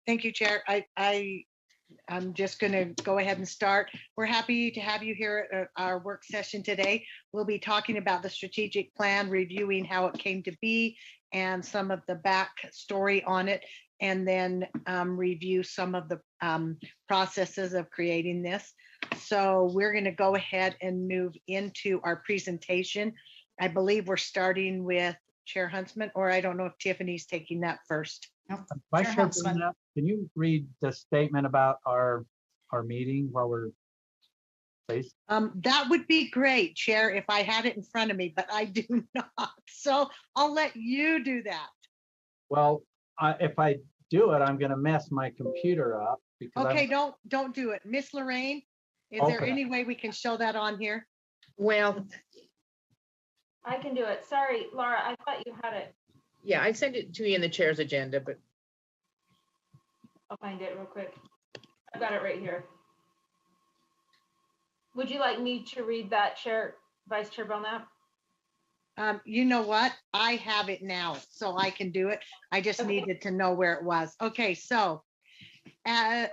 Thank you, Chair. I'm just going to go ahead and start. We're happy to have you here at our work session today. We'll be talking about the strategic plan, reviewing how it came to be and some of the backstory on it, and then review some of the processes of creating this. So we're going to go ahead and move into our presentation. I believe we're starting with Chair Huntsman, or I don't know if Tiffany's taking that first. Vice Chair, can you read the statement about our meeting while we're, please? That would be great, Chair, if I had it in front of me, but I do not. So I'll let you do that. Well, if I do it, I'm going to mess my computer up. Because okay, don't do it. Miss Lorraine, is there any way we can show that on here? Well, I can do it. Sorry, Laura, I thought you had it. yeah, I sent it to you in the chair's agenda, but I'll find it real quick. I've got it right here. Would you like me to read that, Vice Chair Belknap? You know what? I have it now, so I can do it. I just needed to know where it was. Okay, so as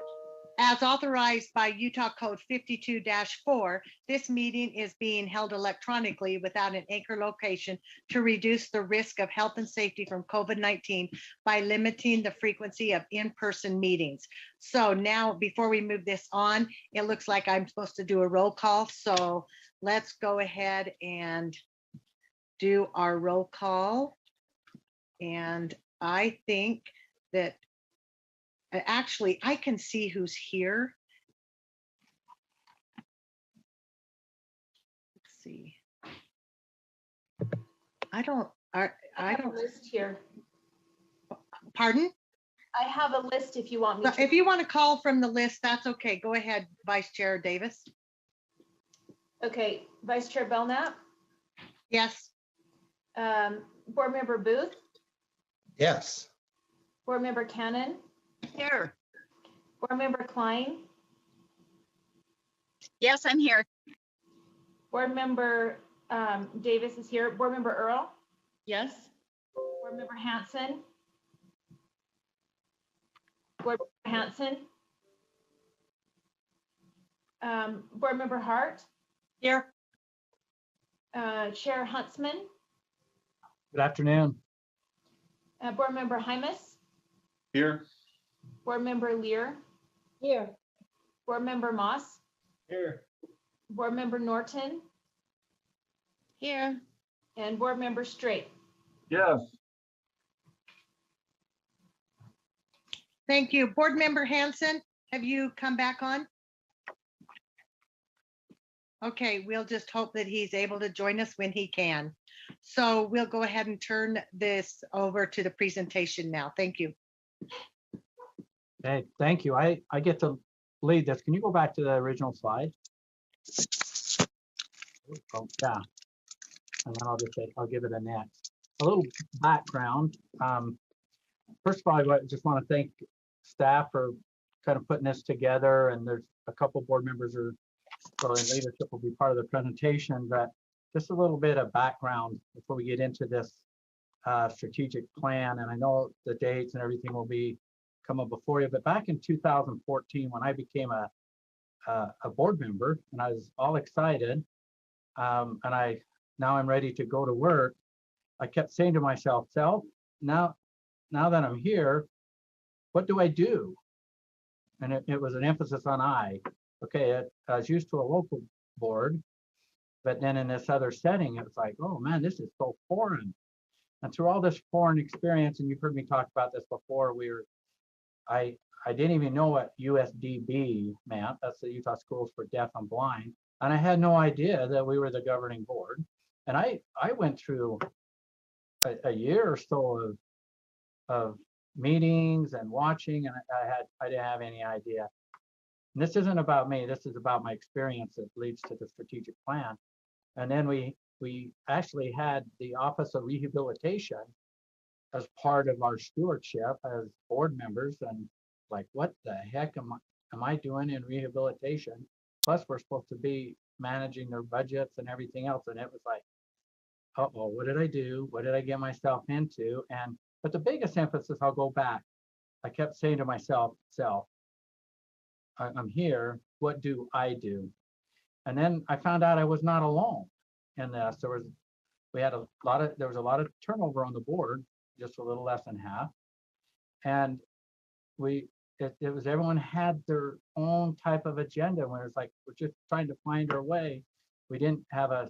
authorized by Utah Code 52-4, this meeting is being held electronically without an anchor location to reduce the risk of health and safety from COVID-19 by limiting the frequency of in-person meetings. So now, before we move this on, it looks like I'm supposed to do a roll call. So let's go ahead and do our roll call. And I think that actually, I can see who's here. Let's see. I don't list here. Pardon? I have a list if you want me to. If you want to call from the list, that's okay. Go ahead, Vice Chair Davis. Okay, Vice Chair Belknap? Yes. Board Member Booth? Yes. Board Member Cannon? Here. Board Member Klein? Yes, I'm here. Board Member Davis is here. Board Member Earl? Yes. Board Member Hanson? Board Member Hanson? Board Member Hart? Here. Chair Huntsman? Good afternoon. Board Member Hymas? Here. Board Member Lear? Here. Board Member Moss? Here. Board Member Norton? Here. And Board Member Straight? Yes. Thank you. Board Member Hanson, have you come back on? Okay, we'll just hope that he's able to join us when he can. So we'll go ahead and turn this over to the presentation now. Thank you. Okay, thank you. I get to lead this. Can you go back to the original slide? Oh, yeah. And then I'll give it a next. A little background. First of all, I just want to thank staff for kind of putting this together. And there's a couple board members or in leadership will be part of the presentation, but just a little bit of background before we get into this strategic plan. And I know the dates and everything will be coming before you, but back in 2014, when I became a board member and I was all excited, and now I'm ready to go to work, I kept saying to myself, now that I'm here, what do I do? And it was an emphasis on I. Okay, I was used to a local board, but then in this other setting, it was like, oh man, this is so foreign. And through all this foreign experience, and you've heard me talk about this before, I didn't even know what USBE meant. That's the Utah Schools for Deaf and Blind. And I had no idea that we were the governing board. And I went through a year or so of meetings and watching, and I didn't have any idea. And this isn't about me. This is about my experience that leads to the strategic plan. And then we actually had the Office of Rehabilitation as part of our stewardship as board members, and like, what the heck am I doing in rehabilitation? Plus, we're supposed to be managing their budgets and everything else. And it was like, uh-oh, what did I do? What did I get myself into? But the biggest emphasis, I'll go back. I kept saying to myself, I'm here, what do I do? And then I found out I was not alone in this. There was a lot of turnover on the board, just a little less than half. And it was everyone had their own type of agenda where it's like we're just trying to find our way. We didn't have a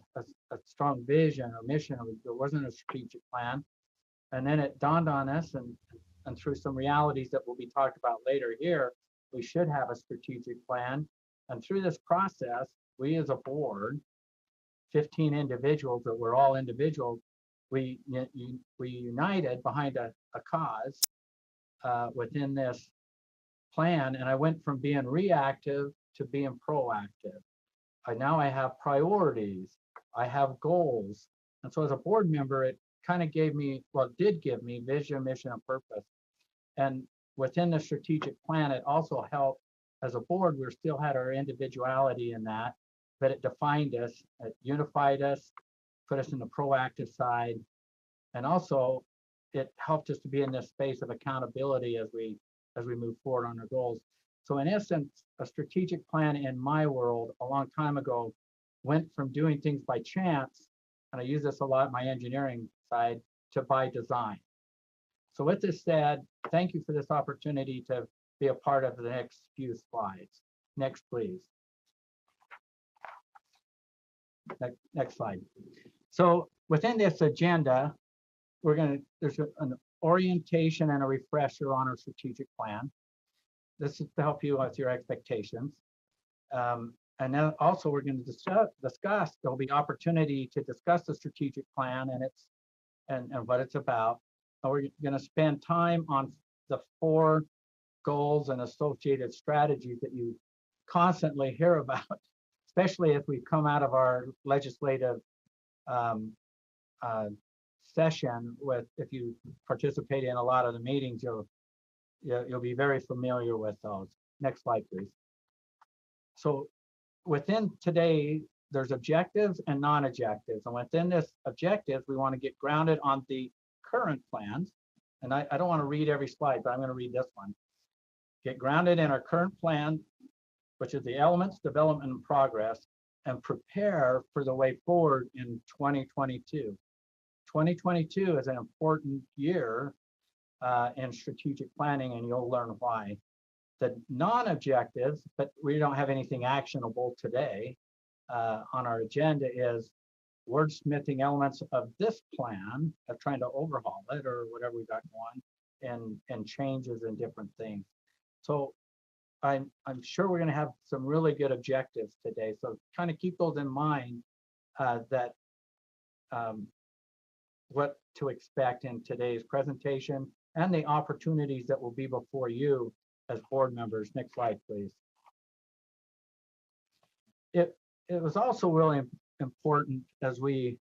strong vision or mission. There wasn't a strategic plan. And then it dawned on us, and through some realities that will be talked about later here, we should have a strategic plan. And through this process, we as a board, 15 individuals that were all individuals, we united behind a cause within this plan. And I went from being reactive to being proactive. Now I have priorities, I have goals. And so as a board member, it kind of did give me vision, mission, and purpose. And within the strategic plan, it also helped as a board, we still had our individuality in that, but it defined us, it unified us, put us in the proactive side. And also it helped us to be in this space of accountability as we move forward on our goals. So in essence, a strategic plan in my world a long time ago went from doing things by chance, and I use this a lot in my engineering side, to by design. So with this said, thank you for this opportunity to be a part of the next few slides. Next, please. Next slide. So within this agenda, there's an orientation and a refresher on our strategic plan. This is to help you with your expectations. And then also we're going to discuss, there'll be opportunity to discuss the strategic plan and what it's about. And we're going to spend time on the 4 goals and associated strategies that you constantly hear about, especially as we come out of our legislative session. If you participate in a lot of the meetings, you'll be very familiar with those. Next slide, please. So within today, there's objectives and non-objectives. And within this objectives, we want to get grounded on the current plans. And I don't want to read every slide, but I'm going to read this one. Get grounded in our current plan, which is the elements, development, and progress, and prepare for the way forward in 2022. 2022 is an important year in strategic planning, and you'll learn why. The non-objectives, but we don't have anything actionable today on our agenda, is wordsmithing elements of this plan, of trying to overhaul it or whatever we got going, and changes in different things. So I'm sure we're going to have some really good objectives today. So kind of keep those in mind, that what to expect in today's presentation and the opportunities that will be before you as board members. Next slide, please. It was also really important as we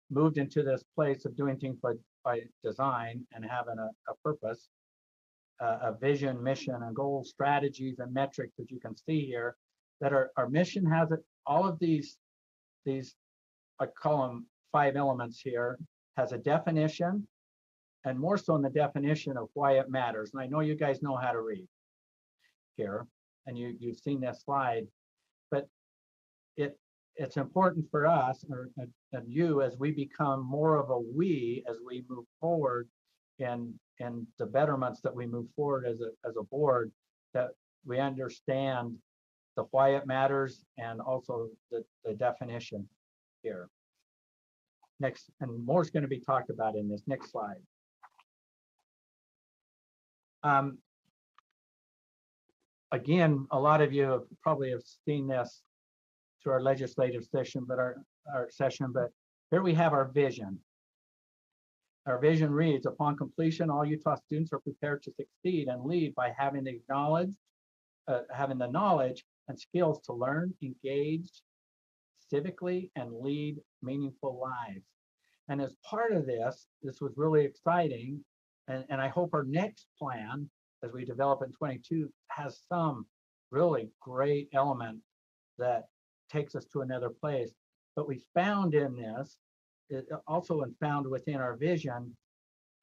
moved into this place of doing things by design and having a purpose, a vision, mission, and goals, strategies, and metrics that you can see here, that our mission has it. All of these, I call them 5 elements here, has a definition, and more so in the definition of why it matters. And I know you guys know how to read here, and you've seen this slide, but it's important for us and you as we become more of a we as we move forward and the betterments that we move forward as a board, that we understand the why it matters and also the definition here. Next, and more is going to be talked about in this next slide. Again, a lot of you probably have seen this through our legislative session, but our session, but here we have our vision. Our vision reads, upon completion, all Utah students are prepared to succeed and lead by having the knowledge and skills to learn, engage civically, and lead meaningful lives. And as part of this was really exciting. And I hope our next plan, as we develop in 22, has some really great element that takes us to another place. But we found in this, it also found within our vision,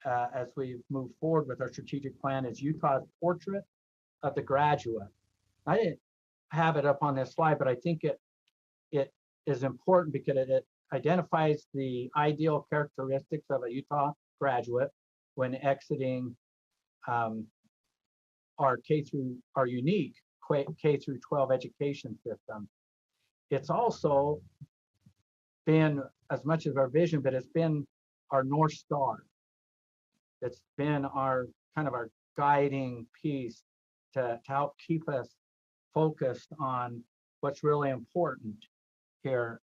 as we move forward with our strategic plan is Utah's portrait of the graduate. I didn't have it up on this slide, but I think it is important because it identifies the ideal characteristics of a Utah graduate when exiting our unique K through 12 education system. It's also been as much as our vision, but it's been our North Star. It's been our kind of our guiding piece to help keep us focused on what's really important here.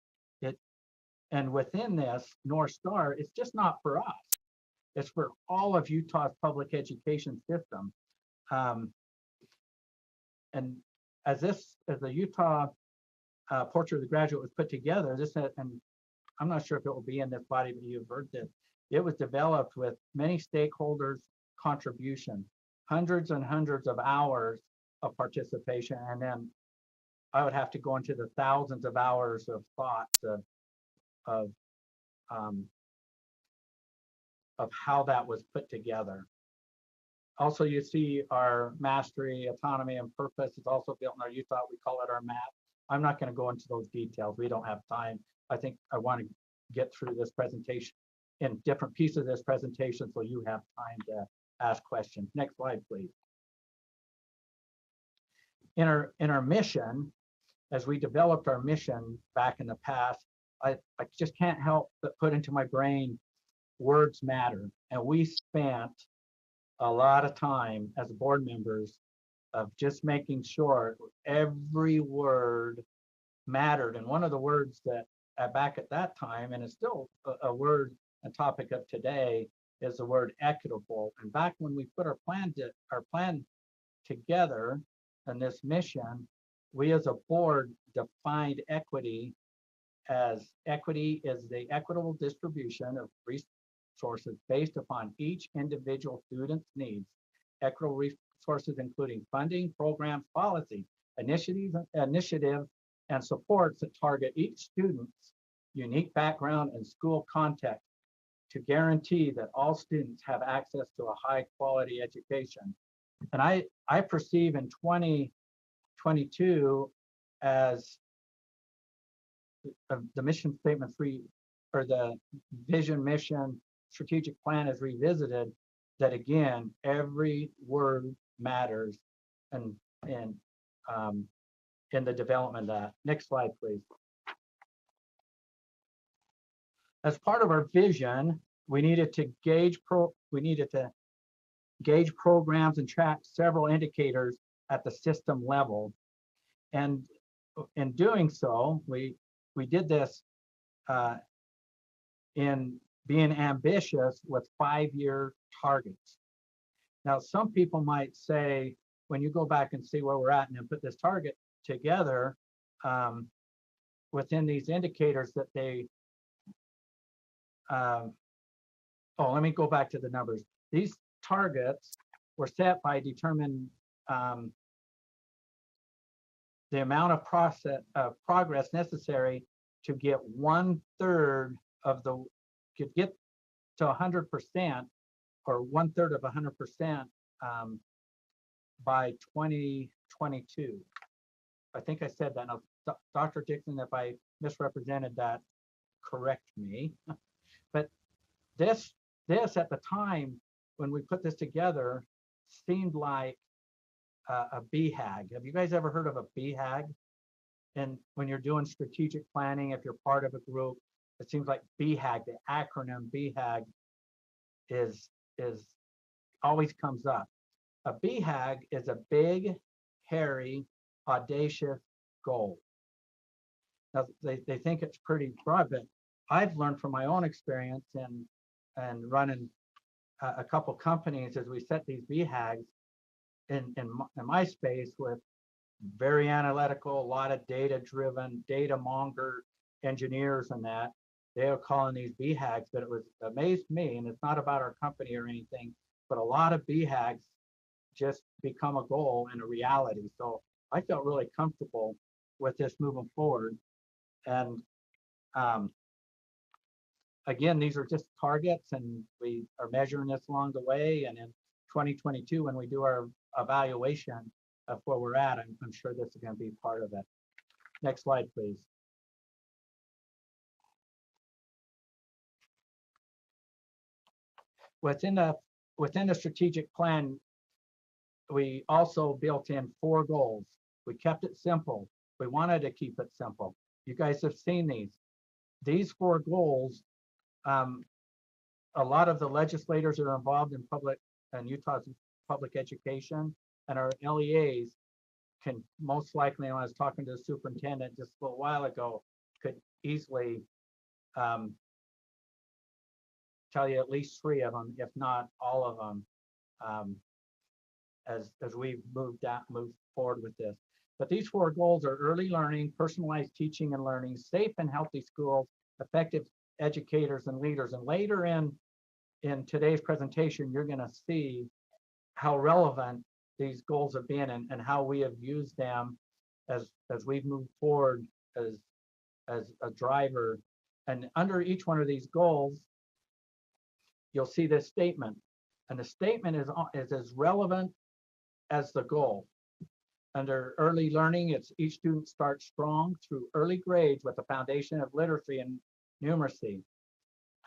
And within this North Star, it's just not for us. It's for all of Utah's public education system. And as the Utah Portrait of the Graduate was put together, and I'm not sure if it will be in this body, but you've heard this. It was developed with many stakeholders' contribution, hundreds and hundreds of hours of participation, and then I would have to go into the thousands of hours of thoughts of how that was put together. Also, you see our mastery, autonomy, and purpose is also built in our Utah. We call it our map. I'm not going to go into those details. We don't have time. I think I want to get through this presentation in different pieces of this presentation so you have time to ask questions. Next slide, please. In our mission, as we developed our mission back in the past, I just can't help but put into my brain, words matter. And we spent a lot of time as board members of just making sure every word mattered. And one of the words that back at that time, and it's still a word, a topic of today, is the word equitable. And back when we put our plan together and this mission, we as a board defined equity as equity is the equitable distribution of resources based upon each individual student's needs. Equitable resources including funding, programs, policy, initiatives, and supports that target each student's unique background and school context to guarantee that all students have access to a high quality education. And I perceive in 2022 as the mission statement or the vision, mission, strategic plan is revisited, that again, every word matters and in the development of that. Next slide, please. As part of our vision, we needed to gauge programs and track several indicators at the system level. And in doing so, we did this in being ambitious with 5-year targets. Now, some people might say, when you go back and see where we're at and then put this target together within these indicators that they, let me go back to the numbers. These targets were set by determining the amount of progress necessary to get 1/3 of could get to 100% or 1/3 of 100% by 2022. I think I said that. Now, Dr. Dixon, if I misrepresented that, correct me. But this at the time when we put this together seemed like a BHAG. Have you guys ever heard of a BHAG? And when you're doing strategic planning, if you're part of a group, it seems like BHAG, the acronym BHAG, is always comes up. A BHAG is a big, hairy, audacious goal. Now they think it's pretty broad, but I've learned from my own experience and running a couple companies as we set these BHAGs in my space with very analytical, a lot of data-driven, data-monger engineers and that. They are calling these BHAGs, but it was amazed me, and it's not about our company or anything, but a lot of BHAGs just become a goal and a reality. So I felt really comfortable with this moving forward. And again, these are just targets, and we are measuring this along the way. And in 2022, when we do our evaluation of where we're at, I'm sure this is going to be part of it. Next slide, please. Within the strategic plan, we also built in 4 goals. We kept it simple. We wanted to keep it simple. You guys have seen these. These 4 goals, a lot of the legislators that are involved in public and Utah's public education and our LEAs can most likely, when I was talking to the superintendent just a little while ago, could easily tell you at least 3 of them, if not all of them, as we move forward with this. But these 4 goals are early learning, personalized teaching and learning, safe and healthy schools, effective educators and leaders. And later in today's presentation, you're going to see how relevant these goals have been and how we have used them as we've moved forward as a driver. And under each one of these goals, you'll see this statement. And the statement is as relevant as the goal. Under early learning, it's each student starts strong through early grades with a foundation of literacy and numeracy.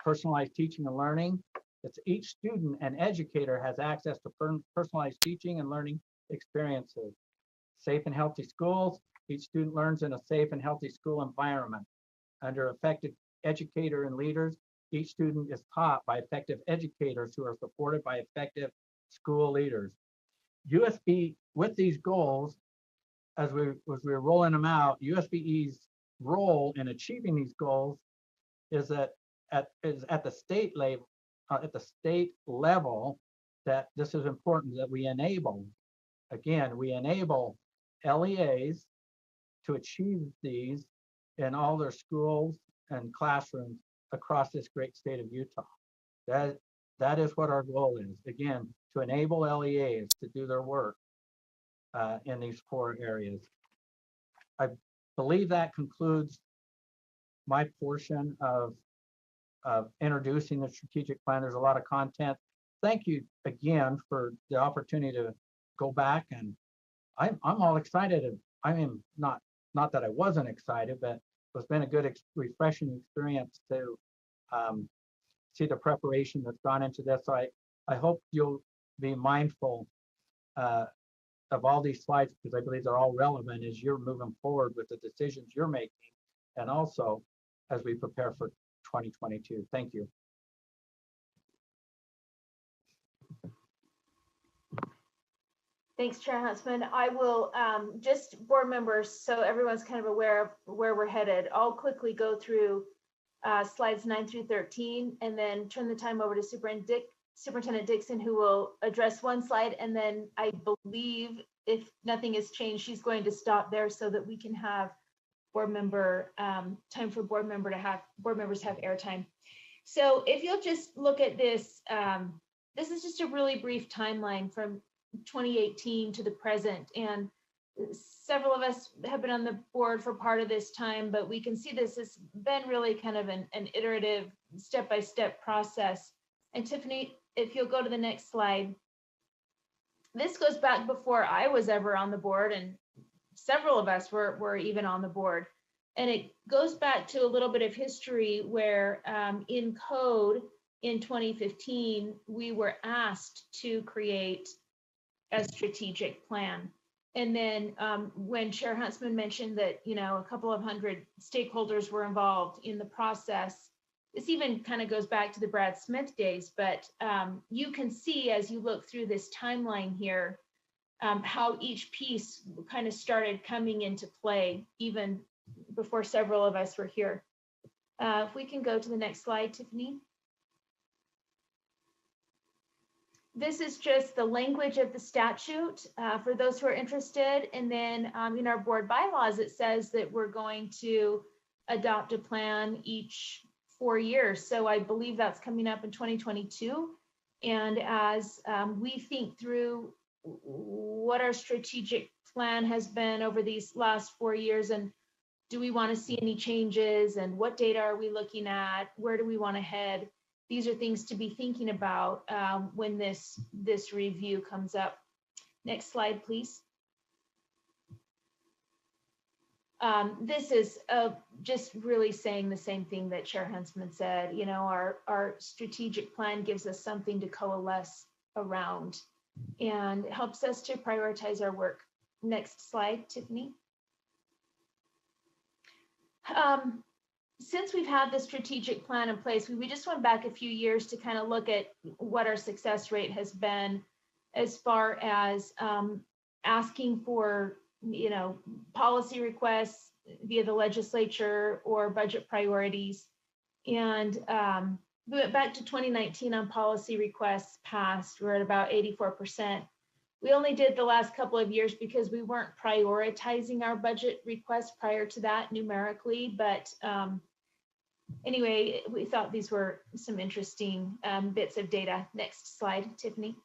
Personalized teaching and learning, it's each student and educator has access to personalized teaching and learning experiences. Safe and healthy schools, each student learns in a safe and healthy school environment. Under effective educator and leaders, each student is taught by effective educators who are supported by effective school leaders. USBE, with these goals, as we were rolling them out, USBE's role in achieving these goals is at the state level, that this is important, that we enable LEAs to achieve these in all their schools and classrooms across this great state of Utah. That is what our goal is. Again, to enable LEAs to do their work in these 4 areas. I believe that concludes my portion of introducing the strategic plan. There's a lot of content. Thank you again for the opportunity to go back, and I'm all excited. I mean, not that I wasn't excited, but it's been a good, refreshing experience to see the preparation that's gone into this. So I hope you'll be mindful of all these slides, because I believe they're all relevant as you're moving forward with the decisions you're making, and also as we prepare for 2022. Thank you. Thanks, Chair Huntsman. I will just board members, so everyone's kind of aware of where we're headed. I'll quickly go through slides 9 through 13 and then turn the time over to Superintendent Dixon, who will address one slide. And then I believe, if nothing has changed, she's going to stop there so that we can have board member time for board members to have airtime. So if you'll just look at this, this is just a really brief timeline from 2018 to the present, and several of us have been on the board for part of this time, but we can see this has been really kind of an iterative, step-by-step process. And Tiffany, if you'll go to the next slide, this goes back before I was ever on the board, and several of us were even on the board. And it goes back to a little bit of history where in code in 2015, we were asked to create a strategic plan. And then when Chair Huntsman mentioned that, a couple of hundred stakeholders were involved in the process, this even kind of goes back to the Brad Smith days, but you can see as you look through this timeline here, how each piece kind of started coming into play even before several of us were here. If we can go to the next slide, Tiffany. This is just the language of the statute for those who are interested. And then in our board bylaws, it says that we're going to adopt a plan each 4 years. So I believe that's coming up in 2022. And as we think through what our strategic plan has been over these last 4 years and Do we want to see any changes, and what data are we looking at? Where do we want to head? These are things to be thinking about when this review comes up. Next slide, please. This is just really saying the same thing that Chair Huntsman said. You know, our strategic plan gives us something to coalesce around and helps us to prioritize our work. Next slide, Tiffany. Since we've had the strategic plan in place, we just went back a few years to kind of look at what our success rate has been as far as asking for, you know, policy requests via the legislature or budget priorities. And we went back to 2019 on policy requests passed. We're at about 84%. We only did the last couple of years because we weren't prioritizing our budget requests prior to that numerically. But anyway, we thought these were some interesting bits of data. Next slide, Tiffany.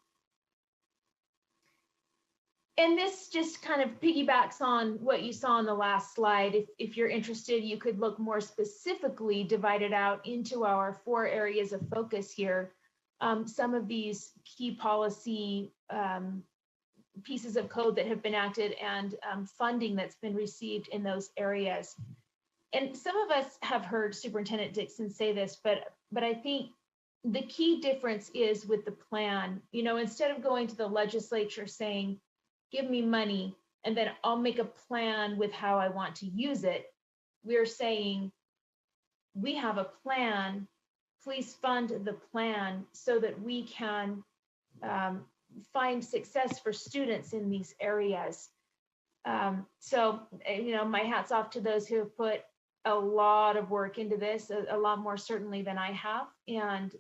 And this just kind of piggybacks on what you saw on the last slide. If you're interested, you could look more specifically, divided out into our 4 areas of focus here. Some of these key policy pieces of code that have been acted and funding that's been received in those areas. And some of us have heard Superintendent Dixon say this, but I think the key difference is with the plan. You know, instead of going to the legislature saying, give me money, and then I'll make a plan with how I want to use it, we're saying, we have a plan, please fund the plan so that we can find success for students in these areas. So, you know, my hat's off to those who have put a lot of work into this, a lot more certainly than I have. And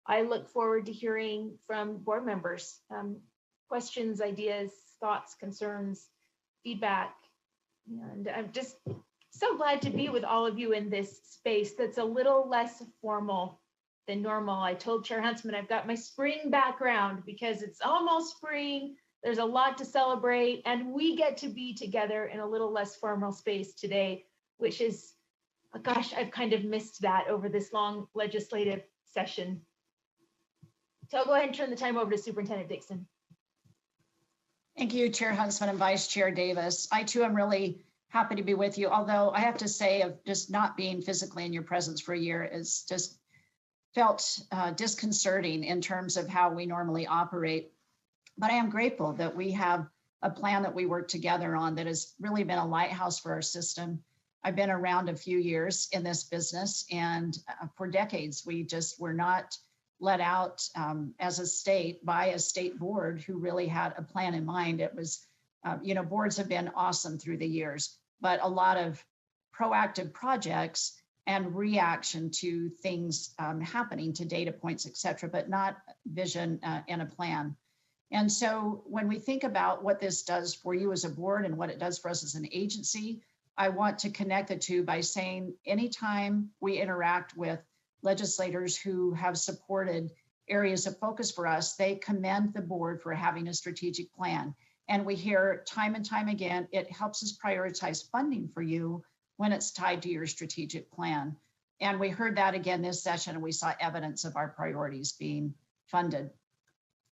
I look forward to hearing from board members, questions, ideas, thoughts, concerns, feedback. And I'm just so glad to be with all of you in this space that's a little less formal than normal. I told Chair Huntsman I've got my spring background because it's almost spring. There's a lot to celebrate, and we get to be together in a little less formal space today, which is, gosh, I've kind of missed that over this long legislative session. So I'll go ahead and turn the time over to Superintendent Dixon. Thank you, Chair Huntsman and Vice Chair Davis. I too am really happy to be with you, although I have to say of just not being physically in your presence for a year is just felt disconcerting in terms of how we normally operate. But I am grateful that we have a plan that we work together on that has really been a lighthouse for our system. I've been around a few years in this business, and for decades, we just were not let out as a state by a state board who really had a plan in mind. It was, you know, boards have been awesome through the years, but a lot of proactive projects and reaction to things happening, to data points, et cetera, but not vision and a plan. And so when we think about what this does for you as a board and what it does for us as an agency, I want to connect the two by saying anytime we interact with legislators who have supported areas of focus for us, they commend the board for having a strategic plan. And we hear time and time again, it helps us prioritize funding for you when it's tied to your strategic plan. And we heard that again this session, and we saw evidence of our priorities being funded.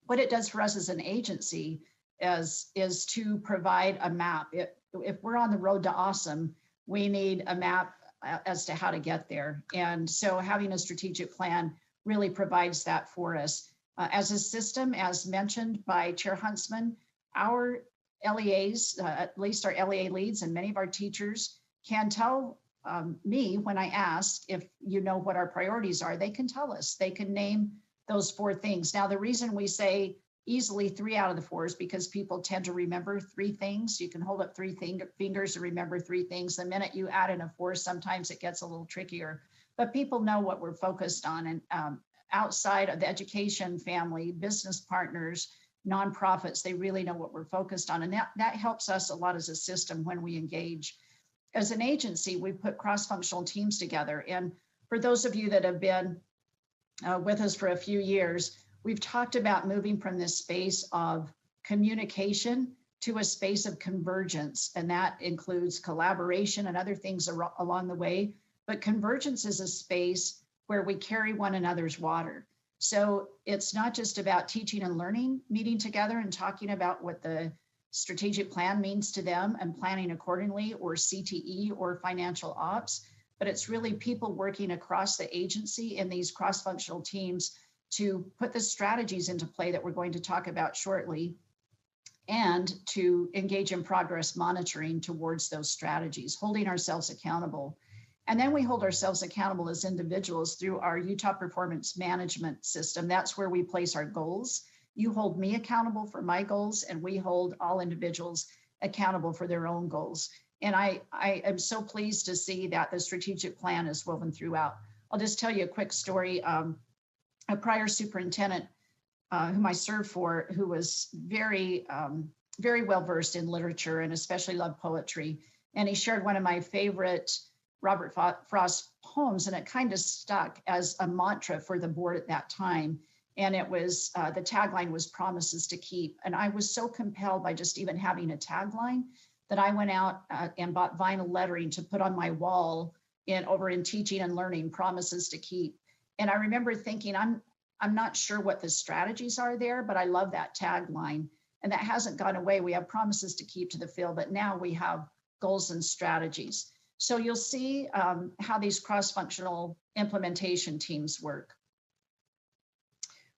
What it does for us as an agency is to provide a map. If we're on the road to awesome, we need a map as to how to get there. And so having a strategic plan really provides that for us. As a system, as mentioned by Chair Huntsman, our LEAs, at least our LEA leads and many of our teachers can tell me when I ask if you know what our priorities are, they can tell us, they can name those 4 things. Now, the reason we say easily 3 out of the 4 is because people tend to remember 3 things. You can hold up 3 fingers to remember 3 things. The minute you add in a 4, sometimes it gets a little trickier, but people know what we're focused on. And outside of the education family, business partners, nonprofits, they really know what we're focused on. And that helps us a lot as a system when we engage. As an agency, we put cross-functional teams together. And for those of you that have been with us for a few years, we've talked about moving from this space of communication to a space of convergence. And that includes collaboration and other things along the way. But convergence is a space where we carry one another's water. So it's not just about teaching and learning, meeting together and talking about what the strategic plan means to them and planning accordingly, or CTE or financial ops, but it's really people working across the agency in these cross-functional teams to put the strategies into play that we're going to talk about shortly, and to engage in progress monitoring towards those strategies, holding ourselves accountable. And then we hold ourselves accountable as individuals through our Utah Performance Management System. That's where we place our goals. You hold me accountable for my goals, and we hold all individuals accountable for their own goals. And I am so pleased to see that the strategic plan is woven throughout. I'll just tell you a quick story. A prior superintendent whom I served for, who was very well versed in literature and especially loved poetry. And he shared one of my favorite Robert Frost poems, and it kind of stuck as a mantra for the board at that time. And it was, the tagline was "Promises to Keep." And I was so compelled by just even having a tagline that I went out and bought vinyl lettering to put on my wall over in teaching and learning, "Promises to Keep." And I remember thinking, I'm not sure what the strategies are there, but I love that tagline. And that hasn't gone away. We have promises to keep to the field, but now we have goals and strategies. So you'll see how these cross-functional implementation teams work.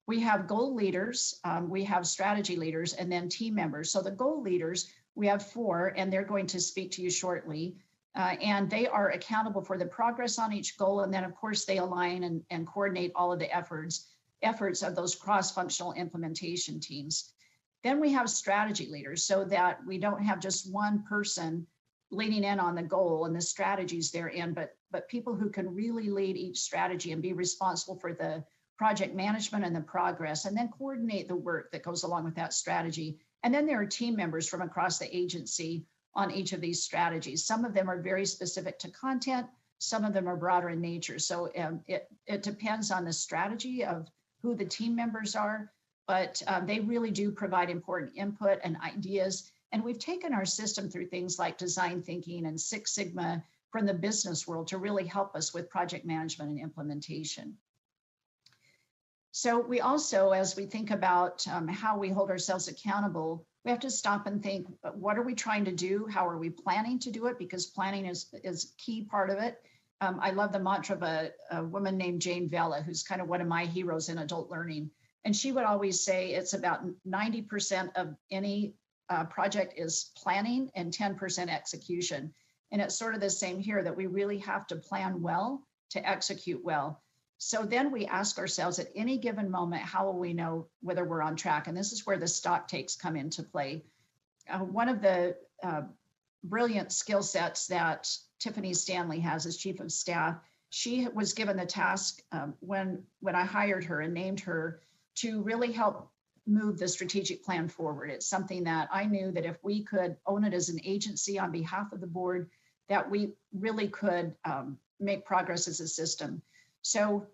We have goal leaders, we have strategy leaders, and then team members. So the goal leaders, we have 4, and they're going to speak to you shortly. And they are accountable for the progress on each goal. And then of course they align and coordinate all of the efforts of those cross-functional implementation teams. Then we have strategy leaders, so that we don't have just one person leaning in on the goal and the strategies therein, but people who can really lead each strategy and be responsible for the project management and the progress, and then coordinate the work that goes along with that strategy. And then there are team members from across the agency on each of these strategies. Some of them are very specific to content, some of them are broader in nature. So it depends on the strategy of who the team members are, but they really do provide important input and ideas. And we've taken our system through things like design thinking and Six Sigma from the business world to really help us with project management and implementation. So we also, as we think about how we hold ourselves accountable, we have to stop and think, what are we trying to do? How are we planning to do it? Because planning is a key part of it. I love the mantra of a woman named Jane Vella, who's kind of one of my heroes in adult learning. And she would always say it's about 90% of any project is planning and 10% execution. And it's sort of the same here, that we really have to plan well to execute well. So then we ask ourselves at any given moment, how will we know whether we're on track? And this is where the stock takes come into play. One of the brilliant skill sets that Tiffany Stanley has as chief of staff, she was given the task when I hired her and named her to really help move the strategic plan forward. It's something that I knew that if we could own it as an agency on behalf of the board, that we really could make progress as a system. So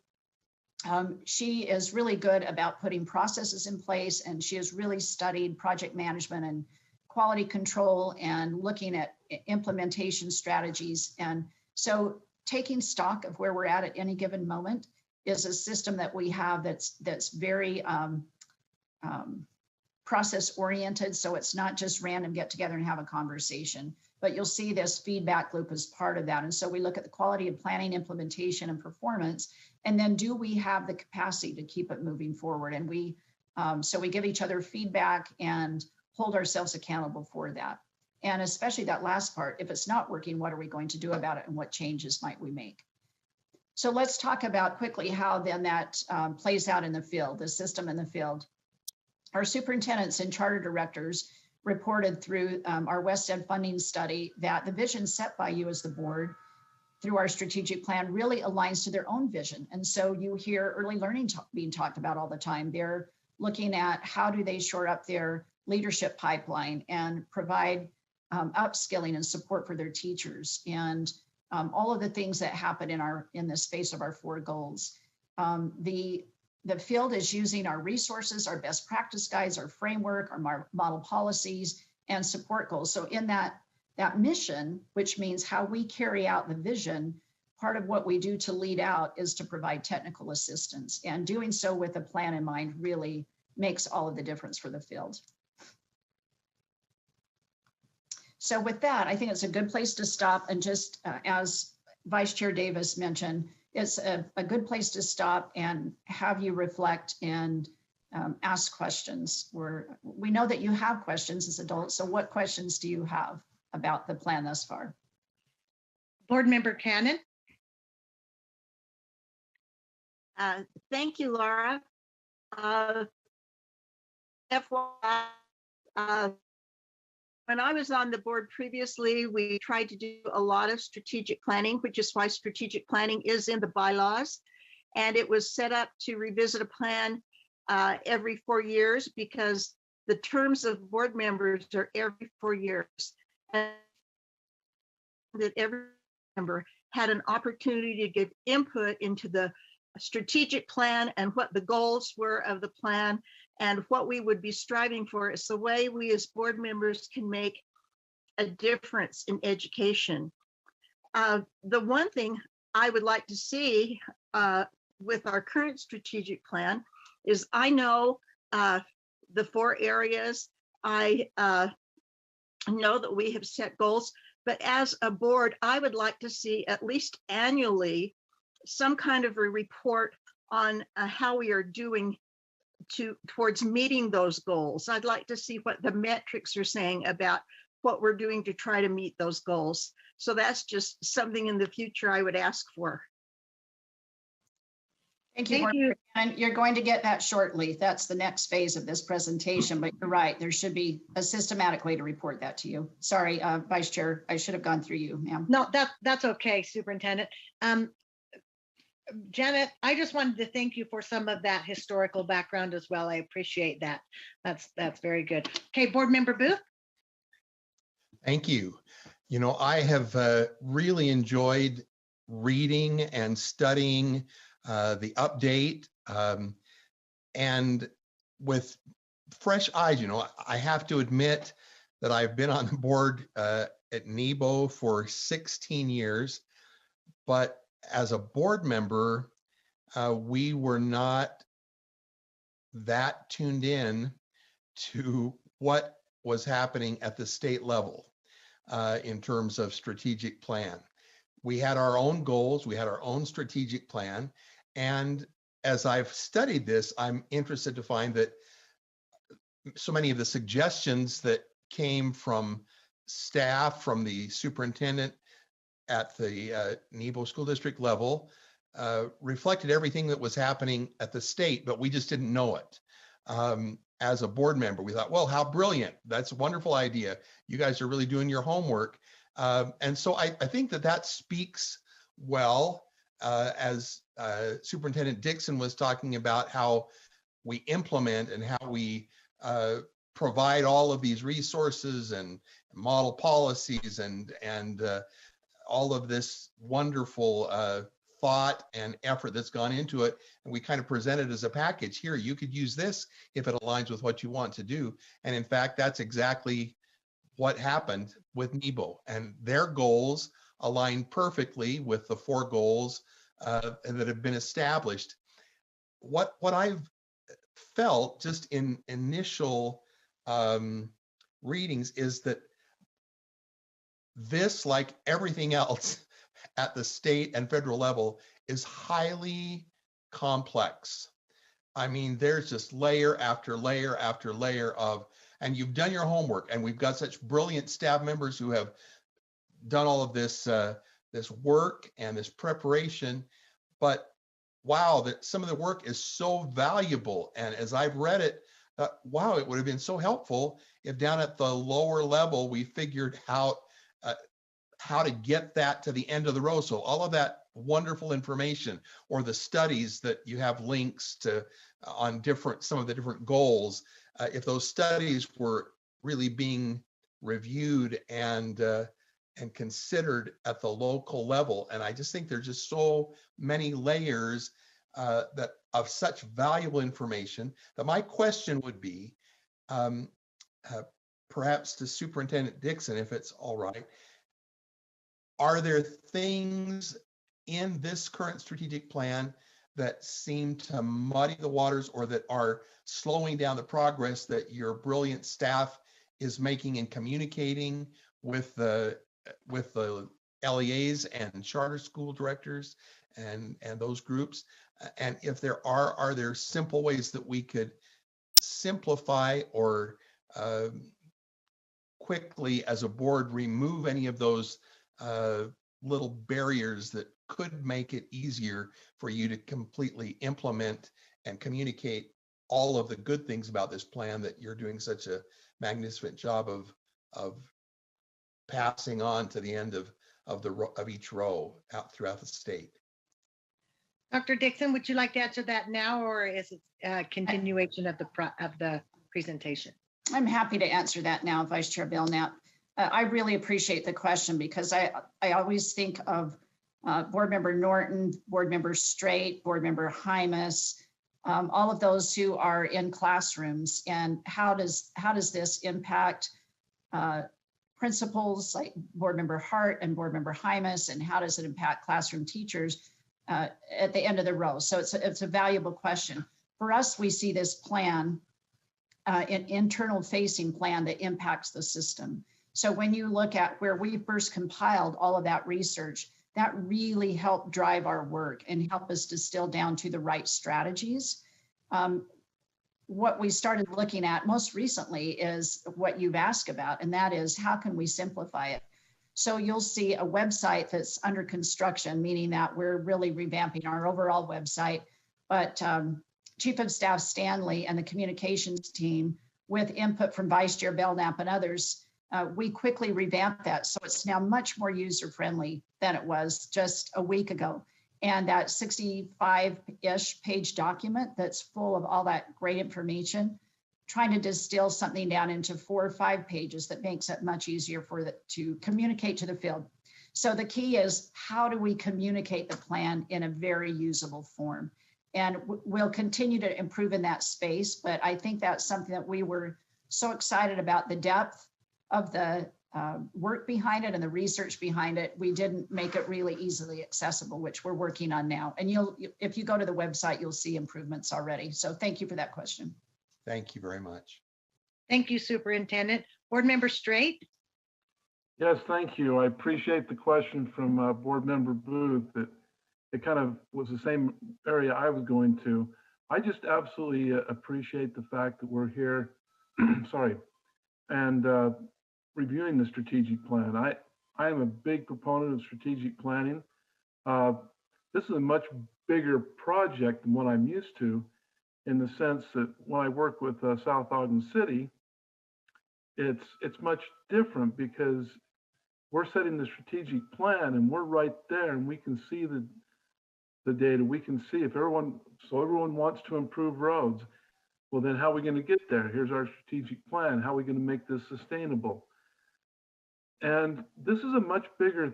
she is really good about putting processes in place, and she has really studied project management and quality control and looking at implementation strategies. And so taking stock of where we're at any given moment is a system that we have that's very process oriented. So it's not just random get together and have a conversation, but you'll see this feedback loop as part of that. And so we look at the quality of planning, implementation, and performance, and then do we have the capacity to keep it moving forward? And so we give each other feedback and hold ourselves accountable for that. And especially that last part, if it's not working, what are we going to do about it and what changes might we make? So let's talk about quickly how then that plays out in the field, the system in the field. Our superintendents and charter directors reported through our West End funding study that the vision set by you as the board through our strategic plan really aligns to their own vision. And so you hear early learning being talked about all the time. They're looking at how do they shore up their leadership pipeline and provide upskilling and support for their teachers, and all of the things that happen in the space of our 4 goals. The field is using our resources, our best practice guides, our framework, our model policies, and support goals. So in that mission, which means how we carry out the vision, part of what we do to lead out is to provide technical assistance, and doing so with a plan in mind really makes all of the difference for the field. So with that, I think it's a good place to stop, and just as Vice Chair Davis mentioned, it's a good place to stop and have you reflect and ask questions. We know that you have questions as adults, so what questions do you have about the plan thus far? Board Member Cannon? Thank you, Laura. FYI, when I was on the board previously, we tried to do a lot of strategic planning, which is why strategic planning is in the bylaws. And it was set up to revisit a plan every 4 years, because the terms of board members are every 4 years. And that every member had an opportunity to give input into the strategic plan and what the goals were of the plan and what we would be striving for. It's the way we as board members can make a difference in education. The one thing I would like to see with our current strategic plan is, I know the 4 areas. I know that we have set goals, but as a board, I would like to see at least annually some kind of a report on how we are doing towards meeting those goals. I'd like to see what the metrics are saying about what we're doing to try to meet those goals. So that's just something in the future I would ask for. Thank you. Thank you. And you're going to get that shortly. That's the next phase of this presentation, but you're right. There should be a systematic way to report that to you. Sorry, Vice Chair, I should have gone through you, ma'am. No, that's okay, Superintendent. Janet, I just wanted to thank you for some of that historical background as well. I appreciate that. That's very good. Okay, Board Member Booth. Thank you. You know, I have really enjoyed reading and studying the update, and with fresh eyes. You know, I have to admit that I've been on the board at NEBO for 16 years, but as a board member, we were not that tuned in to what was happening at the state level in terms of strategic plan. We had our own goals, we had our own strategic plan, and as I've studied this, I'm interested to find that so many of the suggestions that came from staff, from the superintendent at the NEBO school district level, reflected everything that was happening at the state, but we just didn't know it. As a board member, we thought, well, how brilliant. That's a wonderful idea. You guys are really doing your homework. And so I think that speaks well, as Superintendent Dixon was talking about how we implement and how we provide all of these resources and model policies and all of this wonderful thought and effort that's gone into it. And we kind of present it as a package. Here, you could use this if it aligns with what you want to do. And in fact, that's exactly what happened with NEBO. And their goals align perfectly with the 4 goals that have been established. What I've felt just in initial readings is that this, like everything else at the state and federal level, is highly complex. I mean, there's just layer after layer after layer of, and you've done your homework, and we've got such brilliant staff members who have done all of this this work and this preparation. But wow, that some of the work is so valuable. And as I've read it, wow, it would have been so helpful if down at the lower level we figured out how to get that to the end of the row. So all of that wonderful information, or the studies that you have links to on some of the different goals, if those studies were really being reviewed and considered at the local level. And I just think there's just so many layers that of such valuable information that my question would be, perhaps to Superintendent Dixon, if it's all right, are there things in this current strategic plan that seem to muddy the waters or that are slowing down the progress that your brilliant staff is making in communicating with the LEAs and charter school directors and those groups? And if there are there simple ways that we could simplify or quickly as a board remove any of those little barriers that could make it easier for you to completely implement and communicate all of the good things about this plan that you're doing such a magnificent job of passing on to the end of each row out throughout the state. Dr. Dixon, would you like to answer that now, or is it a continuation of the presentation? I'm happy to answer that now, Vice Chair Belknap. I really appreciate the question because I always think of Board Member Norton, Board Member Straight, Board Member Hymas, all of those who are in classrooms, and how does this impact principals like Board Member Hart and Board Member Hymas, and how does it impact classroom teachers at the end of the row? So it's a valuable question. For us, we see this plan, an internal facing plan that impacts the system. So when you look at where we first compiled all of that research, that really helped drive our work and help us distill down to the right strategies. What we started looking at most recently is what you've asked about, and that is how can we simplify it? So you'll see a website that's under construction, meaning that we're really revamping our overall website, but Chief of Staff Stanley and the communications team, with input from Vice Chair Belknap and others, we quickly revamped that. So it's now much more user-friendly than it was just a week ago. And that 65-ish page document that's full of all that great information, trying to distill something down into 4 or 5 pages that makes it much easier to communicate to the field. So the key is, how do we communicate the plan in a very usable form? And we'll continue to improve in that space, but I think that's something that we were so excited about, the depth of the work behind it and the research behind it. We didn't make it really easily accessible, which we're working on now. And if you go to the website, you'll see improvements already. So thank you for that question. Thank you very much. Thank you, Superintendent. Board Member Straight? Yes, thank you. I appreciate the question from Board Member Booth. It kind of was the same area I was going to. I just absolutely appreciate the fact that we're here, sorry, and reviewing the strategic plan. I am a big proponent of strategic planning. This is a much bigger project than what I'm used to, in the sense that when I work with South Ogden City, it's much different because we're setting the strategic plan and we're right there and we can see the data. We can see if everyone wants to improve roads. Well, then how are we going to get there? Here's our strategic plan. How are we going to make this sustainable? And this is a much bigger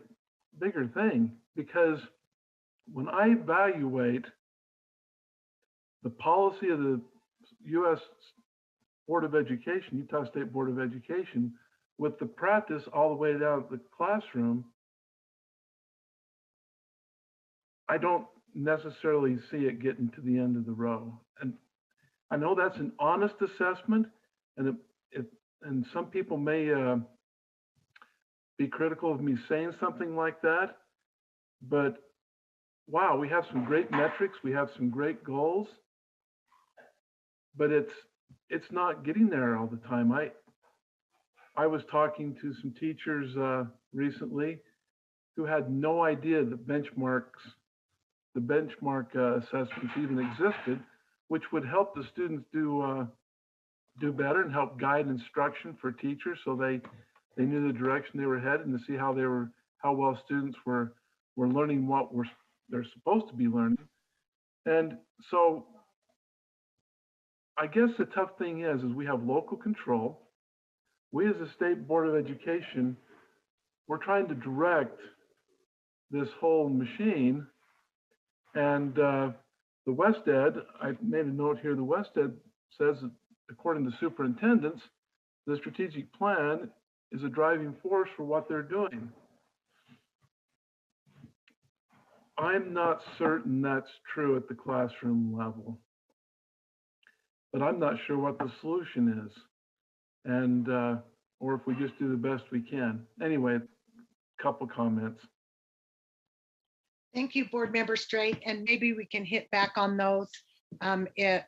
thing, because when I evaluate the policy of the U.S. Board of Education, Utah State Board of Education, with the practice all the way down to the classroom, I don't necessarily see it getting to the end of the row. And I know that's an honest assessment, and and some people may be critical of me saying something like that, but wow, we have some great metrics, we have some great goals, but it's not getting there all the time. I was talking to some teachers recently who had no idea that the benchmark assessments even existed, which would help the students do better and help guide instruction for teachers, so they knew the direction they were headed, and to see how well students were learning what they're supposed to be learning. And so I guess the tough thing is we have local control. We as a State Board of Education, we're trying to direct this whole machine. And the WestEd, I made a note here, the WestEd says that according to superintendents, the strategic plan is a driving force for what they're doing. I'm not certain that's true at the classroom level, but I'm not sure what the solution is, and or if we just do the best we can. Anyway, a couple comments. Thank you, Board Member Straight, and maybe we can hit back on those if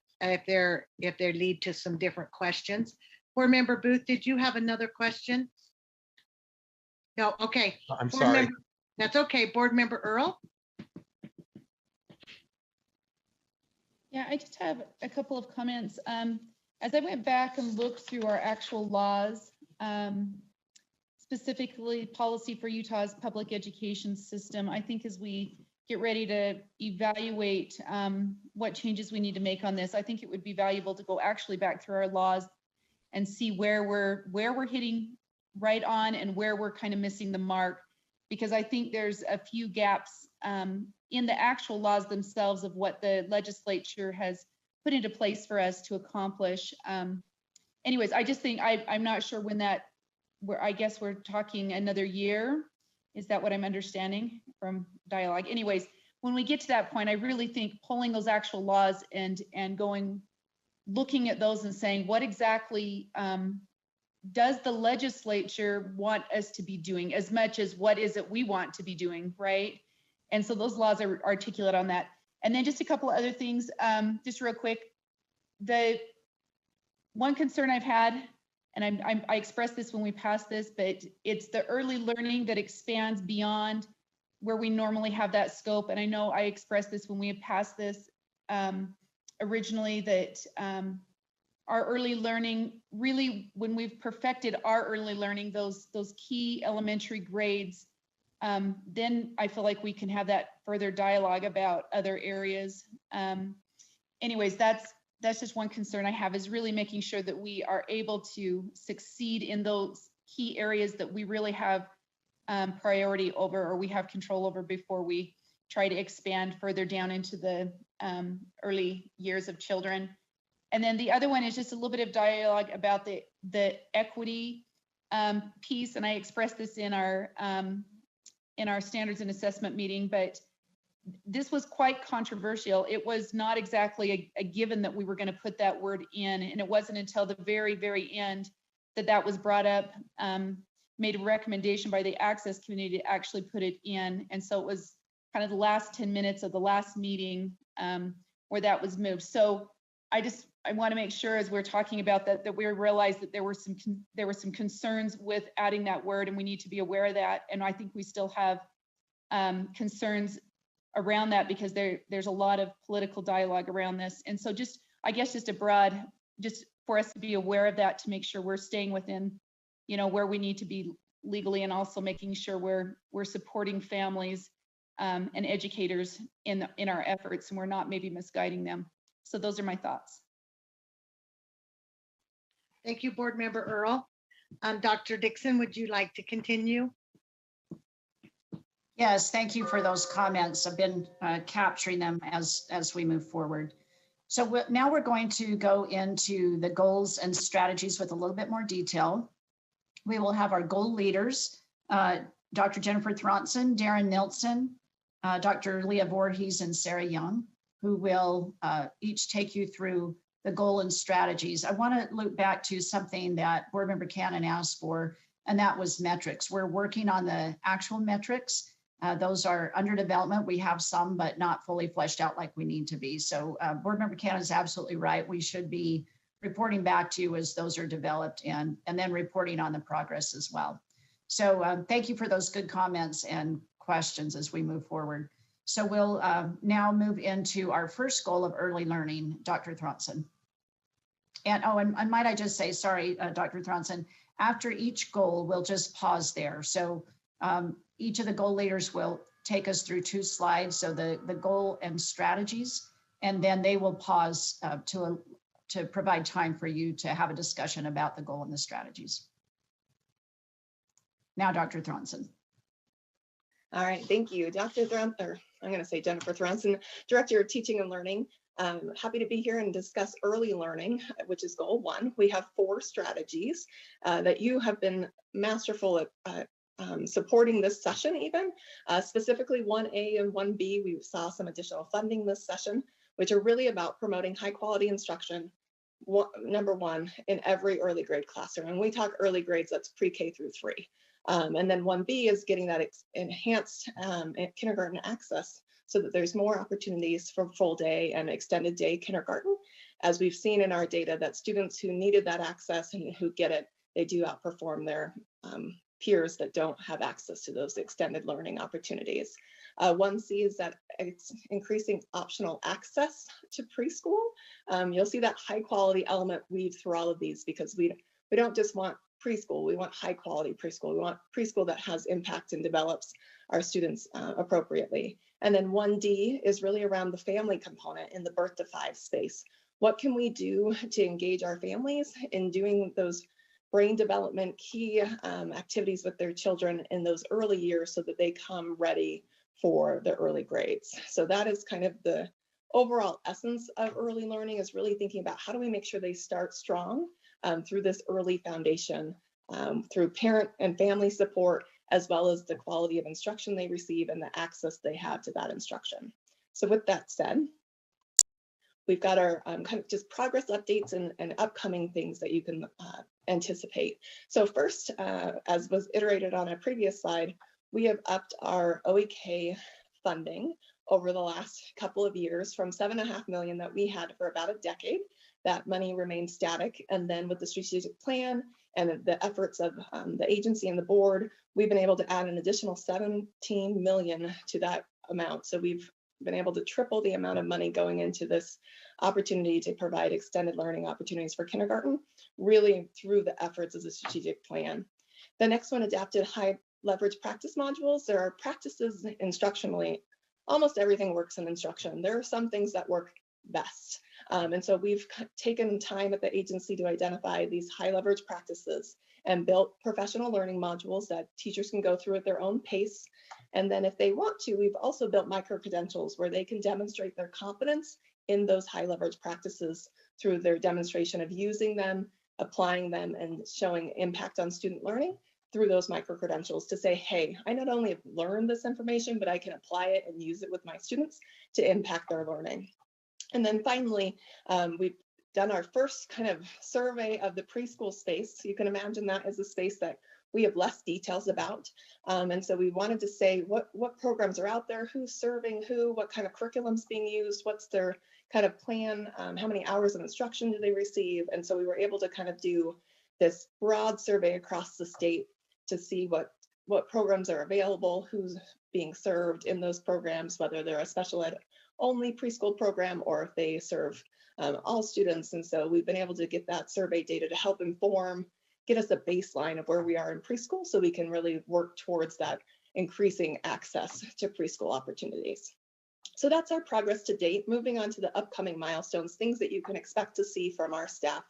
they lead to some different questions. Board Member Booth, did you have another question? No, okay. I'm Board sorry. Member, that's okay. Board Member Earl? Yeah, I just have a couple of comments. As I went back and looked through our actual laws, specifically policy for Utah's public education system, I think as we get ready to evaluate what changes we need to make on this, I think it would be valuable to go actually back through our laws and see where we're hitting right on and where we're kind of missing the mark, because I think there's a few gaps in the actual laws themselves of what the legislature has put into place for us to accomplish. Anyways, I just think I'm not sure when I guess we're talking another year. Is that what I'm understanding from dialogue? Anyways, when we get to that point, I really think pulling those actual laws and looking at those and saying, what exactly does the legislature want us to be doing, as much as what is it we want to be doing, right? And so those laws are articulate on that. And then just a couple of other things, just real quick. The one concern I've had, and I expressed this when we passed this, but it's the early learning that expands beyond where we normally have that scope. And I know I expressed this when we had passed this originally, that our early learning, really, when we've perfected our early learning, those key elementary grades, then I feel like we can have that further dialogue about other areas. Anyways, that's just one concern I have, is really making sure that we are able to succeed in those key areas that we really have priority over, or we have control over, before we try to expand further down into the early years of children. And then the other one is just a little bit of dialogue about the equity piece. And I expressed this in our standards and assessment meeting, but this was quite controversial. It was not exactly a given that we were going to put that word in, and it wasn't until the very, very end that was brought up, made a recommendation by the Access Committee to actually put it in. And so it was kind of the last 10 minutes of the last meeting where that was moved. So I want to make sure, as we're talking about that we realize that there were some concerns with adding that word, and we need to be aware of that. And I think we still have concerns around that, because there's a lot of political dialogue around this. And so I guess just for us to be aware of that, to make sure we're staying within, where we need to be legally, and also making sure we're supporting families and educators in our efforts, and we're not maybe misguiding them. So those are my thoughts. Thank you, Board Member Earl. Dr. Dixon, would you like to continue? Yes, thank you for those comments. I've been capturing them as we move forward. So now we're going to go into the goals and strategies with a little bit more detail. We will have our goal leaders, Dr. Jennifer Thronson, Darren Nilsson, Dr. Leah Voorhees, and Sarah Young, who will each take you through the goal and strategies. I want to loop back to something that Board Member Cannon asked for, and that was metrics. We're working on the actual metrics. Those are under development. We have some, but not fully fleshed out like we need to be. So Board Member Cannon is absolutely right. We should be reporting back to you as those are developed, and then reporting on the progress as well. So thank you for those good comments and questions as we move forward. So we'll now move into our first goal of early learning, Dr. Thronson. And might I just say, sorry, Dr. Thronson, after each goal, we'll just pause there. So each of the goal leaders will take us through 2 slides, so the goal and strategies, and then they will pause to provide time for you to have a discussion about the goal and the strategies. Now, Dr. Thronson. All right, thank you. I'm going to say Jennifer Thronson, Director of Teaching and Learning. Happy to be here and discuss early learning, which is goal 1. We have 4 strategies that you have been masterful at supporting this session even. Specifically 1A and 1B, we saw some additional funding this session, which are really about promoting high quality instruction, number 1, in every early grade classroom. And we talk early grades, that's pre-K through 3. And then 1B is getting that enhanced kindergarten access so that there's more opportunities for full day and extended day kindergarten. As we've seen in our data that students who needed that access and who get it, they do outperform their peers that don't have access to those extended learning opportunities. 1C is that it's increasing optional access to preschool. You'll see that high quality element weave through all of these because we don't just want preschool, we want high quality preschool. We want preschool that has impact and develops our students appropriately. And then 1D is really around the family component in the birth to 5 space. What can we do to engage our families in doing those brain development key activities with their children in those early years so that they come ready for the early grades? So that is kind of the overall essence of early learning, is really thinking about how do we make sure they start strong through this early foundation, through parent and family support, as well as the quality of instruction they receive and the access they have to that instruction. So with that said, we've got our kind of just progress updates and upcoming things that you can anticipate. So first, as was iterated on a previous slide, we have upped our OEK funding over the last couple of years from $7.5 million that we had for about a decade. That money remained static. And then with the strategic plan and the efforts of the agency and the board, we've been able to add an additional $17 million to that amount. So we've been able to triple the amount of money going into this opportunity to provide extended learning opportunities for kindergarten, really through the efforts of the strategic plan. The next one, adapted high leverage practice modules. There are practices instructionally. Almost everything works in instruction. There are some things that work best. And so we've taken time at the agency to identify these high leverage practices and built professional learning modules that teachers can go through at their own pace. And then if they want to, we've also built micro-credentials where they can demonstrate their competence in those high leverage practices through their demonstration of using them, applying them, and showing impact on student learning through those micro-credentials to say, hey, I not only have learned this information, but I can apply it and use it with my students to impact their learning. And then finally, we've done our first kind of survey of the preschool space. So you can imagine that as a space that we have less details about. And so we wanted to say what programs are out there, who's serving who, what kind of curriculum's being used, what's their kind of plan, how many hours of instruction do they receive? And so we were able to kind of do this broad survey across the state to see what programs are available, who's being served in those programs, whether they're a special ed only preschool program or if they serve all students. And so we've been able to get that survey data to help inform, get us a baseline of where we are in preschool so we can really work towards that increasing access to preschool opportunities. So that's our progress to date. Moving on to the upcoming milestones, things that you can expect to see from our staff.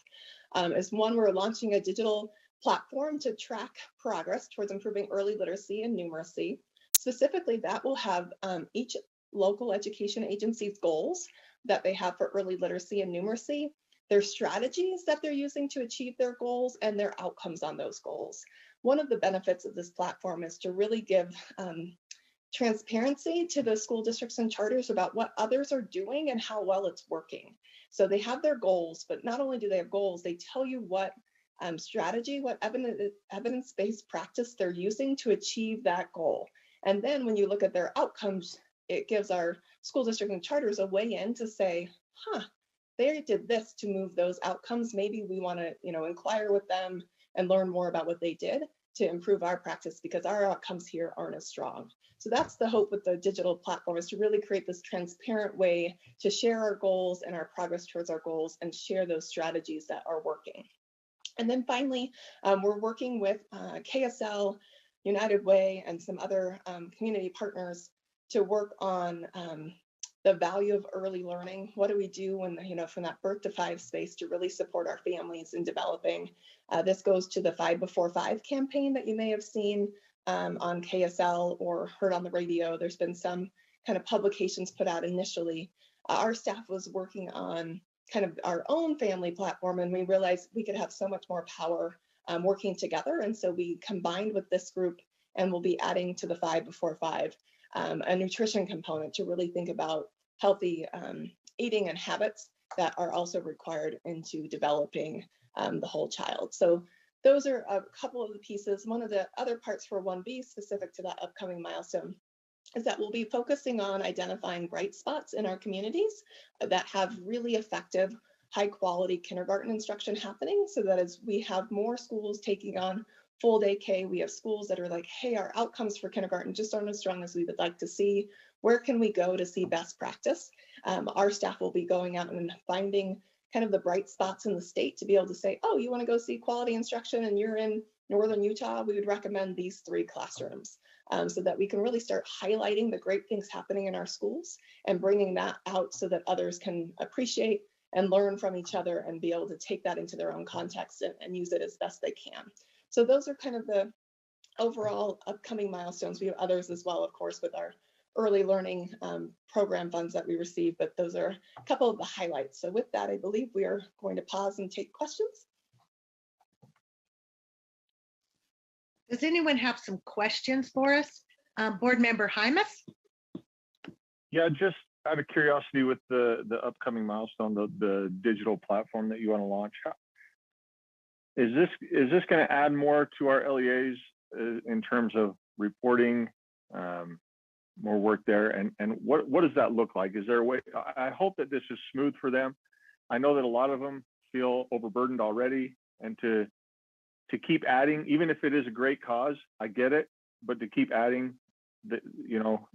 Is one, we're launching a digital platform to track progress towards improving early literacy and numeracy. Specifically, that will have each local education agency's goals that they have for early literacy and numeracy, their strategies that they're using to achieve their goals, and their outcomes on those goals. One of the benefits of this platform is to really give transparency to the school districts and charters about what others are doing and how well it's working. So they have their goals, but not only do they have goals, they tell you what strategy, what evidence-based practice they're using to achieve that goal. And then when you look at their outcomes, it gives our school district and charters a way in to say, they did this to move those outcomes. Maybe we want to, inquire with them and learn more about what they did to improve our practice because our outcomes here aren't as strong. So that's the hope with the digital platform, is to really create this transparent way to share our goals and our progress towards our goals and share those strategies that are working. And then finally, we're working with KSL, United Way, and some other community partners to work on the value of early learning. What do we do when, from that birth to 5 space to really support our families in developing? This goes to the 5 Before 5 campaign that you may have seen on KSL or heard on the radio. There's been some kind of publications put out initially our staff was working on kind of our own family platform, and we realized we could have so much more power working together. And so we combined with this group, and we'll be adding to the 5 before 5 a nutrition component to really think about healthy eating and habits that are also required into developing the whole child. So those are a couple of the pieces. One of the other parts for 1B specific to that upcoming milestone is that we'll be focusing on identifying bright spots in our communities that have really effective, high quality kindergarten instruction happening, so that as we have more schools taking on full day K, we have schools that are like, hey, our outcomes for kindergarten just aren't as strong as we would like to see. Where can we go to see best practice? Our staff will be going out and finding kind of the bright spots in the state to be able to say, oh, you want to go see quality instruction and you're in Northern Utah, we would recommend these 3 classrooms. So that we can really start highlighting the great things happening in our schools and bringing that out so that others can appreciate and learn from each other and be able to take that into their own context and use it as best they can. So those are kind of the overall upcoming milestones. We have others as well, of course, with our early learning program funds that we receive, but those are a couple of the highlights. So with that, I believe we are going to pause and take questions. Does anyone have some questions for us? Board Member Hymas? Yeah, just out of curiosity with the upcoming milestone, the digital platform that you want to launch, is this going to add more to our LEAs in terms of reporting, more work there? And what does that look like? Is there a way? I hope that this is smooth for them. I know that a lot of them feel overburdened already, and to keep adding, even if it is a great cause, I get it, but to keep adding,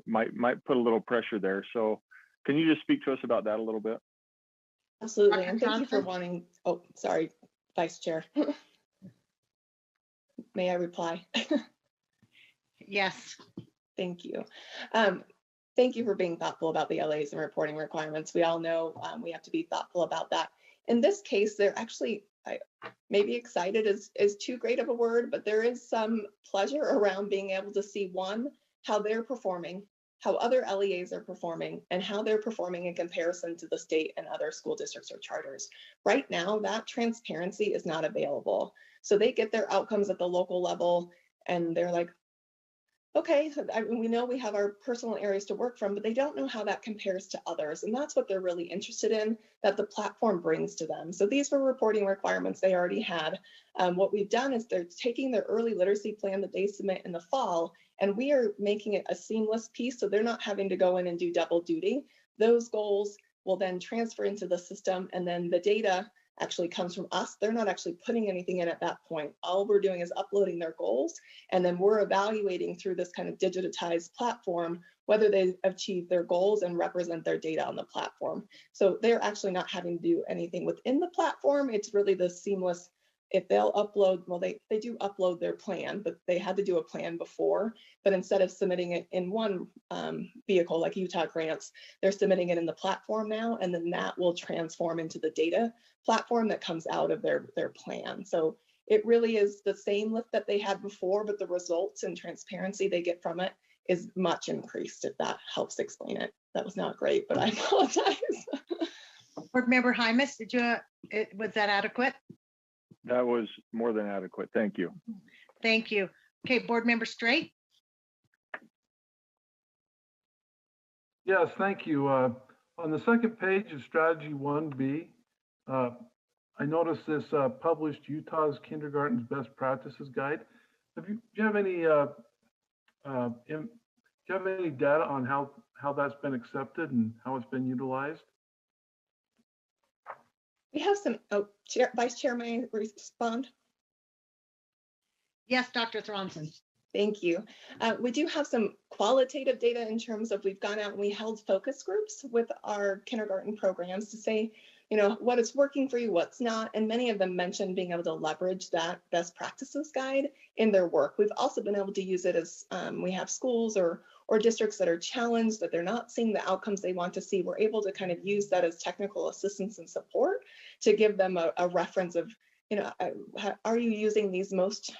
might put a little pressure there. So can you just speak to us about that a little bit? Absolutely, and thank you for wanting, oh, sorry, Vice Chair. May I reply? Yes. Thank you. Thank you for being thoughtful about the LAs and reporting requirements. We all know we have to be thoughtful about that. In this case, they're actually, maybe excited is too great of a word, but there is some pleasure around being able to see, one, how they're performing, how other LEAs are performing, and how they're performing in comparison to the state and other school districts or charters. Right now, that transparency is not available. So they get their outcomes at the local level and they're like, okay, we know we have our personal areas to work from, but they don't know how that compares to others. And that's what they're really interested in, that the platform brings to them. So these were reporting requirements they already had. What we've done is they're taking their early literacy plan that they submit in the fall, and we are making it a seamless piece, so they're not having to go in and do double duty. Those goals will then transfer into the system, and then the data actually comes from us. They're not actually putting anything in at that point. All we're doing is uploading their goals, and then we're evaluating through this kind of digitized platform whether they achieve their goals and represent their data on the platform. So they're actually not having to do anything within the platform. It's really the seamless, if they'll upload, well, they do upload their plan, but they had to do a plan before. But instead of submitting it in one vehicle like Utah Grants, they're submitting it in the platform now, and then that will transform into the data platform that comes out of their plan. So it really is the same lift that they had before, but the results and transparency they get from it is much increased, if that helps explain it. That was not great, but I apologize. Board Member Hymas, was that adequate? That was more than adequate. Thank you. Thank you. Okay, Board Member Straight. Yes, thank you. On the second page of strategy 1B, I noticed this published Utah's Kindergarten's Best Practices Guide. Do you have any data on how that's been accepted and how it's been utilized? We have some, Vice Chair, may I respond? Yes, Dr. Thronson. Thank you. We do have some qualitative data in terms of, we've gone out and we held focus groups with our kindergarten programs to say, what is working for you, what's not. And many of them mentioned being able to leverage that best practices guide in their work. We've also been able to use it as we have schools or districts that are challenged, that they're not seeing the outcomes they want to see. We're able to kind of use that as technical assistance and support to give them a reference of, are you using these most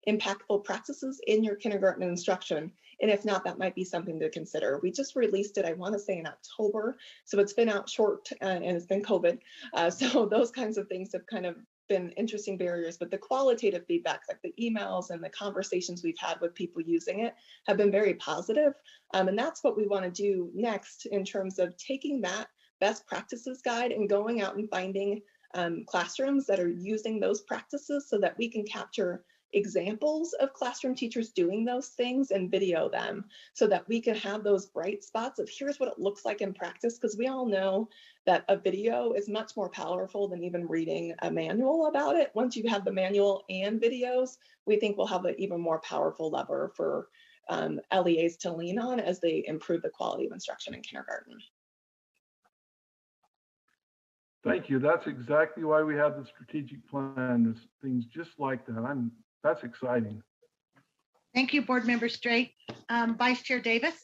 impactful practices in your kindergarten instruction? And if not, that might be something to consider. We just released it, I want to say in October. So it's been out short and it's been COVID. So those kinds of things have kind of been interesting barriers, but the qualitative feedback, like the emails and the conversations we've had with people using it, have been very positive. And that's what we want to do next in terms of taking that best practices guide and going out and finding classrooms that are using those practices so that we can capture examples of classroom teachers doing those things and video them so that we can have those bright spots of here's what it looks like in practice, because we all know that a video is much more powerful than even reading a manual about it. Once you have the manual and videos, we think we'll have an even more powerful lever for LEAs to lean on as they improve the quality of instruction in kindergarten. Thank you. That's exactly why we have the strategic plan. There's things just like that. That's exciting. Thank you, Board Member Straight. Vice Chair Davis.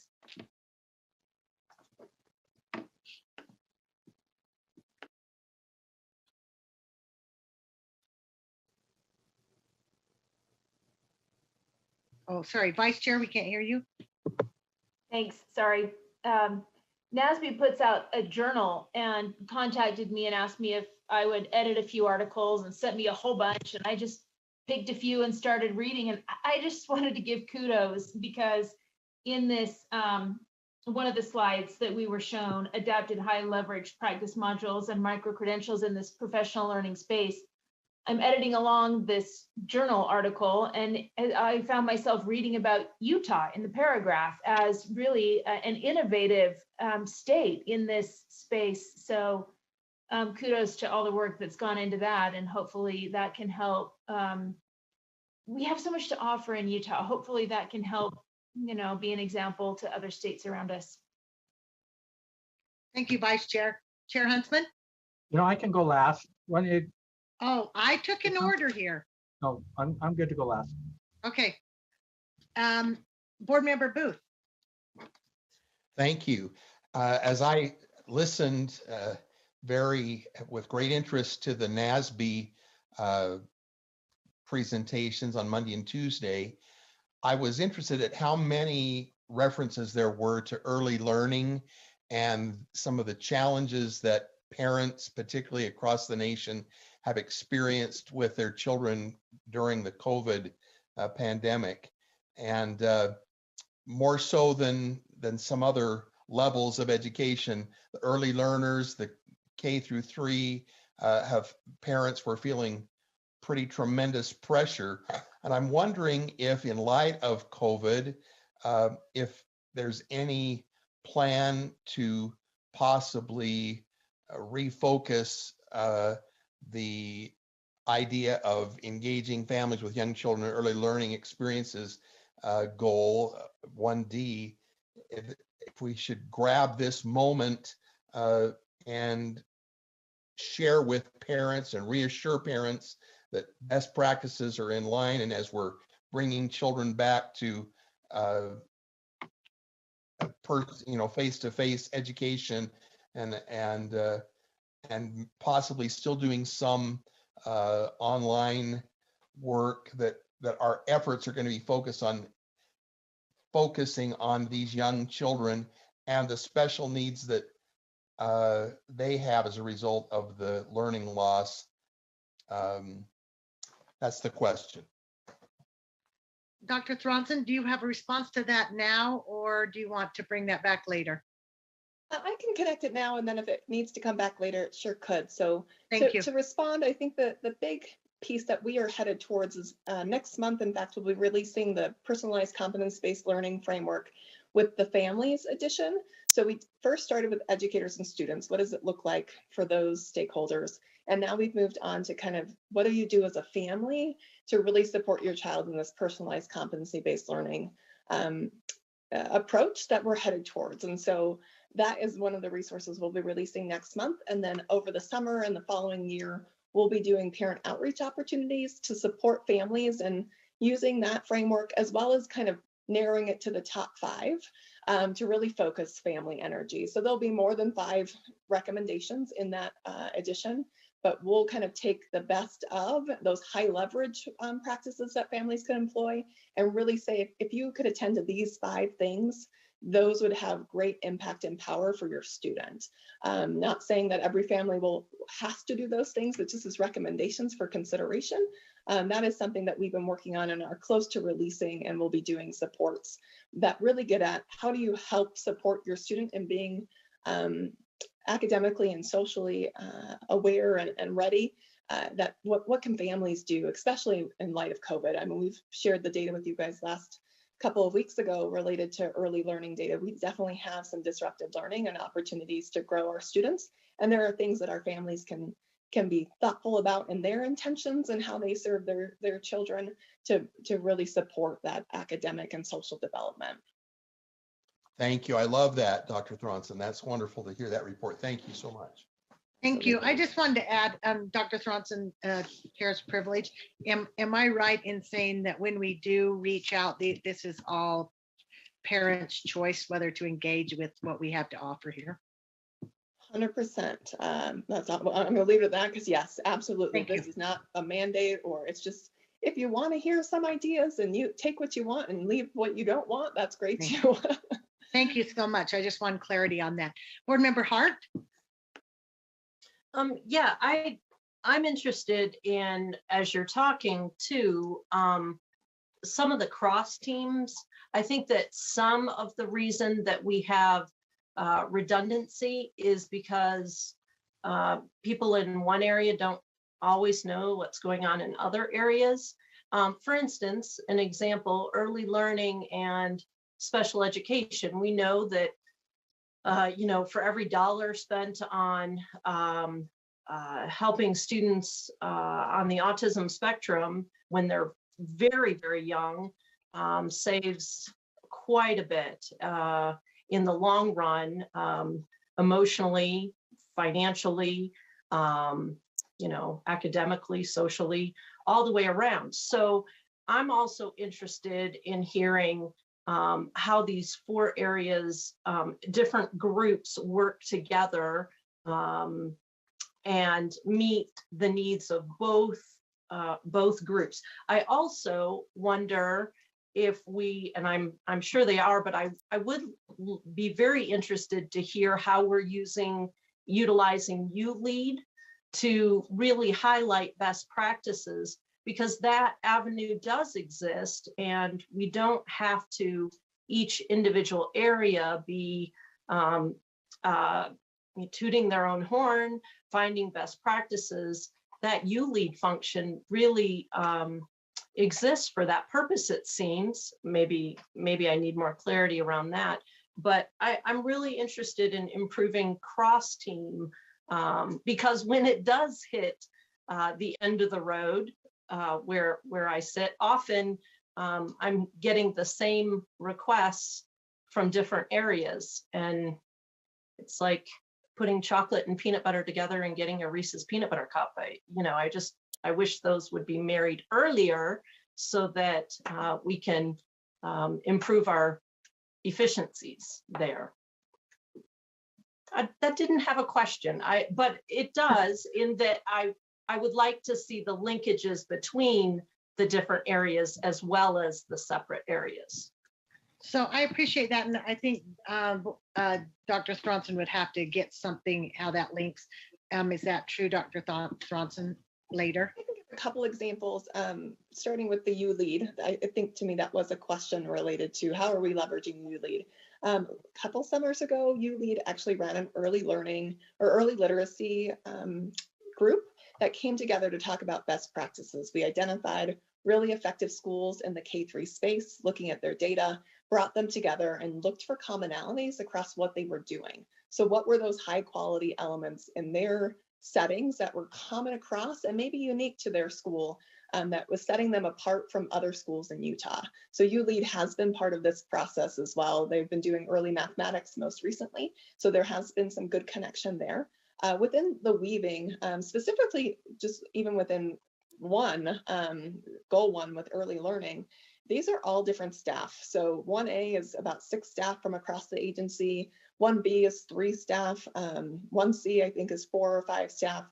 Oh, sorry, Vice Chair, we can't hear you. Thanks, sorry. NASB puts out a journal and contacted me and asked me if I would edit a few articles and sent me a whole bunch. And I just picked a few and started reading. And I just wanted to give kudos because in this, one of the slides that we were shown, adapted high leverage practice modules and micro credentials in this professional learning space. I'm editing along this journal article and I found myself reading about Utah in the paragraph as really an innovative state in this space. So kudos to all the work that's gone into that, and hopefully that can help. We have so much to offer in Utah. Hopefully that can help, be an example to other states around us. Thank you, Vice Chair. Chair Huntsman? I can go last. Oh, I took an order here. No, I'm good to go last. Okay. Board Member Booth. Thank you. As I listened with great interest to the NASB presentations on Monday and Tuesday, I was interested at how many references there were to early learning and some of the challenges that parents, particularly across the nation, have experienced with their children during the COVID pandemic. And more so than some other levels of education, the early learners, the K through 3, parents were feeling pretty tremendous pressure. And I'm wondering if, in light of COVID, if there's any plan to possibly refocus the idea of engaging families with young children in early learning experiences goal 1D, if we should grab this moment and share with parents and reassure parents that best practices are in line, and as we're bringing children back to face-to-face education and possibly still doing some online work, that our efforts are going to be focusing on these young children and the special needs that they have as a result of the learning loss. That's the question. Dr. Thronson, do you have a response to that now, or do you want to bring that back later? I can connect it now, and then if it needs to come back later, it sure could. So Thank you. To respond, I think the big piece that we are headed towards is next month, in fact, we'll be releasing the personalized competence-based learning framework with the families edition. So we first started with educators and students. What does it look like for those stakeholders? And now we've moved on to kind of what do you do as a family to really support your child in this personalized competency-based learning approach that we're headed towards. And so that is one of the resources we'll be releasing next month. And then over the summer and the following year, we'll be doing parent outreach opportunities to support families and using that framework, as well as kind of narrowing it to the top 5 to really focus family energy. So there'll be more than 5 recommendations in that edition, but we'll kind of take the best of those high leverage practices that families can employ and really say, if you could attend to these 5 things, those would have great impact and power for your student. Not saying that every family has to do those things, but just as recommendations for consideration. That is something that we've been working on and are close to releasing, and we'll be doing supports that really get at how do you help support your student in being academically and socially aware and ready. That what can families do, especially in light of COVID? I mean, we've shared the data with you guys last couple of weeks ago related to early learning data. We definitely have some disrupted learning and opportunities to grow our students. And there are things that our families can be thoughtful about in their intentions and how they serve their children to really support that academic and social development. Thank you. I love that, Dr. Thronson. That's wonderful to hear that report. Thank you so much. Thank you. I just wanted to add, Dr. Thronson, Chair's privilege. Am I right in saying that when we do reach out, this is all parents' choice whether to engage with what we have to offer here? 100%. That's all, I'm going to leave it at that because yes, absolutely. Thank you. This is not a mandate, or it's just if you want to hear some ideas and you take what you want and leave what you don't want, that's great too. Thank you so much. I just want clarity on that. Board Member Hart. Yeah, I'm interested in, as you're talking too, some of the cross teams. I think that some of the reason that we have redundancy is because people in one area don't always know what's going on in other areas. For instance, an example, early learning and special education. We know that for every dollar spent on helping students on the autism spectrum when they're very, very young, saves quite a bit in the long run, emotionally, financially, academically, socially, all the way around. So I'm also interested in hearing how these 4 areas, different groups work together and meet the needs of both groups. I also wonder if we, and I'm sure they are, but I would be very interested to hear how we're utilizing ULead to really highlight best practices, because that avenue does exist, and we don't have to each individual area be tooting their own horn, finding best practices. That ULead function really exists for that purpose, it seems. Maybe I need more clarity around that. But I'm really interested in improving cross-team because when it does hit the end of the road, where I sit, often I'm getting the same requests from different areas, and it's like putting chocolate and peanut butter together and getting a Reese's peanut butter cup. I wish those would be married earlier so that we can improve our efficiencies there. That didn't have a question, but it does, in that I would like to see the linkages between the different areas as well as the separate areas. So I appreciate that. And I think Dr. Thronson would have to get something how that links. Is that true, Dr. Thronson, later? I can give a couple examples, starting with the ULead. I think to me that was a question related to how are we leveraging ULead. A couple summers ago, ULead actually ran an early learning or early literacy group that came together to talk about best practices. We identified really effective schools in the K-3 space, looking at their data, brought them together and looked for commonalities across what they were doing. So what were those high quality elements in their settings that were common across and maybe unique to their school that was setting them apart from other schools in Utah? So ULead has been part of this process as well. They've been doing early mathematics most recently. So there has been some good connection there. Within the weaving, specifically just even within goal one with early learning, these are all different staff. So 1A is about 6 staff from across the agency. 1B is 3 staff. 1C, I think, is 4 or 5 staff.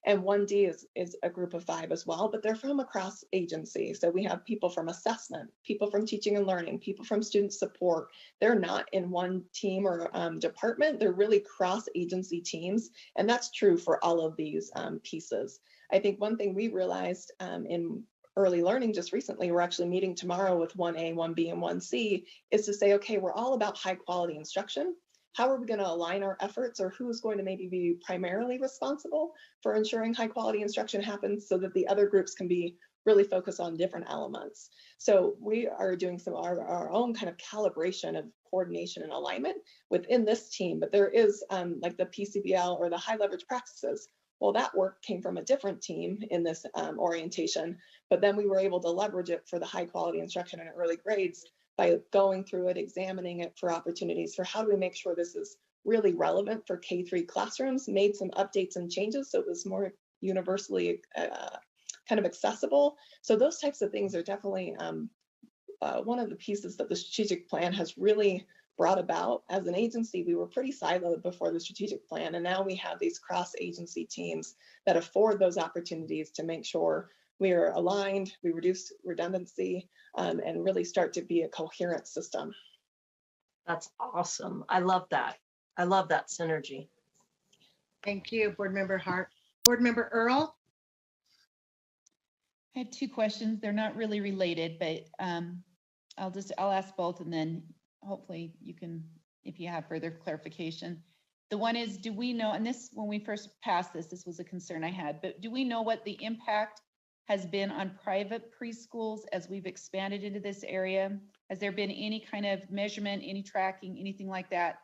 And 1D is a group of 5 as well, but they're from across agency. So we have people from assessment, people from teaching and learning, people from student support. They're not in one team or department. They're really cross-agency teams. And that's true for all of these pieces. I think one thing we realized in early learning just recently, we're actually meeting tomorrow with 1A, 1B, and 1C, is to say, okay, we're all about high quality instruction. How are we going to align our efforts, or who's going to maybe be primarily responsible for ensuring high quality instruction happens, so that the other groups can be really focused on different elements. So we are doing some of our own kind of calibration of coordination and alignment within this team, but there is like the PCBL or the high leverage practices. Well, that work came from a different team in this orientation, but then we were able to leverage it for the high quality instruction in early grades by going through it, examining it for opportunities for how do we make sure this is really relevant for K-3 classrooms, made some updates and changes so it was more universally kind of accessible. So those types of things are definitely one of the pieces that the strategic plan has really brought about. As an agency, we were pretty siloed before the strategic plan, and now we have these cross-agency teams that afford those opportunities to make sure we are aligned, we reduce redundancy, and really start to be a coherent system. That's awesome. I love that. I love that synergy. Thank you, Board Member Hart. Board Member Earl? I had 2 questions. They're not really related, but I'll ask both, and then hopefully you can, if you have further clarification. The one is, do we know, and this, when we first passed this was a concern I had, but do we know what the impact has been on private preschools as we've expanded into this area? Has there been any kind of measurement, any tracking, anything like that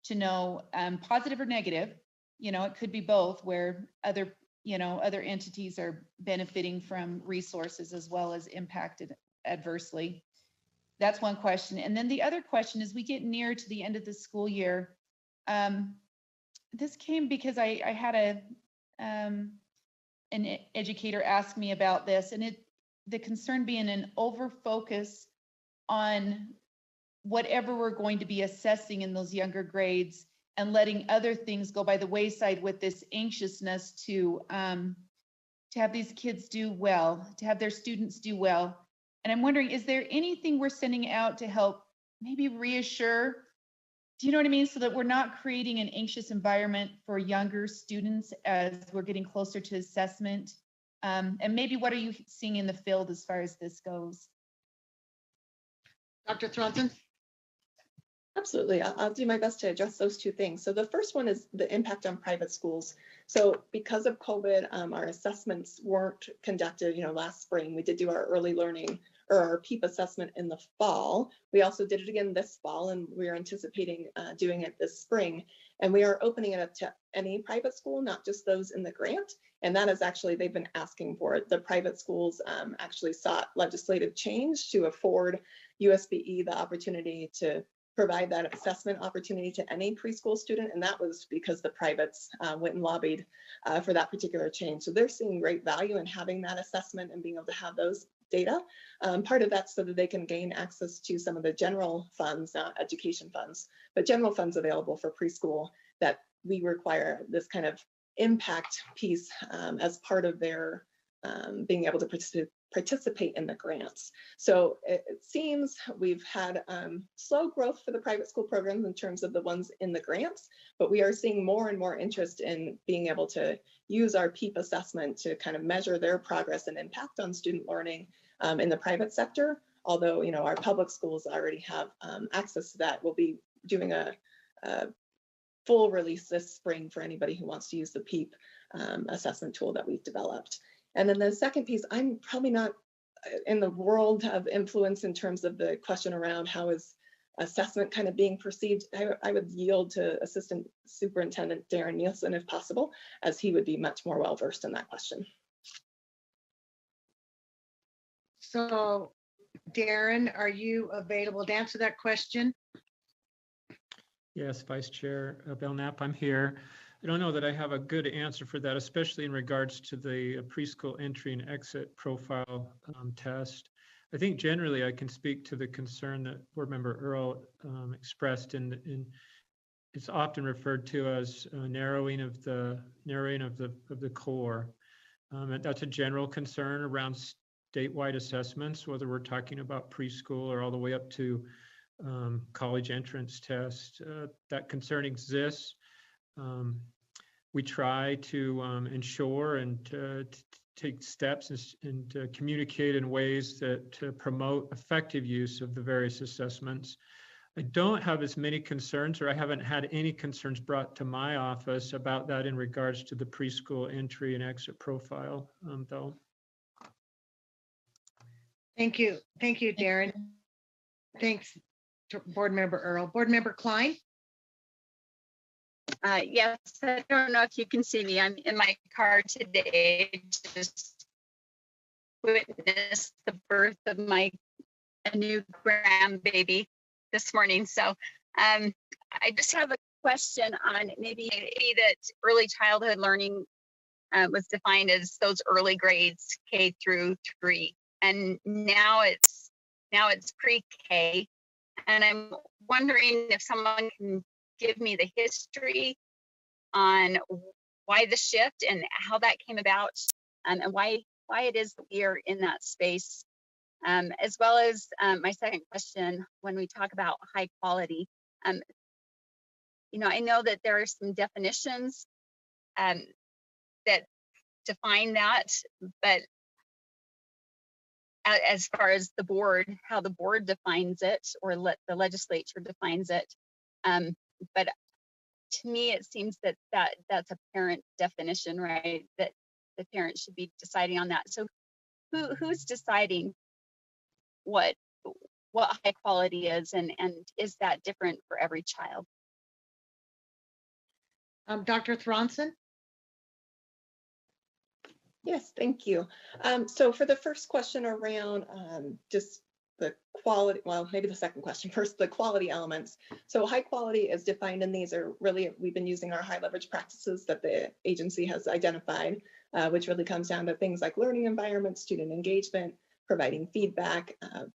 to know, positive or negative? You know, it could be both, where other entities are benefiting from resources as well as impacted adversely. That's one question. And then the other question is, we get near to the end of the school year. This came because I had an educator ask me about this, and the concern being an over focus on whatever we're going to be assessing in those younger grades and letting other things go by the wayside with this anxiousness to have these kids do well, to have their students do well. And I'm wondering, is there anything we're sending out to help maybe reassure? Do you know what I mean? So that we're not creating an anxious environment for younger students as we're getting closer to assessment. And maybe what are you seeing in the field as far as this goes? Dr. Thronson? Absolutely. I'll do my best to address those 2 things. So the first one is the impact on private schools. So because of COVID, our assessments weren't conducted, last spring. We did do our early learning or our PEEP assessment in the fall. We also did it again this fall, and we're anticipating doing it this spring. And we are opening it up to any private school, not just those in the grant. And that is actually, they've been asking for it. The private schools actually sought legislative change to afford USBE the opportunity to provide that assessment opportunity to any preschool student. And that was because the privates went and lobbied for that particular change. So they're seeing great value in having that assessment and being able to have those data. Part of that's so that they can gain access to some of the general funds, not education funds, but general funds available for preschool, that we require this kind of impact piece as part of their being able to participate in the grants. So it seems we've had slow growth for the private school programs in terms of the ones in the grants, but we are seeing more and more interest in being able to use our PEEP assessment to kind of measure their progress and impact on student learning in the private sector. Although, our public schools already have access to that. We'll be doing a full release this spring for anybody who wants to use the PEEP assessment tool that we've developed. And then the second piece, I'm probably not in the world of influence in terms of the question around how is assessment kind of being perceived. I would yield to Assistant Superintendent Darren Nielsen if possible, as he would be much more well-versed in that question. So Darren, are you available to answer that question? Yes, Vice Chair Belknap, I'm here. I don't know that I have a good answer for that, especially in regards to the preschool entry and exit profile test. I think generally I can speak to the concern that Board Member Earl expressed in it's often referred to as narrowing of the core. And that's a general concern around statewide assessments, whether we're talking about preschool or all the way up to college entrance test. That concern exists. We try to ensure and to take steps and communicate in ways that promote effective use of the various assessments. I don't have as many concerns, or I haven't had any concerns brought to my office about that in regards to the preschool entry and exit profile, though. Thank you. Thank you, Darren. Thanks, Board Member Earl. Board Member Klein? Yes, I don't know if you can see me. I'm in my car today, just witnessed the birth of a new grandbaby this morning. So I just have a question on maybe that early childhood learning was defined as those early grades K through 3, and now it's pre-K, and I'm wondering if someone can give me the history on why the shift and how that came about, and why it is that we are in that space. As well as my second question, when we talk about high quality, I know that there are some definitions that define that, but as far as the board, how the board defines it, or the legislature defines it, but to me, it seems that that's a parent definition, right? That the parent should be deciding on that. So who's deciding what high quality is, and is that different for every child? Dr. Thronson? Yes, thank you. So for the first question around just the quality, well, maybe the second question first, the quality elements. So high quality is defined, and these are really, we've been using our high leverage practices that the agency has identified, which really comes down to things like learning environments, student engagement, providing feedback,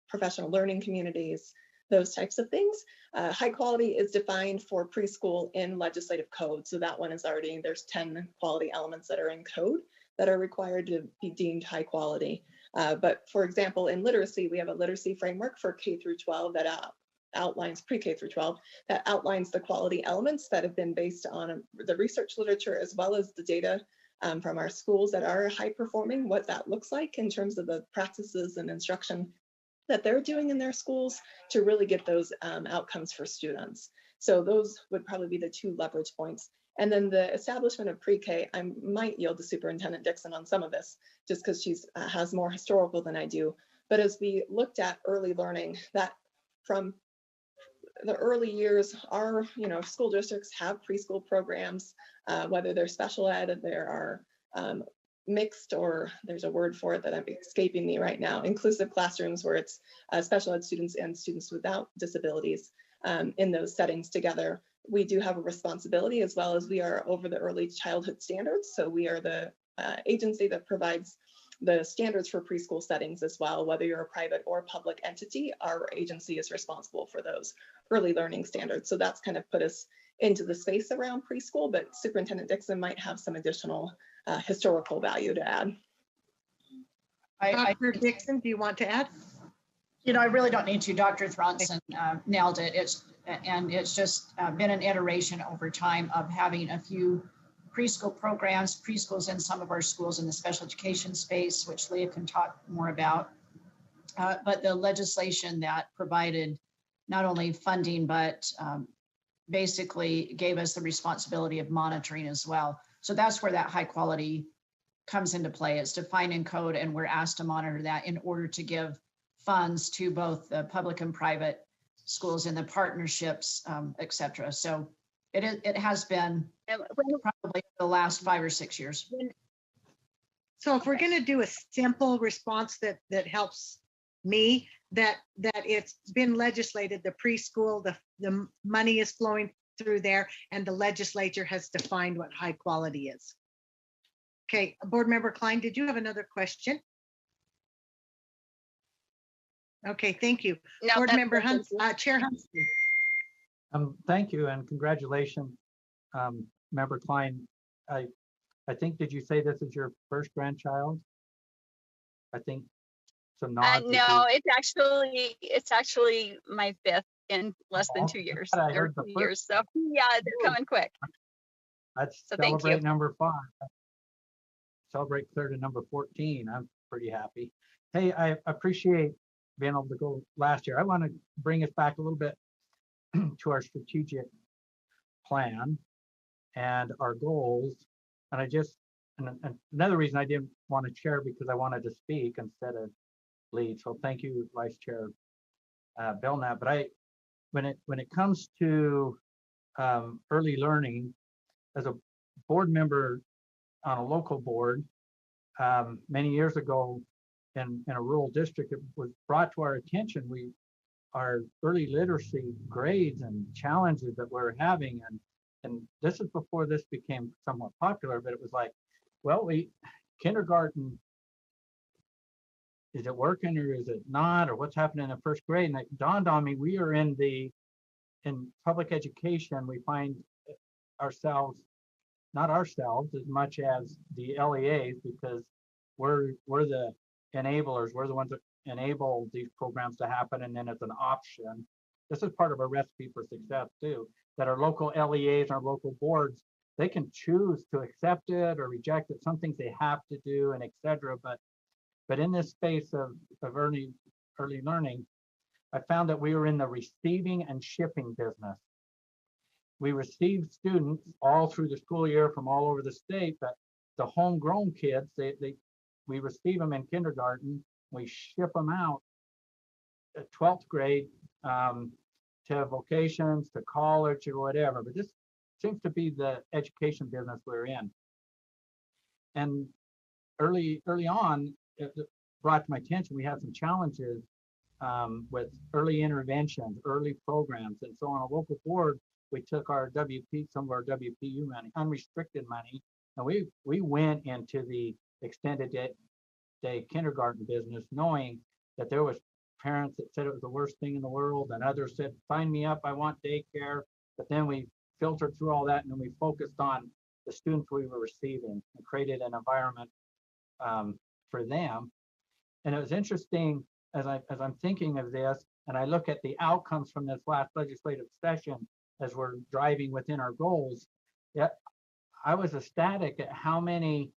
professional learning communities, those types of things. High quality is defined for preschool in legislative code. So that one is already, there's 10 quality elements that are in code that are required to be deemed high quality. But for example, in literacy, we have a literacy framework for K through 12 that outlines pre-K through 12, that outlines the quality elements that have been based on the research literature, as well as the data from our schools that are high performing, what that looks like in terms of the practices and instruction that they're doing in their schools to really get those outcomes for students. So those would probably be the two leverage points. And then the establishment of pre-K, I might yield to Superintendent Dixon on some of this, just because she has more historical than I do. But as we looked at early learning, that from the early years, our school districts have preschool programs, whether they're special ed, there are mixed, or there's a word for it that I'm escaping me right now, inclusive classrooms, where it's special ed students and students without disabilities in those settings together. We do have a responsibility, as well as we are over the early childhood standards. So we are the agency that provides the standards for preschool settings as well. Whether you're a private or public entity, our agency is responsible for those early learning standards. So that's kind of put us into the space around preschool, but Superintendent Dixon might have some additional historical value to add. Dr. Dixon, do you want to add? I really don't need to. Dr. Thronson nailed it. It's just been an iteration over time of having a few preschool programs, preschools in some of our schools in the special education space, which Leah can talk more about. But the legislation that provided not only funding, but basically gave us the responsibility of monitoring as well. So that's where that high quality comes into play. It's defined in code, and we're asked to monitor that in order to give funds to both the public and private schools in the partnerships, et cetera. So it has been probably the last 5 or 6 years. So if we're going to do a simple response that helps me, that it's been legislated, the preschool, the money is flowing through there, and the legislature has defined what high quality is. Okay, Board Member Klein, did you have another question? Okay, thank you. No, Board Member Hunt, Chair Hunt. Thank you and congratulations, Member Klein. I think, did you say this is your first grandchild? I think some nods. No, it's actually my fifth in less than 2 years. I or heard the 2 first. years. So yeah, they're coming quick. Let's So thank you. celebrate number 5. Celebrate clear to number 14. I'm pretty happy. Hey, I appreciate being able to go last year. I want to bring us back a little bit to our strategic plan and our goals. And and another reason I didn't want to chair, because I wanted to speak instead of lead. So thank you, Vice Chair Belknap. But when it comes to early learning, as a board member on a local board, many years ago in a rural district, it was brought to our attention our early literacy grades and challenges that we're having, and this is before this became somewhat popular, but it was like, well, kindergarten, is it working or is it not, or what's happening in the first grade? And it dawned on me, we are in public education, we find ourselves, not ourselves as much as the LEAs, because we're the enablers, we're the ones that enable these programs to happen, and then as an option. This is part of a recipe for success too, that our local LEAs, our local boards, they can choose to accept it or reject it. Some things they have to do, and etc. But in this space of early learning, I found that we were in the receiving and shipping business. We receive students all through the school year from all over the state, but the homegrown kids, we receive them in kindergarten, we ship them out at 12th grade to vocations, to college, or whatever. But this seems to be the education business we're in. And early on, it brought to my attention, we had some challenges with early interventions, early programs. And so on a local board, we took some of our WPU money, unrestricted money, and we went into the extended day kindergarten business, knowing that there was parents that said it was the worst thing in the world, and others said, sign me up, I want daycare. But then we filtered through all that, and then we focused on the students we were receiving and created an environment for them. And it was interesting as I'm thinking of this, and I look at the outcomes from this last legislative session as we're driving within our goals. Yet I was ecstatic at how many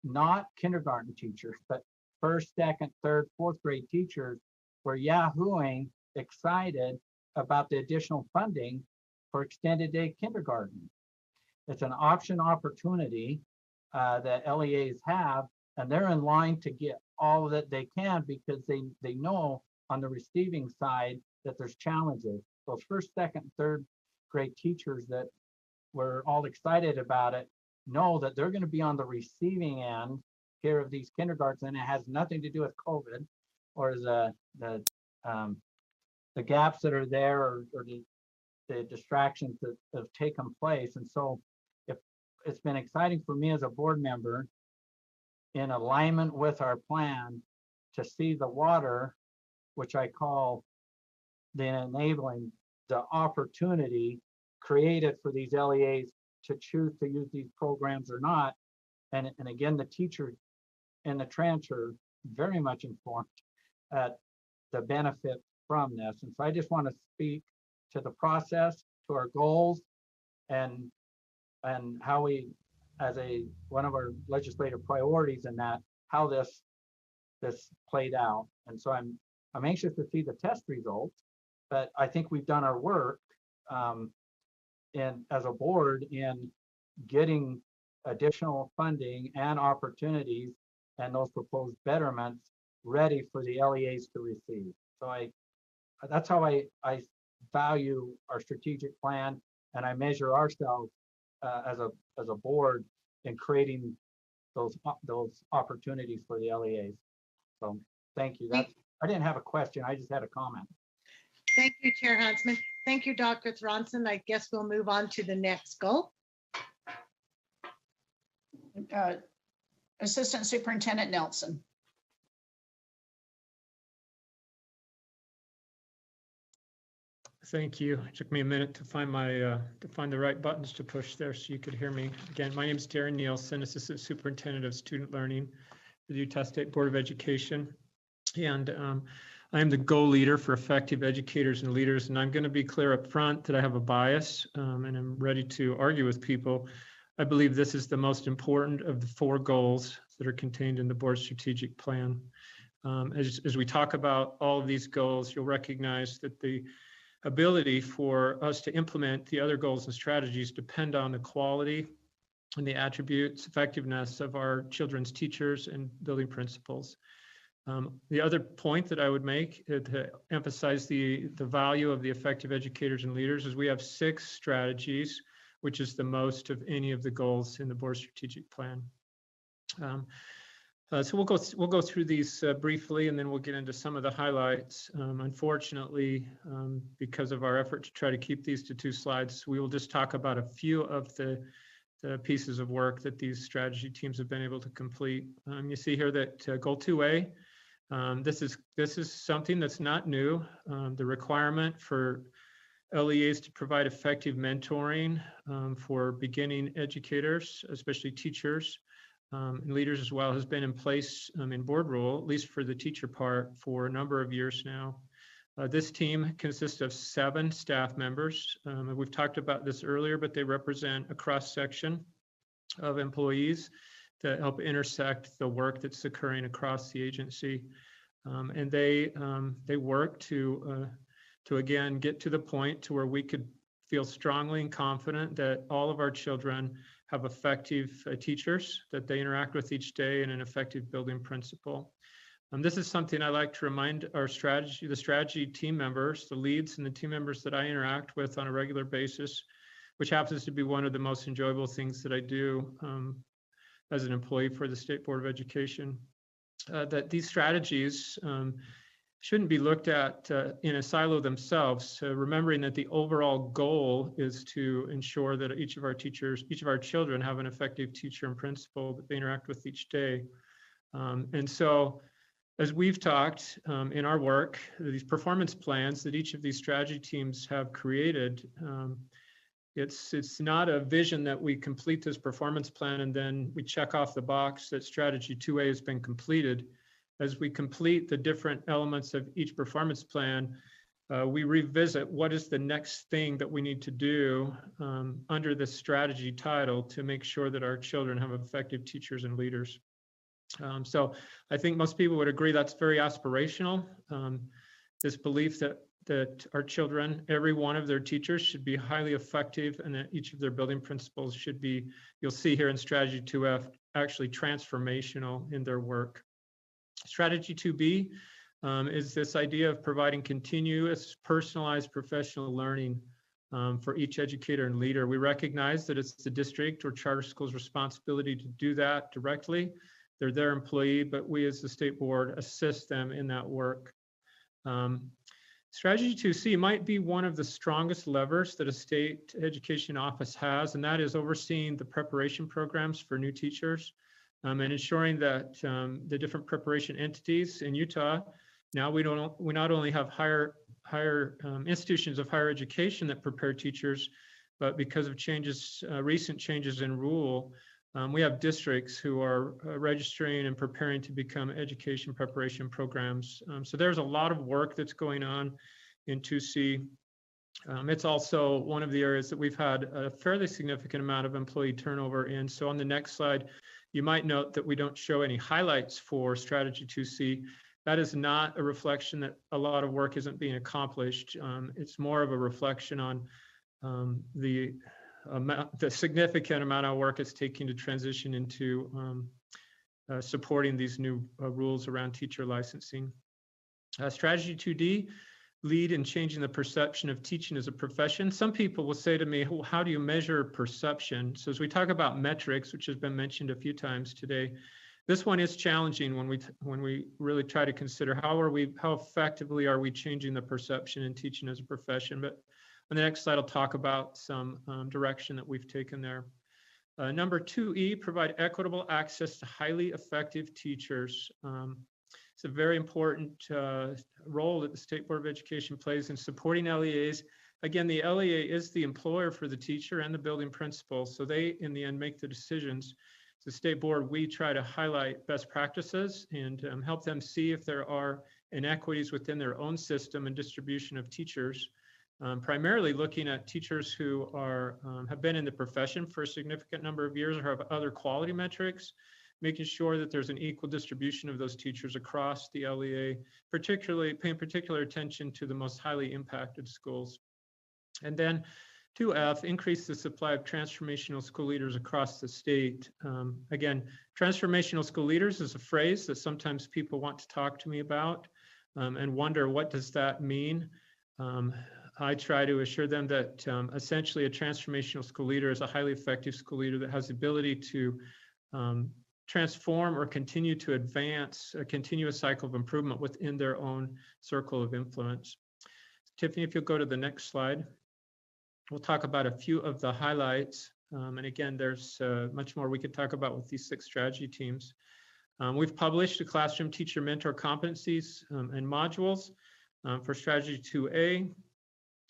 not kindergarten teachers, but first, second, third, fourth grade teachers were yahooing excited about the additional funding for extended day kindergarten. It's an option opportunity that LEAs have, and they're in line to get all that they can, because they know on the receiving side that there's challenges. Those first, second, third grade teachers that were all excited about it know that they're going to be on the receiving end here of these kindergartens, and it has nothing to do with COVID or the gaps that are there, or the distractions that have taken place. And so it's been exciting for me as a board member, in alignment with our plan, to see the water, which I call the enabling, the opportunity created for these LEAs to choose to use these programs or not. And again, the teacher in the trench are very much informed at the benefit from this. And so I just want to speak to the process, to our goals, and how we, as one of our legislative priorities in that, how this played out. And so I'm anxious to see the test results, but I think we've done our work and as a board in getting additional funding and opportunities and those proposed betterments ready for the LEAs to receive. So that's how I value our strategic plan, and I measure ourselves as a board in creating those opportunities for the LEAs. So thank you. I didn't have a question, I just had a comment. Thank you, Chair Huntsman. Thank you, Dr. Thronson. I guess we'll move on to the next goal. Assistant Superintendent Nelson. Thank you. It took me a minute to find the right buttons to push there so you could hear me. Again, my name is Darren Nielsen, Assistant Superintendent of Student Learning for the Utah State Board of Education. And I am the goal leader for effective educators and leaders. And I'm going to be clear up front that I have a bias and I'm ready to argue with people. I believe this is the most important of the 4 goals that are contained in the board strategic plan. As we talk about all of these goals, you'll recognize that the ability for us to implement the other goals and strategies depend on the quality and the attributes, effectiveness of our children's teachers and building principals. The other point that I would make to emphasize the value of the effective educators and leaders is we have 6 strategies, which is the most of any of the goals in the board strategic plan. So we'll go through these briefly, and then we'll get into some of the highlights. Unfortunately, because of our effort to try to keep these to 2 slides, we will just talk about a few of the pieces of work that these strategy teams have been able to complete. You see here that goal 2A, this is something that's not new. The requirement for LEAs to provide effective mentoring for beginning educators, especially teachers and leaders as well, has been in place in board rule, at least for the teacher part, for a number of years now. This team consists of 7 staff members. We've talked about this earlier, but they represent a cross-section of employees that help intersect the work that's occurring across the agency. And they work to again get to the point to where we could feel strongly and confident that all of our children have effective teachers that they interact with each day and an effective building principle. This is something I like to remind the strategy team members, the leads and the team members that I interact with on a regular basis, which happens to be one of the most enjoyable things that I do as an employee for the State Board of Education, that these strategies shouldn't be looked at in a silo themselves. So remembering that the overall goal is to ensure that each of our children have an effective teacher and principal that they interact with each day. And so as we've talked in our work, these performance plans that each of these strategy teams have created, it's not a vision that we complete this performance plan and then we check off the box that strategy 2A has been completed. As we complete the different elements of each performance plan, we revisit what is the next thing that we need to do under this strategy title to make sure that our children have effective teachers and leaders. So I think most people would agree that's very aspirational. This belief that our children, every one of their teachers should be highly effective and that each of their building principles should be, you'll see here in strategy 2F, actually transformational in their work. Strategy 2B is this idea of providing continuous personalized professional learning for each educator and leader. We recognize that it's the district or charter school's responsibility to do that directly. They're their employee, but we as the state board assist them in that work. Strategy 2C might be one of the strongest levers that a state education office has, and that is overseeing the preparation programs for new teachers and ensuring that the different preparation entities in Utah, now we not only have higher institutions of higher education that prepare teachers, but because of recent changes in rule, we have districts who are registering and preparing to become education preparation programs. So there's a lot of work that's going on in 2C. It's also one of the areas that we've had a fairly significant amount of employee turnover in. So on the next slide, you might note that we don't show any highlights for strategy 2C. That is not a reflection that a lot of work isn't being accomplished. It's more of a reflection on the significant amount of work it's taking to transition into supporting these new rules around teacher licensing. Strategy 2D, lead in changing the perception of teaching as a profession. Some people will say to me, well, how do you measure perception? So as we talk about metrics, which has been mentioned a few times today, this one is challenging when we really try to consider how effectively are we changing the perception in teaching as a profession. But on the next slide, I'll talk about some direction that we've taken there. Number 2E, provide equitable access to highly effective teachers. It's a very important role that the State Board of Education plays in supporting LEAs. Again, the LEA is the employer for the teacher and the building principal, so they, in the end, make the decisions. The State Board, we try to highlight best practices and help them see if there are inequities within their own system and distribution of teachers, primarily looking at teachers who are have been in the profession for a significant number of years or have other quality metrics, making sure that there's an equal distribution of those teachers across the LEA, particularly paying particular attention to the most highly impacted schools. And then 2F, increase the supply of transformational school leaders across the state. Again, transformational school leaders is a phrase that sometimes people want to talk to me about and wonder, what does that mean? I try to assure them that essentially a transformational school leader is a highly effective school leader that has the ability to transform or continue to advance a continuous cycle of improvement within their own circle of influence. Tiffany, if you'll go to the next slide. We'll talk about a few of the highlights. And again, there's much more we could talk about with these 6 strategy teams. We've published the classroom teacher mentor competencies and modules for strategy 2A.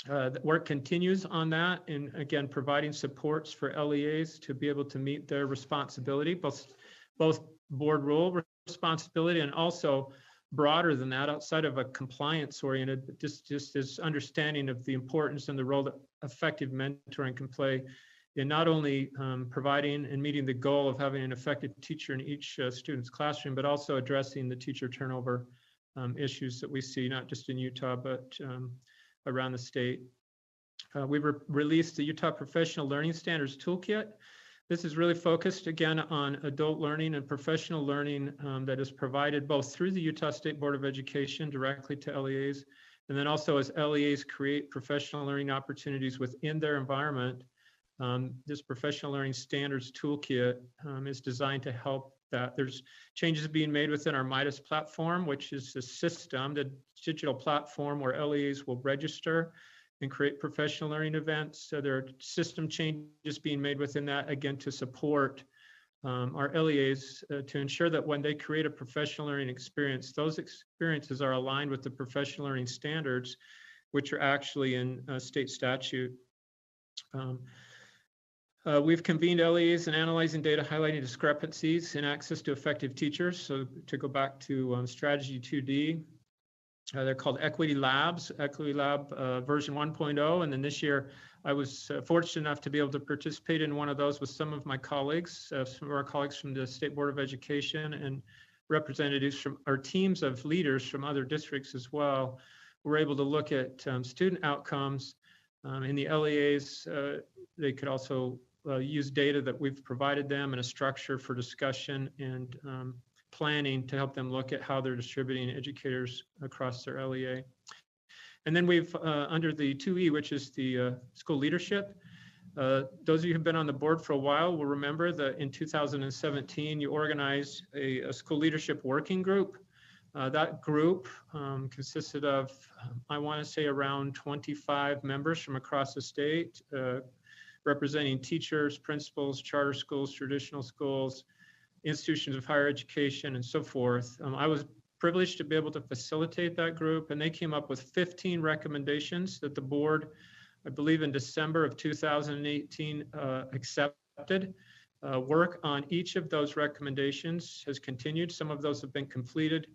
The work continues on that, and again, providing supports for LEAs to be able to meet their responsibility, both board rule responsibility and also broader than that, outside of a compliance oriented, but just this understanding of the importance and the role that effective mentoring can play in not only providing and meeting the goal of having an effective teacher in each student's classroom, but also addressing the teacher turnover issues that we see, not just in Utah, but around the state. We released the Utah Professional Learning Standards Toolkit. This is really focused again on adult learning and professional learning that is provided both through the Utah State Board of Education directly to LEAs, and then also as LEAs create professional learning opportunities within their environment. This Professional Learning Standards Toolkit is designed to help that. There's changes being made within our MIDAS platform, which is the system, the digital platform where LEAs will register and create professional learning events. So there are system changes being made within that, again, to support our LEAs to ensure that when they create a professional learning experience, those experiences are aligned with the professional learning standards, which are actually in state statute. We've convened LEAs in analyzing data, highlighting discrepancies in access to effective teachers. So to go back to strategy 2D, they're called Equity Labs, Equity Lab version 1.0. And then this year, I was fortunate enough to be able to participate in one of those with some of my colleagues, some of our colleagues from the State Board of Education and representatives from our teams of leaders from other districts as well. We're able to look at student outcomes in the LEAs. They could also use data that we've provided them and a structure for discussion and planning to help them look at how they're distributing educators across their LEA. And then we've, under the 2E, which is the school leadership, those of you who've been on the board for a while will remember that in 2017, you organized a school leadership working group. That group consisted of, I want to say, around 25 members from across the state, representing teachers, principals, charter schools, traditional schools, institutions of higher education, and so forth. I was privileged to be able to facilitate that group, and they came up with 15 recommendations that the board, I believe in December of 2018, accepted. Work on each of those recommendations has continued. Some of those have been completed,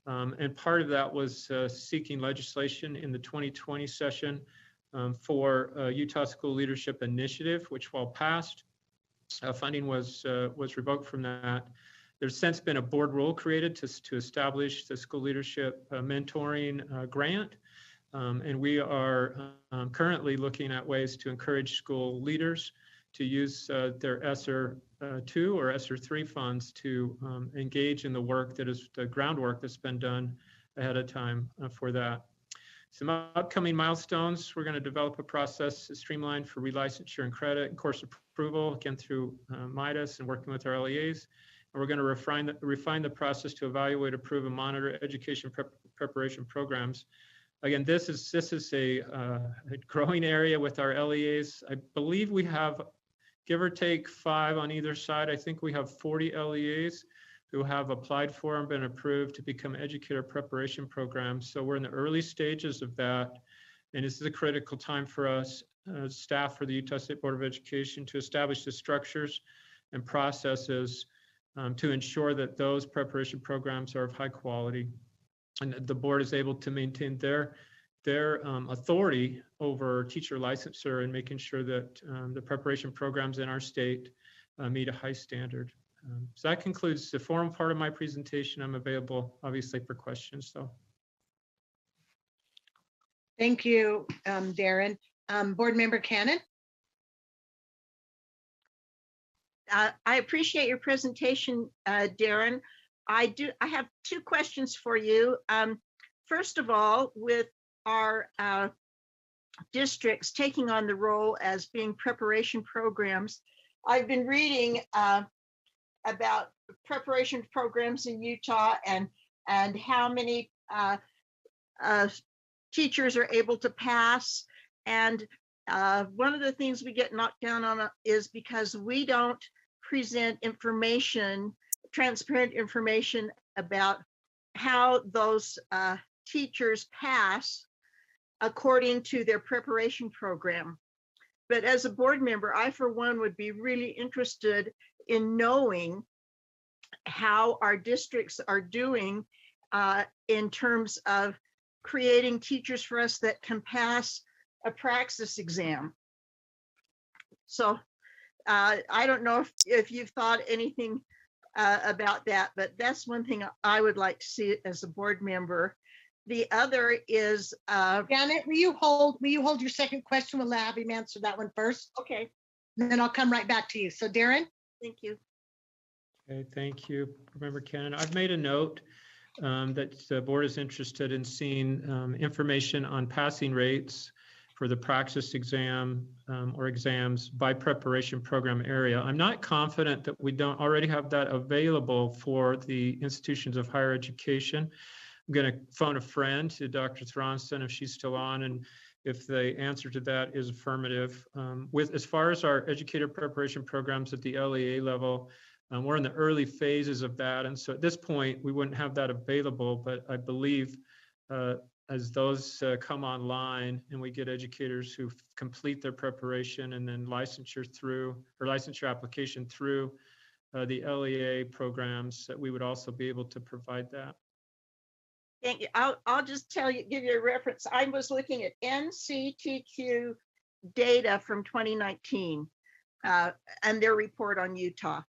and part of that was seeking legislation in the 2020 session for Utah School Leadership Initiative, which, while passed, funding was revoked from that. There's since been a board rule created to establish the school leadership mentoring grant. And we are currently looking at ways to encourage school leaders to use their ESSER 2 or ESSER 3 funds to engage in the work that is the groundwork that's been done ahead of time for that. Some upcoming milestones: we're going to develop a process streamlined for relicensure and credit and course approval, again through MIDAS and working with our LEAs. And we're going to refine the process to evaluate, approve, and monitor education preparation programs. Again, this is a growing area with our LEAs. I believe we have, give or take 5 on either side. I think we have 40 LEAs who have applied for and been approved to become educator preparation programs. So we're in the early stages of that. And this is a critical time for us, staff for the Utah State Board of Education, to establish the structures and processes to ensure that those preparation programs are of high quality. And the board is able to maintain their authority over teacher licensure and making sure that the preparation programs in our state meet a high standard. So that concludes the formal part of my presentation. I'm available, obviously, for questions. So, thank you, Darren. Board Member Cannon. I appreciate your presentation, Darren. I have two questions for you. First of all, with our districts taking on the role as being preparation programs, I've been reading about preparation programs in Utah and how many teachers are able to pass. And one of the things we get knocked down on is because we don't present information, transparent information about how those teachers pass according to their preparation program. But as a board member, I, for one, would be really interested in knowing how our districts are doing in terms of creating teachers for us that can pass a praxis exam. So I don't know if you've thought anything about that, but that's one thing I would like to see as a board member. The other is Janet, will you hold your second question? We'll have him answer that one first. Okay. And then I'll come right back to you. So Darren. Thank you. okay, thank you, Member Cannon. I've made a note that the board is interested in seeing information on passing rates for the praxis exam or exams by preparation program area. I'm not confident that we don't already have that available for the institutions of higher education. I'm going to phone a friend to Dr. Thronston if she's still on, and if the answer to that is affirmative. As far as our educator preparation programs at the LEA level, we're in the early phases of that, and so at this point we wouldn't have that available. But I believe as those come online and we get educators who complete their preparation and then licensure application through the LEA programs, that we would also be able to provide that. Thank you. I'll just give you a reference. I was looking at NCTQ data from 2019 and their report on Utah.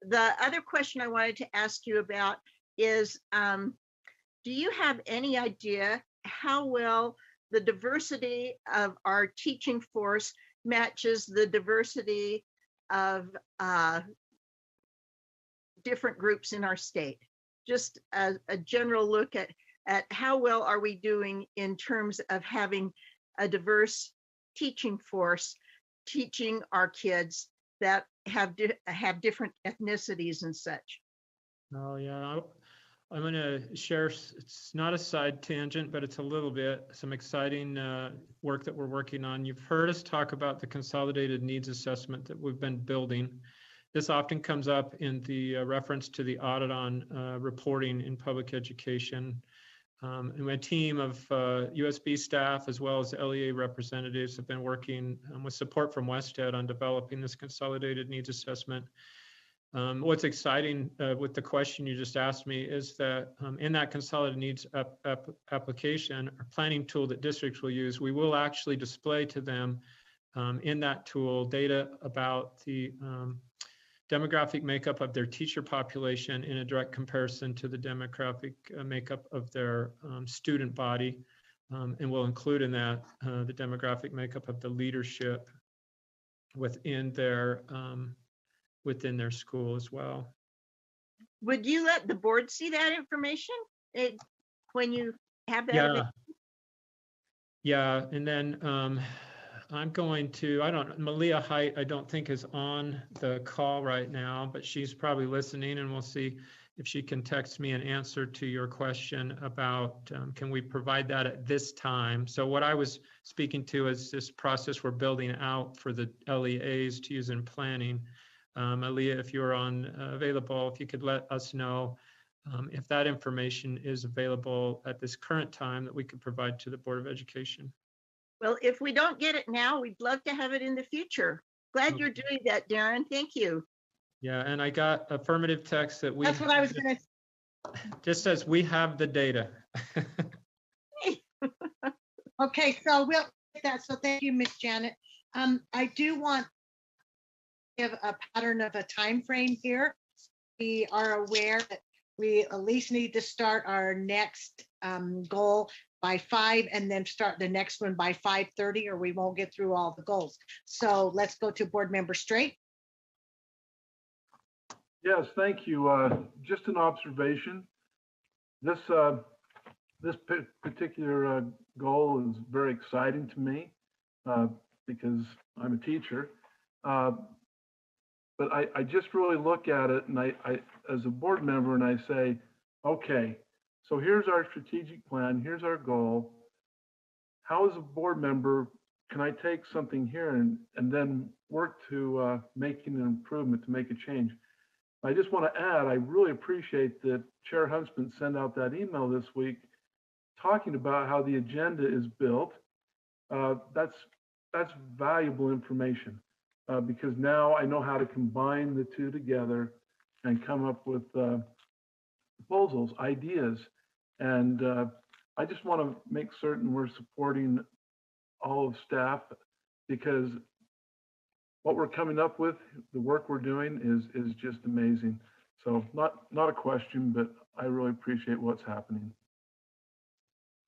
The other question I wanted to ask you about is, do you have any idea how well the diversity of our teaching force matches the diversity of different groups in our state? Just a general look at how well are we doing in terms of having a diverse teaching force, teaching our kids that have different ethnicities and such. Oh yeah, I'm going to share, it's not a side tangent, but it's a little bit, some exciting work that we're working on. You've heard us talk about the consolidated needs assessment that we've been building. This often comes up in the reference to the audit on reporting in public education. And my team of USBE staff, as well as LEA representatives, have been working with support from WestEd on developing this consolidated needs assessment. What's exciting with the question you just asked me is that in that consolidated needs application, or planning tool that districts will use, we will actually display to them in that tool data about the demographic makeup of their teacher population in a direct comparison to the demographic makeup of their student body. And we'll include in that the demographic makeup of the leadership within their school as well. Would you let the board see that information when you have that? Yeah. Yeah, and then I'm going to, Malia Height, I don't think is on the call right now, but she's probably listening, and we'll see if she can text me an answer to your question about can we provide that at this time. So what I was speaking to is this process we're building out for the LEAs to use in planning. Aaliyah, if you're available, if you could let us know if that information is available at this current time that we could provide to the Board of Education. Well, if we don't get it now, we'd love to have it in the future. Glad you're doing that, Darren. Thank you. Yeah, and I got affirmative text that That's what I was going to. just says we have the data. Okay, so we'll get that. So thank you, Miss Janet. I do want to give a pattern of a time frame here. We are aware that we at least need to start our next goal by 5 and then start the next one by 5:30, or we won't get through all the goals. So let's go to Board Member Straight. Yes, thank you. Just an observation. This particular goal is very exciting to me because I'm a teacher. But I just really look at it and I as a board member, and I say, okay, so here's our strategic plan, here's our goal. How as a board member can I take something here and then work to making an improvement, to make a change? I just want to add, I really appreciate that Chair Huntsman sent out that email this week talking about how the agenda is built. That's valuable information because now I know how to combine the two together and come up with proposals, ideas. And I just want to make certain we're supporting all of staff because what we're coming up with, the work we're doing is just amazing. So not a question, but I really appreciate what's happening.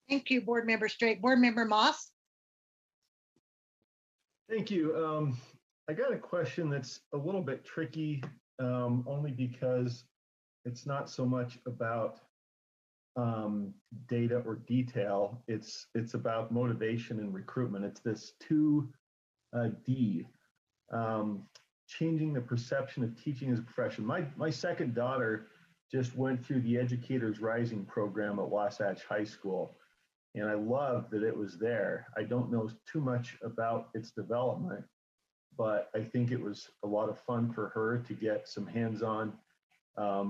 Thank you, Board Member Straight. Board Member Moss. Thank you. I got a question that's a little bit tricky, only because it's not so much about data or detail. It's about motivation and recruitment. It's this 2D. Changing the perception of teaching as a profession. My second daughter just went through the Educators Rising program at Wasatch High School, and I love that it was there. I don't know too much about its development, but I think it was a lot of fun for her to get some hands-on, a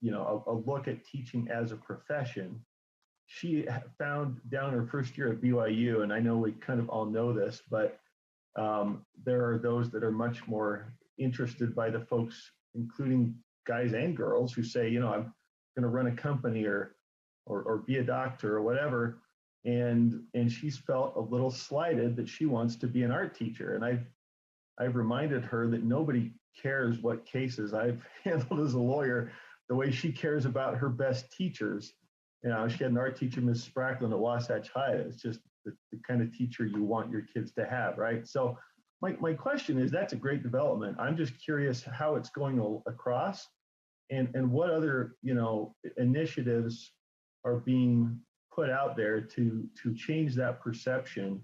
look at teaching as a profession. She found down her first year at BYU, and I know we kind of all know this, but there are those that are much more interested by the folks, including guys and girls, who say, I'm going to run a company or be a doctor or whatever. And she's felt a little slighted that she wants to be an art teacher. And I've reminded her that nobody cares what cases I've handled as a lawyer the way she cares about her best teachers. She had an art teacher, Ms. Spracklin, at Wasatch High. It's just the kind of teacher you want your kids to have, right? So my question is, that's a great development. I'm just curious how it's going across and what other, initiatives are being put out there to change that perception.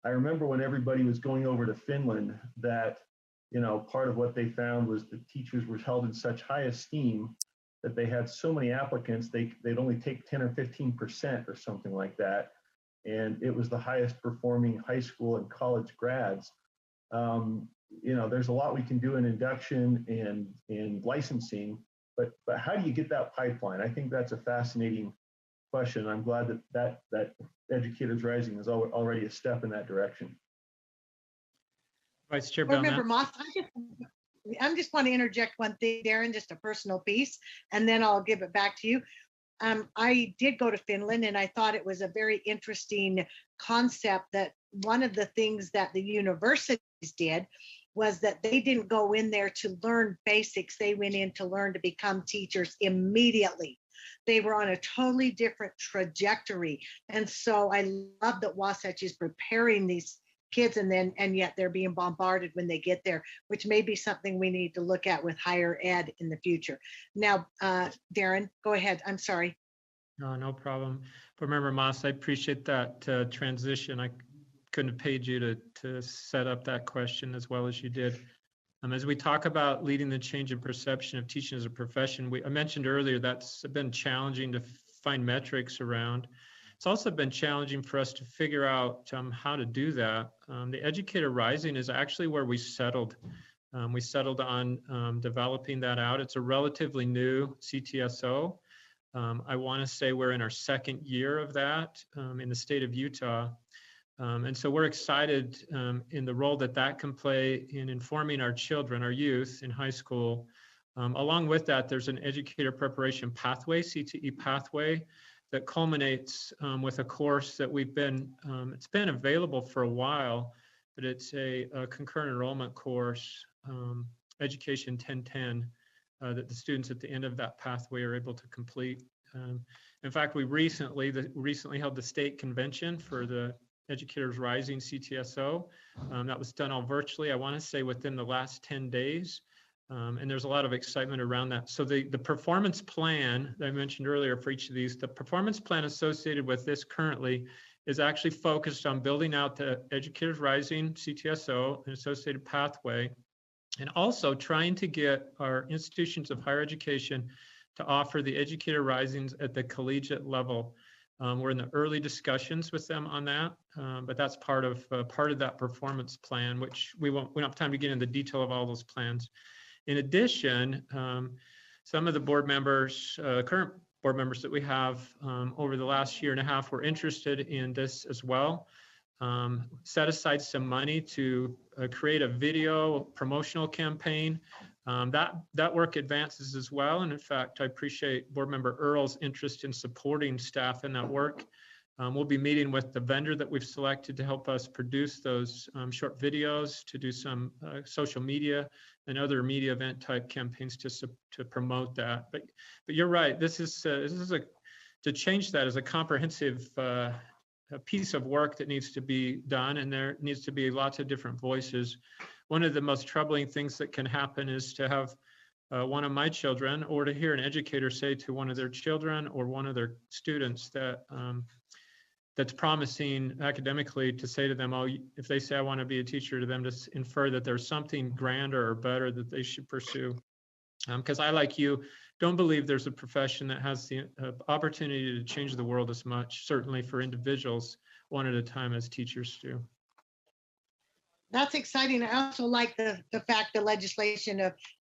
I remember when everybody was going over to Finland that, part of what they found was the teachers were held in such high esteem that they had so many applicants, they'd only take 10 or 15% or something like that. And it was the highest performing high school and college grads. There's a lot we can do in induction and licensing, but how do you get that pipeline? I think that's a fascinating question. I'm glad that Educators Rising is already a step in that direction. Vice Chair Board Member Belknap. Moss, I just want to interject one thing, Darren, just a personal piece, and then I'll give it back to you. I did go to Finland, and I thought it was a very interesting concept that one of the things that the universities did was that they didn't go in there to learn basics. They went in to learn to become teachers immediately. They were on a totally different trajectory. And so I love that Wasatch is preparing these kids and yet they're being bombarded when they get there, which may be something we need to look at with higher ed in the future. Now, Darren, go ahead. I'm sorry. No problem. But remember, Moss, I appreciate that transition. I couldn't have paid you to set up that question as well as you did. As we talk about leading the change in perception of teaching as a profession, I mentioned earlier that's been challenging to find metrics around. It's also been challenging for us to figure out how to do that. The Educator Rising is actually where we settled We settled on developing that out. It's a relatively new CTSO. I want to say we're in our second year of that in the state of Utah. And so we're excited in the role that that can play in informing our children, our youth in high school. Along with that, there's an educator preparation pathway, CTE pathway, that culminates with a course that it's been available for a while, but it's a concurrent enrollment course, Education 1010, that the students at the end of that pathway are able to complete. In fact, we recently held the state convention for the Educators Rising CTSO. That was done all virtually, I want to say within the last 10 days. And there's a lot of excitement around that. So the performance plan that I mentioned earlier for each of these, the performance plan associated with this currently is actually focused on building out the Educators Rising CTSO and associated pathway, and also trying to get our institutions of higher education to offer the Educator Risings at the collegiate level. We're in the early discussions with them on that, but that's part of that performance plan, which we don't have time to get into the detail of all those plans. In addition, some of the board members, current board members that we have over the last year and a half were interested in this as well. Set aside some money to create a video promotional campaign. That work advances as well. And in fact, I appreciate board member Earl's interest in supporting staff in that work. We'll be meeting with the vendor that we've selected to help us produce those short videos, to do some social media and other media event type campaigns to promote that. But you're right. This is to change that as a comprehensive a piece of work that needs to be done, and there needs to be lots of different voices. One of the most troubling things that can happen is to have one of my children, or to hear an educator say to one of their children or one of their students that that's promising academically, to say to them, oh, if they say I want to be a teacher, to them to infer that there's something grander or better that they should pursue. Because I, like you, don't believe there's a profession that has the opportunity to change the world as much, certainly for individuals, one at a time, as teachers do. That's exciting. I also like the fact the legislation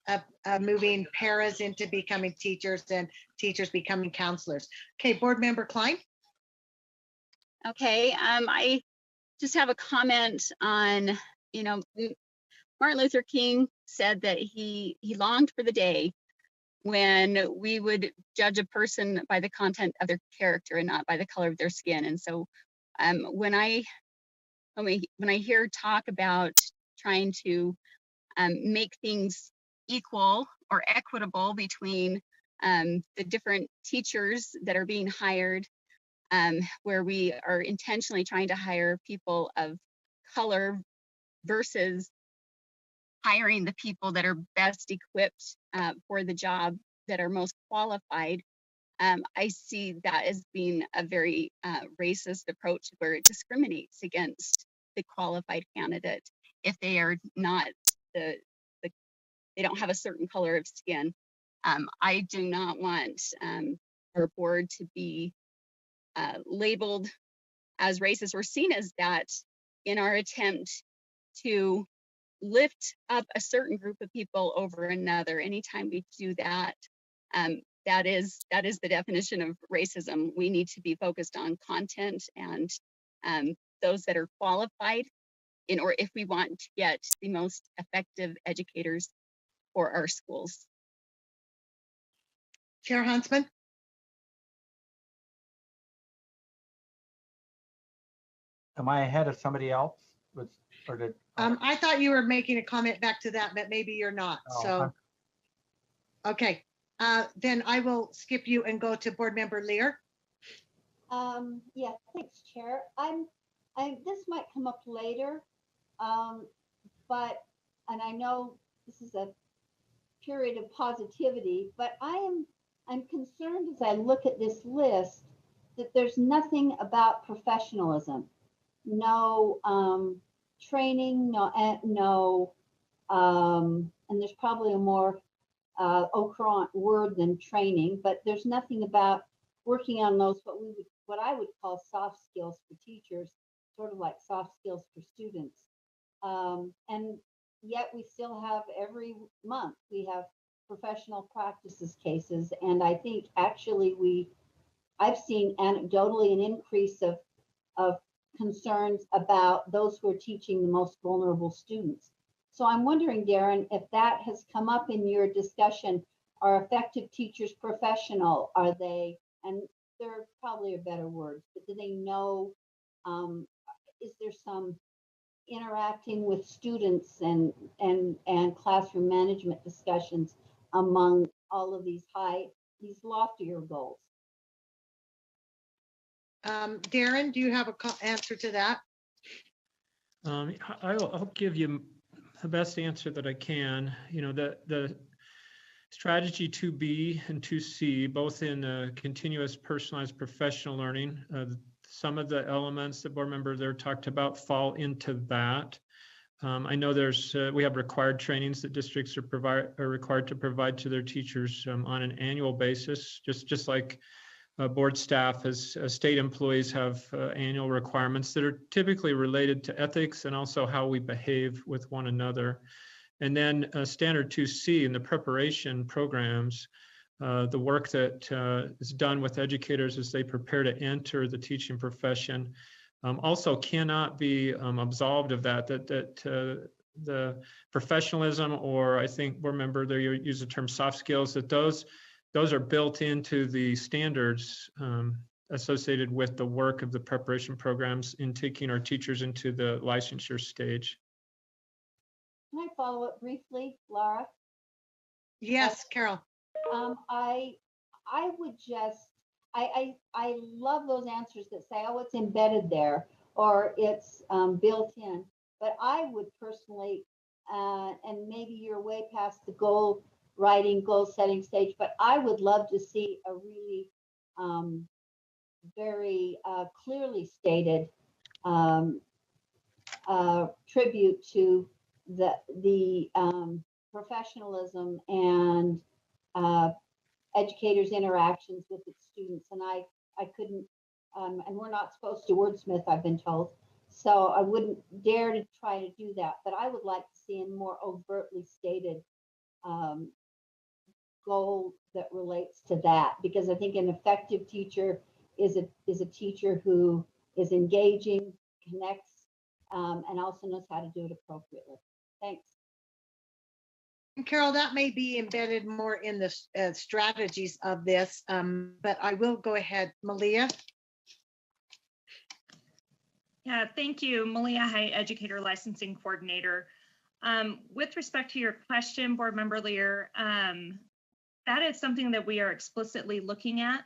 of moving paras into becoming teachers and teachers becoming counselors. Okay, board member Klein. Okay, I just have a comment on, Martin Luther King said that he longed for the day when we would judge a person by the content of their character and not by the color of their skin. And so when I hear talk about trying to make things equal or equitable between the different teachers that are being hired, where we are intentionally trying to hire people of color versus hiring the people that are best equipped for the job, that are most qualified, I see that as being a very racist approach, where it discriminates against the qualified candidate if they are not they don't have a certain color of skin. I do not want our board to be labeled as racist or seen as that in our attempt to lift up a certain group of people over another. Anytime we do that, that is the definition of racism. We need to be focused on content and those that are qualified, or if we want to get the most effective educators for our schools. Chair Huntsman. Am I ahead of somebody else? I thought you were making a comment back to that, but maybe you're not. So, okay. Then I will skip you and go to board member Lear. Yeah, thanks, Chair. This might come up later, and I know this is a period of positivity, but I'm concerned as I look at this list that there's nothing about professionalism. No training, no, and there's probably a more ocurrent word than training, but there's nothing about working on those what I would call soft skills for teachers, sort of like soft skills for students. And yet we still have every month, we have professional practices cases. And I think actually I've seen anecdotally an increase of concerns about those who are teaching the most vulnerable students. So I'm wondering, Darren, if that has come up in your discussion. Are effective teachers professional? Are they, and there probably are better words, but do they know, is there some interacting with students and classroom management discussions among all of these loftier goals? Darren, do you have a answer to that? I'll give you the best answer that I can. You know, the strategy 2B and 2C, both in continuous personalized professional learning, some of the elements that board member there talked about fall into that. I know we have required trainings that districts are required to provide to their teachers on an annual basis, just like board staff as state employees have annual requirements that are typically related to ethics and also how we behave with one another. And then standard 2C in the preparation programs, the work that is done with educators as they prepare to enter the teaching profession also cannot be absolved of that the professionalism, or I think board member there you use the term soft skills, that those are built into the standards associated with the work of the preparation programs in taking our teachers into the licensure stage. Can I follow up briefly, Laura? Yes, Carol. I would just, I love those answers that say, oh, it's embedded there or it's built in. But I would personally, and maybe you're way past the goal writing, goal setting stage, but I would love to see a really very clearly stated tribute to the professionalism and educators' interactions with its students. And I couldn't, and we're not supposed to wordsmith, I've been told. So I wouldn't dare to try to do that, but I would like to see a more overtly stated goal that relates to that, because I think an effective teacher is a teacher who is engaging, connects, and also knows how to do it appropriately. Thanks. And Carol, that may be embedded more in the strategies of this, but I will go ahead. Malia? Yeah, thank you. Malia High Educator Licensing Coordinator. With respect to your question, Board Member Lear, that is something that we are explicitly looking at.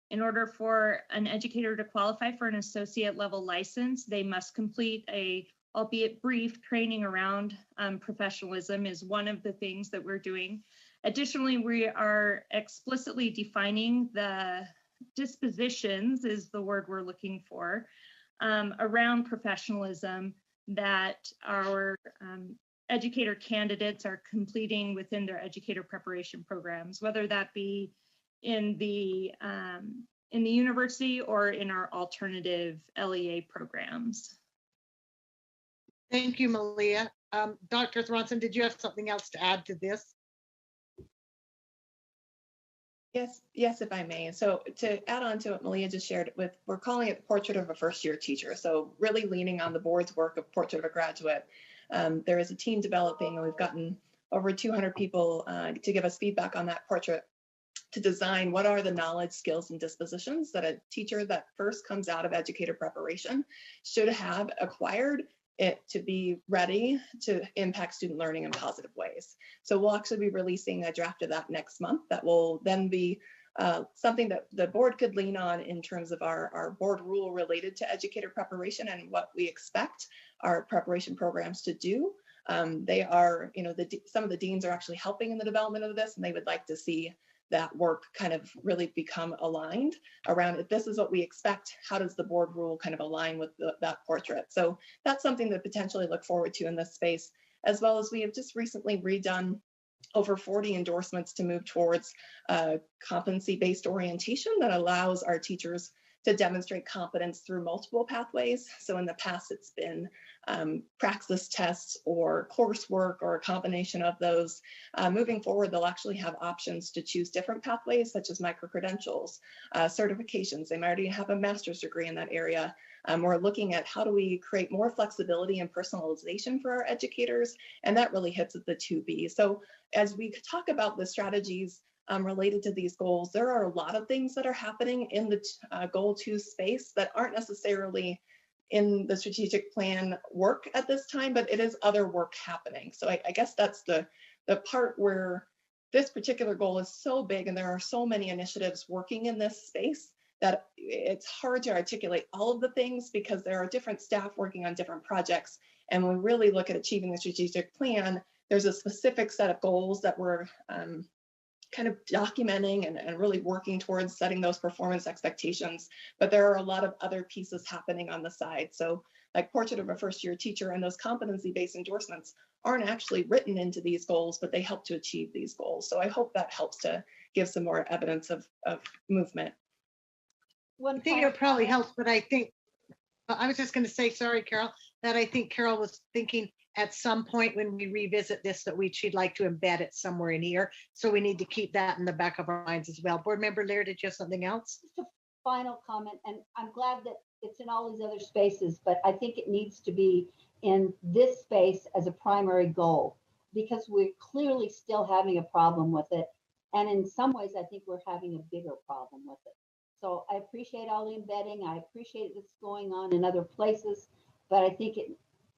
In order for an educator to qualify for an associate level license, they must complete a, albeit brief, training around professionalism is one of the things that we're doing. Additionally, we are explicitly defining the dispositions, is the word we're looking for, around professionalism that our educator candidates are completing within their educator preparation programs, whether that be in the university or in our alternative LEA programs. Thank you, Malia. Dr. Thronson, did you have something else to add to this? Yes, if I may. So to add on to what Malia just shared, we're calling it Portrait of a First-Year Teacher. So really leaning on the board's work of Portrait of a Graduate. There is a team developing, and we've gotten over 200 people to give us feedback on that portrait, to design what are the knowledge, skills, and dispositions that a teacher that first comes out of educator preparation should have acquired it to be ready to impact student learning in positive ways. So we'll actually be releasing a draft of that next month that will then be something that the board could lean on in terms of our board rule related to educator preparation and what we expect our preparation programs to do. They are, some of the deans are actually helping in the development of this, and they would like to see that work kind of really become aligned around, if this is what we expect, how does the board rule kind of align with that portrait? So that's something to potentially look forward to in this space, as well as we have just recently redone over 40 endorsements to move towards competency-based orientation that allows our teachers to demonstrate competence through multiple pathways. So in the past, it's been praxis tests or coursework or a combination of those. Moving forward, they'll actually have options to choose different pathways, such as micro-credentials, certifications. They might already have a master's degree in that area. We're looking at how do we create more flexibility and personalization for our educators, and that really hits at the 2B. So as we talk about the strategies related to these goals, there are a lot of things that are happening in the goal 2 space that aren't necessarily in the strategic plan work at this time, but it is other work happening. So I guess that's the part where this particular goal is so big and there are so many initiatives working in this space that it's hard to articulate all of the things because there are different staff working on different projects. And when we really look at achieving the strategic plan, there's a specific set of goals that we're kind of documenting and really working towards setting those performance expectations. But there are a lot of other pieces happening on the side. So like Portrait of a First-Year Teacher and those competency-based endorsements aren't actually written into these goals, but they help to achieve these goals. So I hope that helps to give some more evidence of movement. I think it probably helps, but I think, I was just going to say, sorry, Carol, that I think Carol was thinking at some point when we revisit this that she'd like to embed it somewhere in here. So we need to keep that in the back of our minds as well. Board Member Lear, did you have something else? Just a final comment, and I'm glad that it's in all these other spaces, but I think it needs to be in this space as a primary goal because we're clearly still having a problem with it. And in some ways, I think we're having a bigger problem with it. So I appreciate all the embedding. I appreciate it's going on in other places, but I think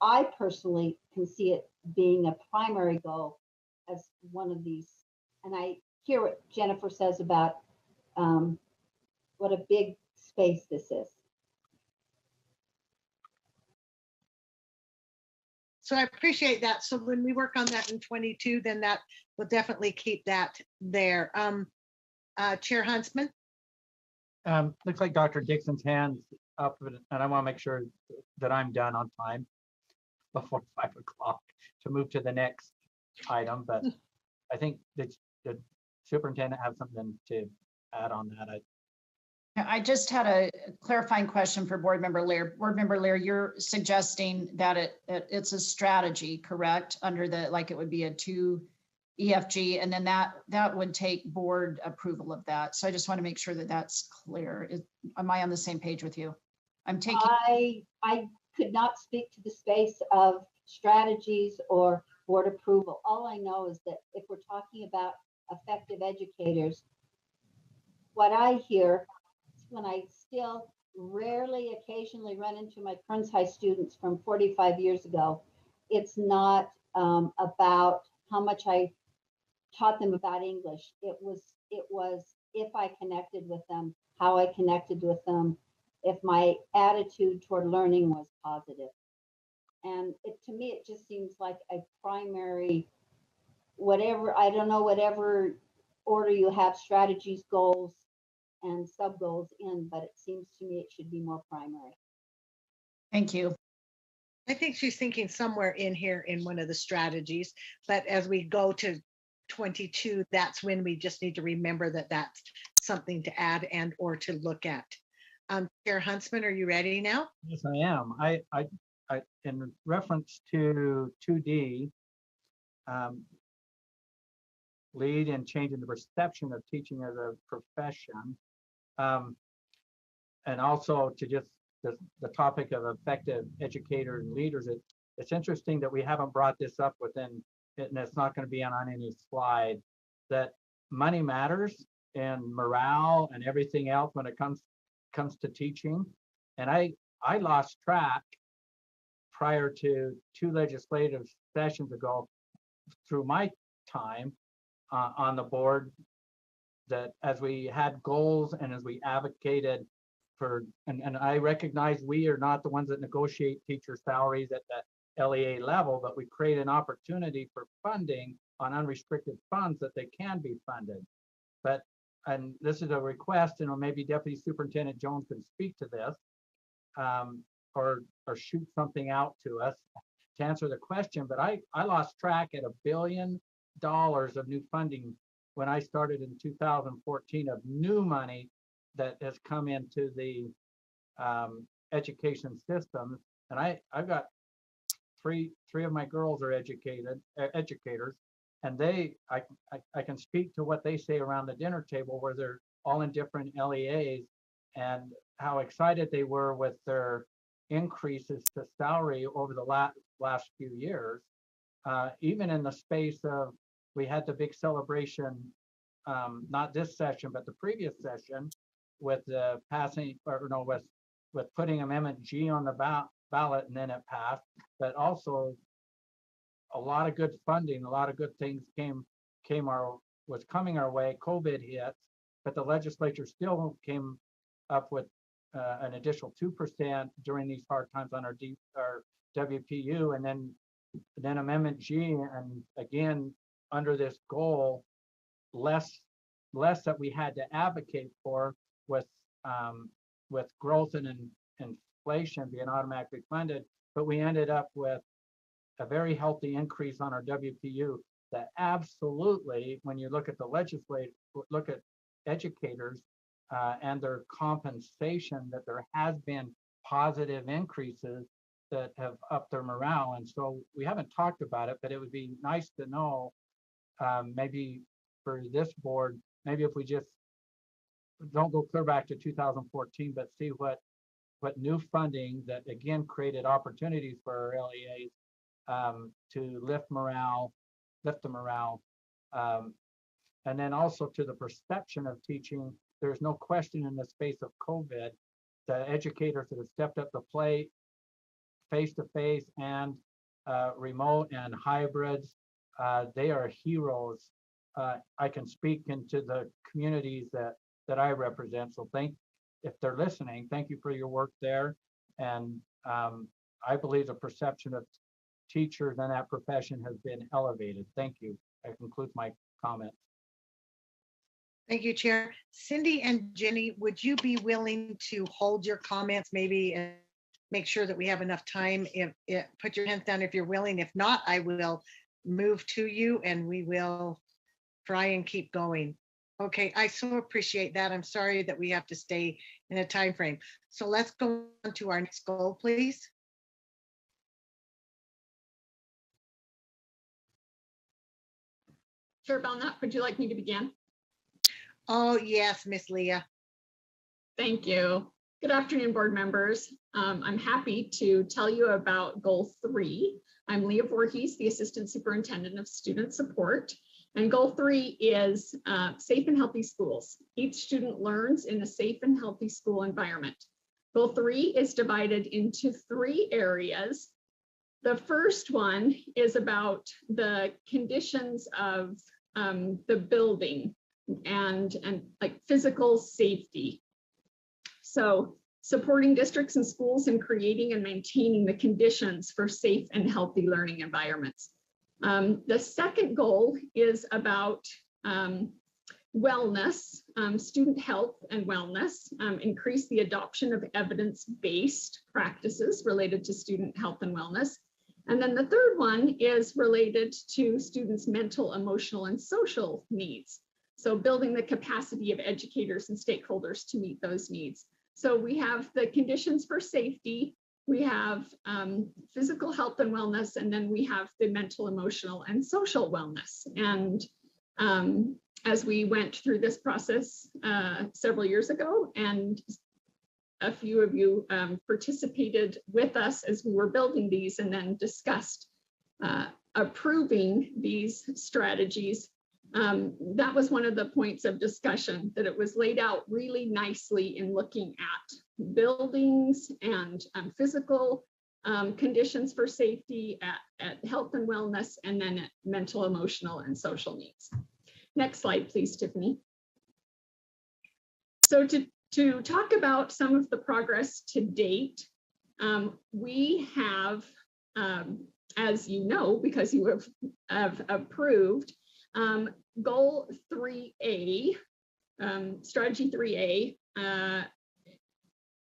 I personally can see it being a primary goal as one of these. And I hear what Jennifer says about what a big space this is. So I appreciate that. So when we work on that in 22, then that will definitely keep that there. Chair Huntsman. Looks like Dr. Dixon's hand's up, and I want to make sure that I'm done on time before 5 o'clock to move to the next item. But I think that the superintendent has something to add on that. I just had a clarifying question for Board Member Lear. Board Member Lear, you're suggesting that it's a strategy, correct? Under the, like it would be a 2 EFG, and then that would take board approval of that. So I just want to make sure that that's clear. Am I on the same page with you? I'm taking. I could not speak to the space of strategies or board approval. All I know is that if we're talking about effective educators, what I hear when I still rarely, occasionally run into my Kearns High students from 45 years ago, it's not about how much I taught them about English. It was if I connected with them, how I connected with them, if my attitude toward learning was positive. And to me, it just seems like a primary, whatever, I don't know, whatever order you have strategies, goals, and sub goals in, but it seems to me it should be more primary. Thank you. I think she's thinking somewhere in here in one of the strategies, but as we go to 22, that's when we just need to remember that that's something to add and or to look at. Chair Huntsman, are you ready now? Yes, I am. I in reference to 2D, lead in changing the perception of teaching as a profession, and also to just the topic of effective educators and leaders. It's interesting that we haven't brought this up within it, and it's not going to be on any slide, that money matters and morale and everything else when it comes to teaching. And I lost track prior to 2 legislative sessions ago through my time on the board, that as we had goals and as we advocated for, and I recognize we are not the ones that negotiate teacher salaries at the LEA level, but we create an opportunity for funding on unrestricted funds that they can be funded. But, and this is a request, and maybe Deputy Superintendent Jones can speak to this, or shoot something out to us to answer the question. But I lost track at $1 billion of new funding when I started in 2014 of new money that has come into the education system. And I've got three of my girls are educators, and I can speak to what they say around the dinner table, where they're all in different LEAs, and how excited they were with their increases to salary over the last few years. Even in the space of, we had the big celebration, not this session, but the previous session, with the passing, or no, with putting Amendment G on the ballot, and then it passed. But also a lot of good funding, a lot of good things was coming our way. COVID hit, but the legislature still came up with an additional 2% during these hard times on our WPU, and then Amendment G, and again under this goal, less that we had to advocate for, with growth and inflation being automatically funded, but we ended up with a very healthy increase on our WPU that absolutely, when you look at look at educators and their compensation, that there has been positive increases that have upped their morale. And so we haven't talked about it, but it would be nice to know, maybe for this board, maybe if we just don't go clear back to 2014, but see what new funding that again created opportunities for our LEAs to lift the morale. And then also to the perception of teaching. There's no question in the space of COVID, the educators that have stepped up to plate, face-to-face and remote and hybrids, they are heroes. I can speak into the communities that I represent. So if they're listening, thank you for your work there. And I believe the perception of teachers and that profession has been elevated. Thank you. That concludes my comments. Thank you, Chair. Cindy and Jenny, would you be willing to hold your comments maybe and make sure that we have enough time? Put your hands down if you're willing. If not, I will move to you and we will try and keep going. Okay, I so appreciate that. I'm sorry that we have to stay in a time frame. So let's go on to our next goal, please. Chair Belknap, would you like me to begin? Oh, yes, Miss Leah. Thank you. Good afternoon, board members. I'm happy to tell you about Goal 3. I'm Leah Voorhees, the Assistant Superintendent of Student Support. And Goal 3 is safe and healthy schools. Each student learns in a safe and healthy school environment. Goal 3 is divided into 3 areas. The first one is about the conditions of the building and like physical safety. So supporting districts and schools in creating and maintaining the conditions for safe and healthy learning environments. The second goal is about wellness, student health and wellness, increase the adoption of evidence-based practices related to student health and wellness. And then the third one is related to students' mental, emotional, and social needs. So building the capacity of educators and stakeholders to meet those needs. So we have the conditions for safety, we have physical health and wellness, and then we have the mental, emotional, and social wellness. And as we went through this process several years ago, and a few of you participated with us as we were building these and then discussed approving these strategies. That was one of the points of discussion, that it was laid out really nicely in looking at buildings and physical conditions for safety, at health and wellness, and then at mental, emotional, and social needs. Next slide, please, Tiffany. So to talk about some of the progress to date, we have, as you know, because you have approved, Goal 3A, Strategy 3A,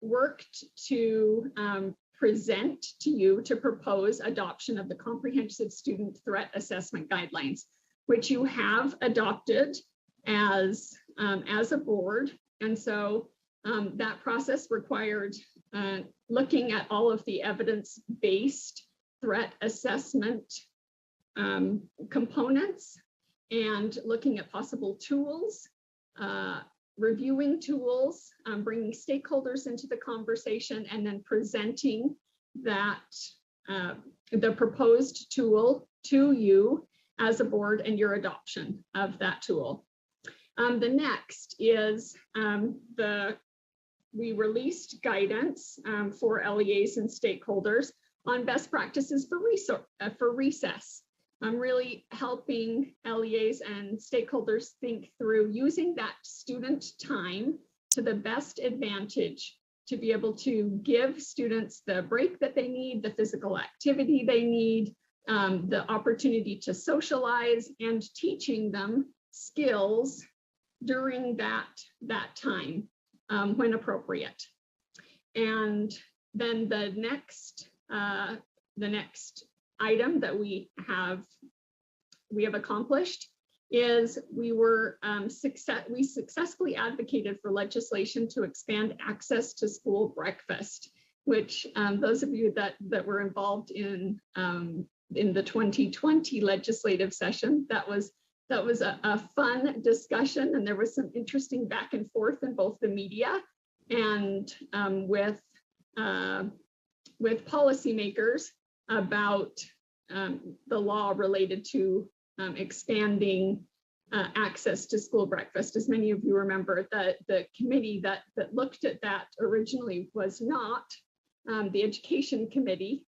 worked to present to you to propose adoption of the Comprehensive Student Threat Assessment Guidelines, which you have adopted as a board. And so That process required looking at all of the evidence-based threat assessment components and looking at possible tools, reviewing tools, bringing stakeholders into the conversation, and then presenting that the proposed tool to you as a board and your adoption of that tool. The next is we released guidance for LEAs and stakeholders on best practices for recess. I'm really helping LEAs and stakeholders think through using that student time to the best advantage to be able to give students the break that they need, the physical activity they need, the opportunity to socialize, and teaching them skills during that time when appropriate. And then the next item that we have accomplished is we successfully advocated for legislation to expand access to school breakfast, which those of you that were involved in the 2020 legislative session, that was a fun discussion, and there was some interesting back and forth in both the media and with policymakers about the law related to expanding access to school breakfast. As many of you remember, the committee that looked at that originally was not the Education Committee,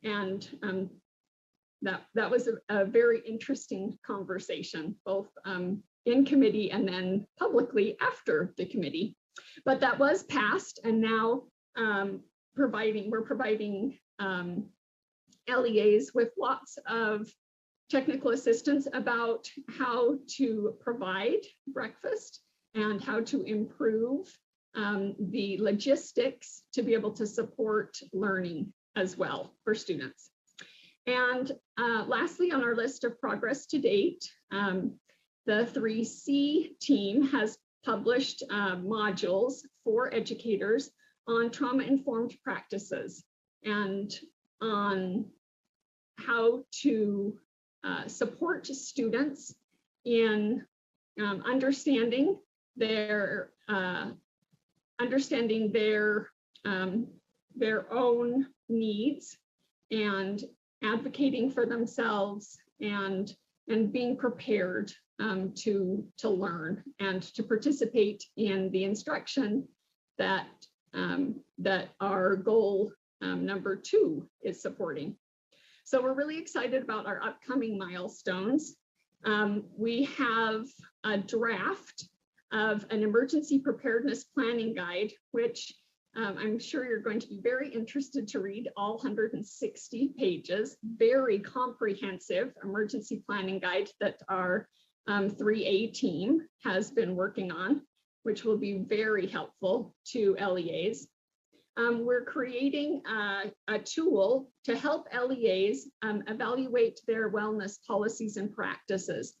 and that was a very interesting conversation, both in committee and then publicly after the committee. But that was passed, and now we're providing LEAs with lots of technical assistance about how to provide breakfast and how to improve the logistics to be able to support learning as well for students. And lastly, on our list of progress to date, the 3C team has published modules for educators on trauma-informed practices and on how to support students in understanding their own needs and advocating for themselves and being prepared to learn and to participate in the instruction that our goal number 2 is supporting. So we're really excited about our upcoming milestones. We have a draft of an emergency preparedness planning guide, which I'm sure you're going to be very interested to read, all 160 pages, very comprehensive emergency planning guide that our 3A team has been working on, which will be very helpful to LEAs. We're creating a tool to help LEAs evaluate their wellness policies and practices.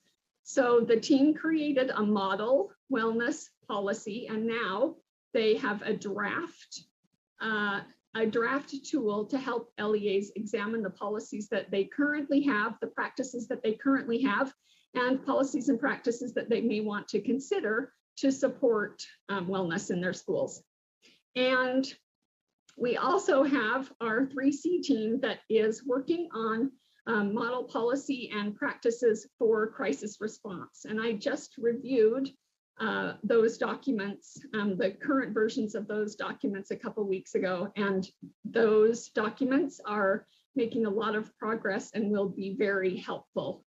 So the team created a model wellness policy, and now they have a draft tool to help LEAs examine the policies that they currently have, the practices that they currently have, and policies and practices that they may want to consider to support wellness in their schools. And we also have our 3C team that is working on model policy and practices for crisis response. And I just reviewed those documents, the current versions of those documents a couple weeks ago, and those documents are making a lot of progress and will be very helpful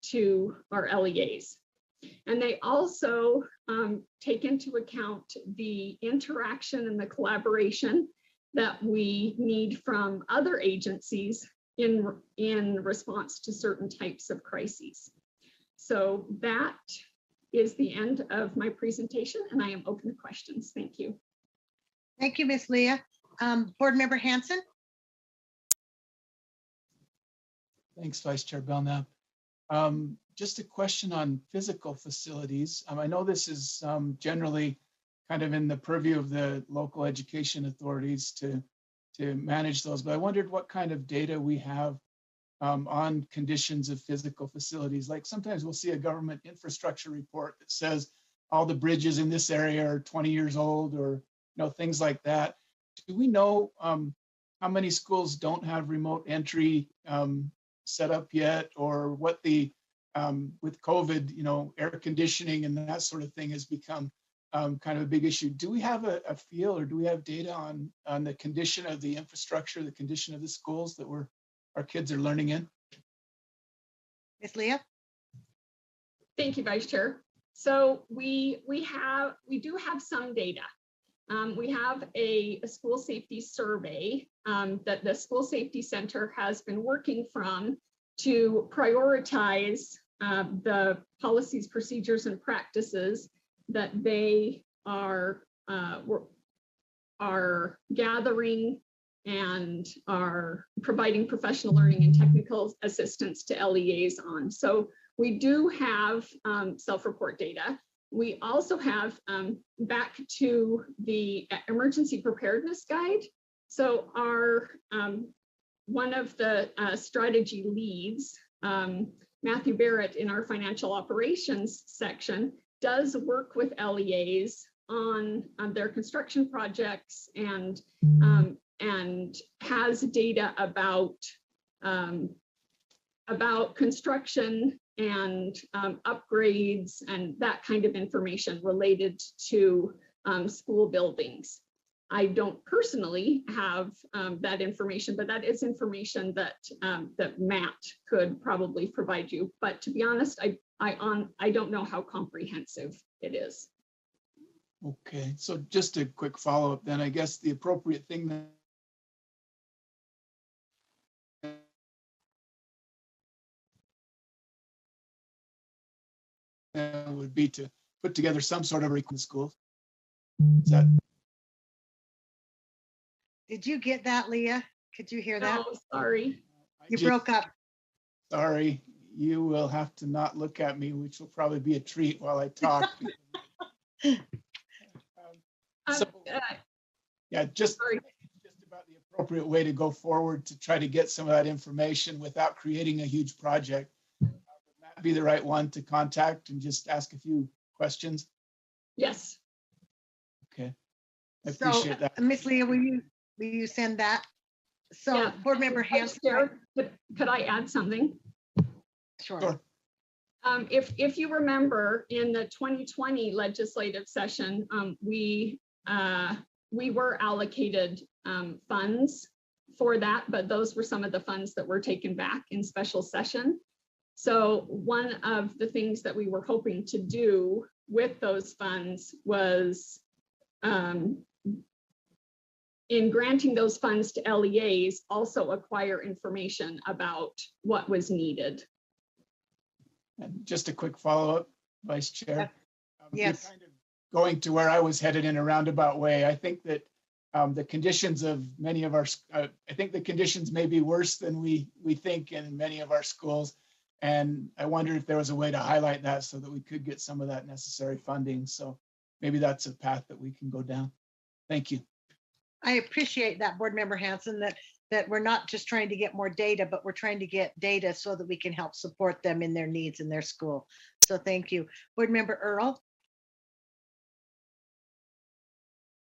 to our LEAs. And they also take into account the interaction and the collaboration that we need from other agencies in response to certain types of crises. So that is the end of my presentation, and I am open to questions. Thank you. Thank you, Ms. Leah. Board Member Hanson. Thanks, Vice Chair Belknap. Just a question on physical facilities. I know this is generally kind of in the purview of the local education authorities to manage those. But I wondered what kind of data we have on conditions of physical facilities. Like sometimes we'll see a government infrastructure report that says all the bridges in this area are 20 years old, or things like that. Do we know how many schools don't have remote entry set up yet, or what the with COVID, air conditioning and that sort of thing has become kind of a big issue? Do we have a feel, or do we have data on the condition of the infrastructure, the condition of the schools that our kids are learning in? Ms. Leah? Thank you, Vice Chair. So we do have some data. We have a school safety survey that the School Safety Center has been working from to prioritize the policies, procedures, and practices that they are gathering and are providing professional learning and technical assistance to LEAs on. So we do have self-report data. We also have back to the emergency preparedness guide. So our one of the strategy leads, Matthew Barrett, in our financial operations section, does work with LEAs on their construction projects and has data about construction and upgrades and that kind of information related to school buildings. I don't personally have that information, but that is information that that Matt could probably provide you. But to be honest, I don't know how comprehensive it is. Okay, so just a quick follow-up then. I guess the appropriate thing then would be to put together some sort of request school. Is that? Did you get that, Leah? Could you hear that? Oh, sorry. You broke up. Sorry, you will have to not look at me, which will probably be a treat while I talk. Yeah, just about the appropriate way to go forward to try to get some of that information without creating a huge project. Would that be the right one to contact and just ask a few questions? Yes. Okay, I appreciate that. Ms. Leah, will you send that? So yeah. Board Member Hanson. Could I add something? Sure. If you remember, in the 2020 legislative session, we were allocated funds for that, but those were some of the funds that were taken back in special session. So one of the things that we were hoping to do with those funds was in granting those funds to LEAs, also acquire information about what was needed. And just a quick follow-up, Vice Chair. Yes. Kind of going to where I was headed in a roundabout way. I think that the conditions of many of our, I think the conditions may be worse than we think in many of our schools. And I wondered if there was a way to highlight that so that we could get some of that necessary funding. So maybe that's a path that we can go down. Thank you. I appreciate that, Board Member Hanson, that we're not just trying to get more data, but we're trying to get data so that we can help support them in their needs in their school. So thank you. Board Member Earl.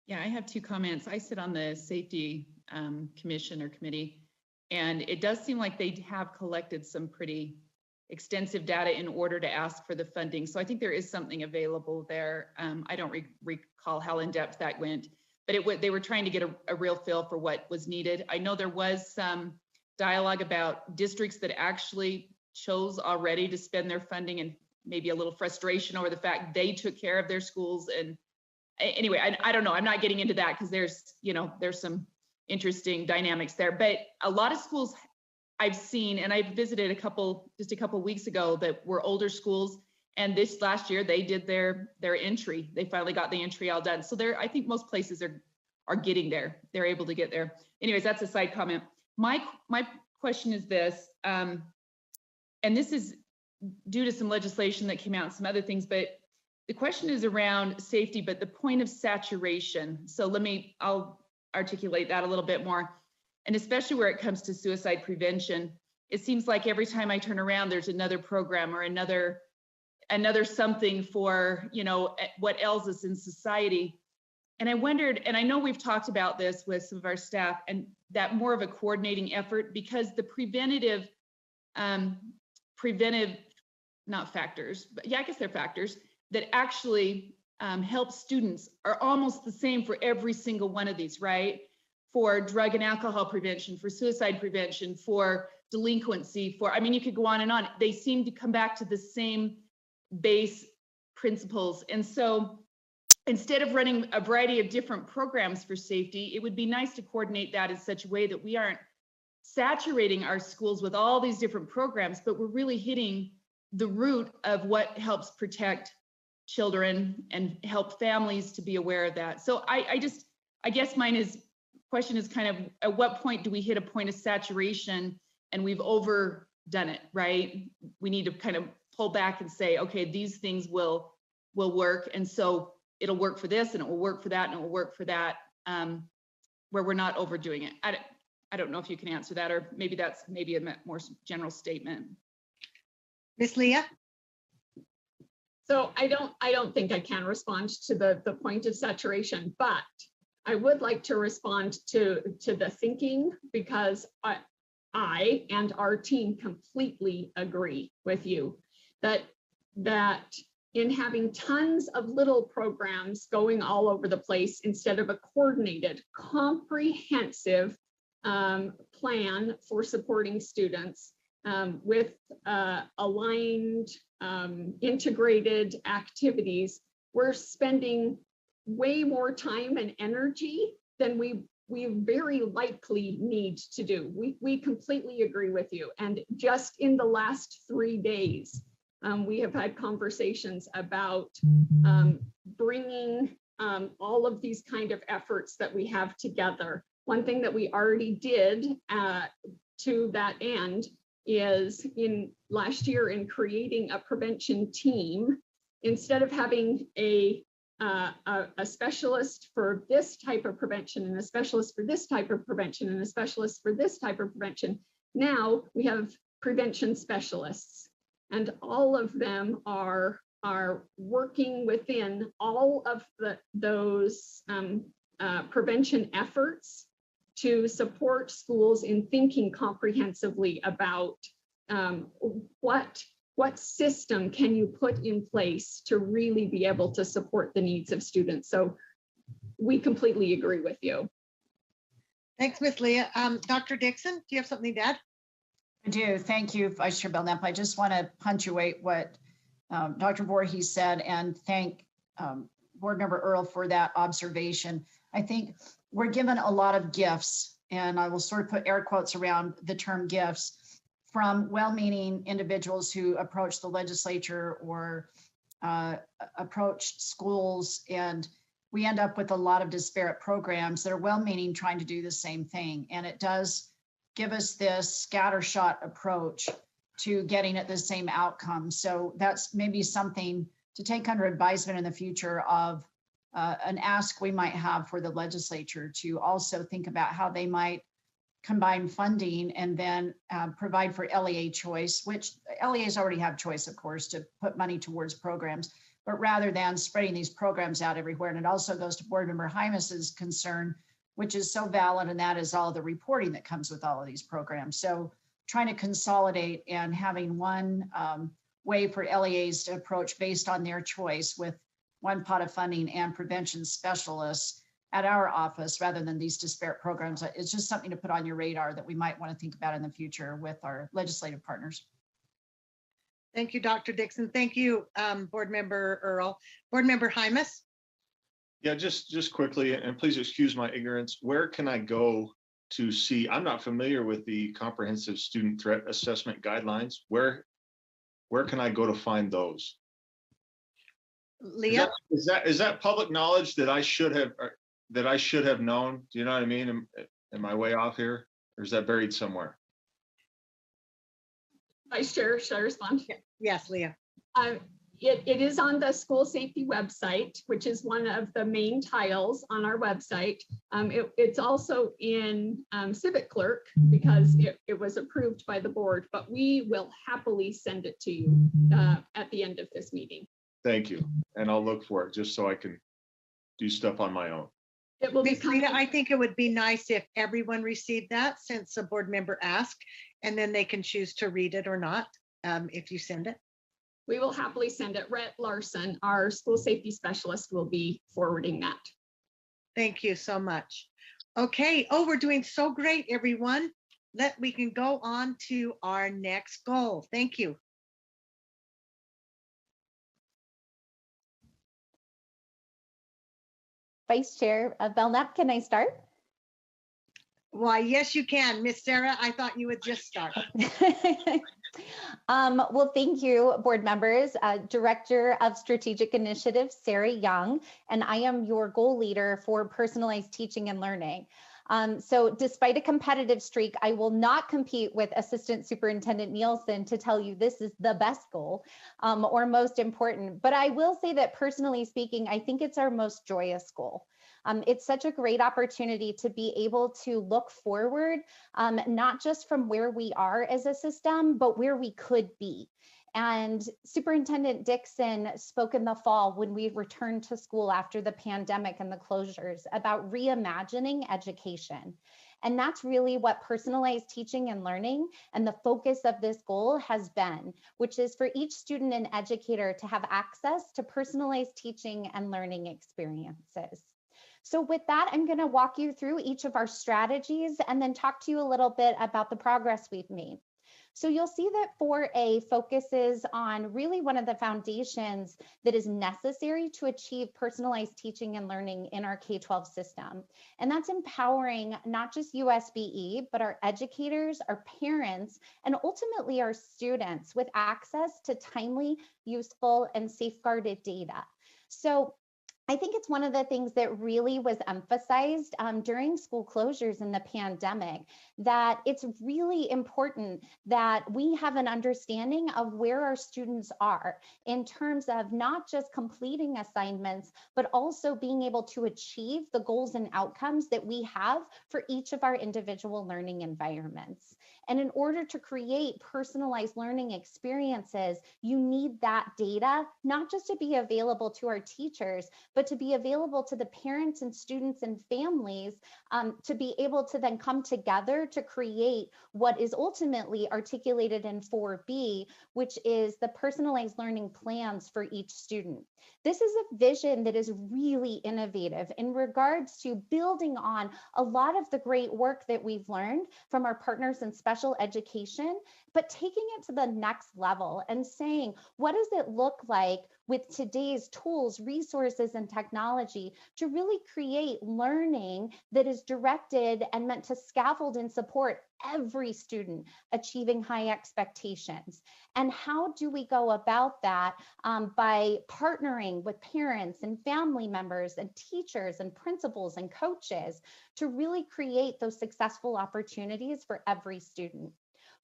Yeah, I have two comments. I sit on the Safety Commission or Committee, and it does seem like they have collected some pretty extensive data in order to ask for the funding. So I think there is something available there. I don't recall how in depth that went, but they were trying to get a real feel for what was needed. I know there was some dialogue about districts that actually chose already to spend their funding, and maybe a little frustration over the fact they took care of their schools. And anyway, I don't know. I'm not getting into that because there's some interesting dynamics there. But a lot of schools I've seen, and I visited just a couple weeks ago, that were older schools. And this last year, they did their entry. They finally got the entry all done. So I think most places are getting there. They're able to get there. Anyways, that's a side comment. My question is this, and this is due to some legislation that came out and some other things, but the question is around safety, but the point of saturation. So I'll articulate that a little bit more. And especially where it comes to suicide prevention, it seems like every time I turn around, there's another program or another something for, what ails us in society. And I wondered, and I know we've talked about this with some of our staff, and that more of a coordinating effort, because the preventive, not factors, but yeah, I guess they're factors that actually help students are almost the same for every single one of these, right? For drug and alcohol prevention, for suicide prevention, for delinquency, you could go on and on. They seem to come back to the same base principles. And so instead of running a variety of different programs for safety, it would be nice to coordinate that in such a way that we aren't saturating our schools with all these different programs, but we're really hitting the root of what helps protect children and help families to be aware of that. So I guess question is kind of, at what point do we hit a point of saturation and we've overdone it, right? We need to kind of pull back and say, okay, these things will work. And so it'll work for this and it will work for that and it will work for that, where we're not overdoing it. I don't know if you can answer that, or maybe that's a more general statement. Miss Leah? So I don't think I can respond to the point of saturation, but I would like to respond to the thinking, because I and our team completely agree with you that in having tons of little programs going all over the place instead of a coordinated, comprehensive plan for supporting students with aligned, integrated activities, we're spending way more time and energy than we very likely need to do. We completely agree with you. And just in the last 3 days, we have had conversations about bringing all of these kind of efforts that we have together. One thing that we already did to that end is last year in creating a prevention team, instead of having a specialist for this type of prevention and a specialist for this type of prevention and a specialist for this type of prevention, now we have prevention specialists, and all of them are working within all of those prevention efforts to support schools in thinking comprehensively about what system can you put in place to really be able to support the needs of students. So we completely agree with you. Thanks, Miss Leah. Dr. Dixon, do you have something to add? I do. Thank you, Vice Chair Belknap. I just want to punctuate what Dr. Voorhees said and thank Board Member Earl for that observation. I think we're given a lot of gifts, and I will sort of put air quotes around the term gifts, from well-meaning individuals who approach the legislature or approach schools, and we end up with a lot of disparate programs that are well-meaning trying to do the same thing. And it does give us this scattershot approach to getting at the same outcome. So that's maybe something to take under advisement in the future of an ask we might have for the legislature to also think about how they might combine funding and then provide for LEA choice, which LEAs already have choice, of course, to put money towards programs, but rather than spreading these programs out everywhere. And it also goes to Board Member Hymas's concern, which is so valid, and that is all the reporting that comes with all of these programs. So trying to consolidate and having one way for LEAs to approach based on their choice with one pot of funding and prevention specialists at our office rather than these disparate programs. It's just something to put on your radar that we might want to think about in the future with our legislative partners. Thank you, Dr. Dixon. Thank you, Board Member Earl. Board Member Hymas? Yeah, just quickly, and please excuse my ignorance, where can I go to see? I'm not familiar with the comprehensive student threat assessment guidelines. Where can I go to find those? Leah? Is that public knowledge that I should have known? Do you know what I mean? Am I way off here, or is that buried somewhere? Vice Chair, should I respond? Yes, Leah. It is on the school safety website, which is one of the main tiles on our website. It's also in Civic Clerk because it was approved by the board, but we will happily send it to you at the end of this meeting. Thank you. And I'll look for it just so I can do stuff on my own. It will be Ms. Lena, I think it would be nice if everyone received that since a board member asked, and then they can choose to read it or not if you send it. We will happily send it. Rhett Larson, our school safety specialist, will be forwarding that. Thank you so much. Okay. Oh, we're doing so great, everyone. We can go on to our next goal. Thank you. Vice Chair Belknap, can I start? Why, yes, you can. Miss Sarah, I thought you would just start. Well, thank you, board members. Director of Strategic Initiatives, Sarah Young, and I am your goal leader for personalized teaching and learning. So despite a competitive streak, I will not compete with Assistant Superintendent Nielsen to tell you this is the best goal or most important, but I will say that personally speaking, I think it's our most joyous goal. It's such a great opportunity to be able to look forward, not just from where we are as a system, but where we could be. And Superintendent Dixon spoke in the fall when we returned to school after the pandemic and the closures about reimagining education. And that's really what personalized teaching and learning and the focus of this goal has been, which is for each student and educator to have access to personalized teaching and learning experiences. So with that, I'm going to walk you through each of our strategies and then talk to you a little bit about the progress we've made. So you'll see that 4A focuses on really one of the foundations that is necessary to achieve personalized teaching and learning in our K-12 system. And that's empowering not just USBE, but our educators, our parents, and ultimately our students with access to timely, useful, and safeguarded data. So I think it's one of the things that really was emphasized during school closures in the pandemic, that it's really important that we have an understanding of where our students are in terms of not just completing assignments, but also being able to achieve the goals and outcomes that we have for each of our individual learning environments. And in order to create personalized learning experiences, you need that data, not just to be available to our teachers, but to be available to the parents and students and families to be able to then come together to create what is ultimately articulated in 4B, which is the personalized learning plans for each student. This is a vision that is really innovative in regards to building on a lot of the great work that we've learned from our partners in special education, but taking it to the next level and saying, what does it look like with today's tools, resources, and technology to really create learning that is directed and meant to scaffold and support every student achieving high expectations? And how do we go about that by partnering with parents and family members and teachers and principals and coaches to really create those successful opportunities for every student?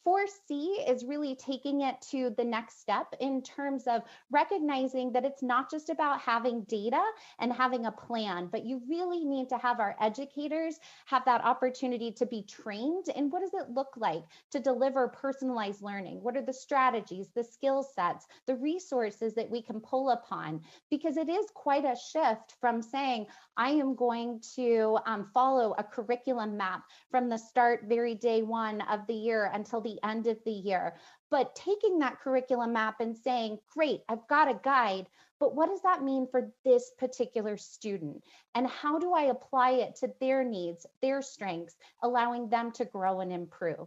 4C is really taking it to the next step in terms of recognizing that it's not just about having data and having a plan, but you really need to have our educators have that opportunity to be trained in what does it look like to deliver personalized learning? What are the strategies, the skill sets, the resources that we can pull upon? Because it is quite a shift from saying, I am going to follow a curriculum map from the start, very day one of the year until the end of the year, but taking that curriculum map and saying, great, I've got a guide, but what does that mean for this particular student? And how do I apply it to their needs, their strengths, allowing them to grow and improve?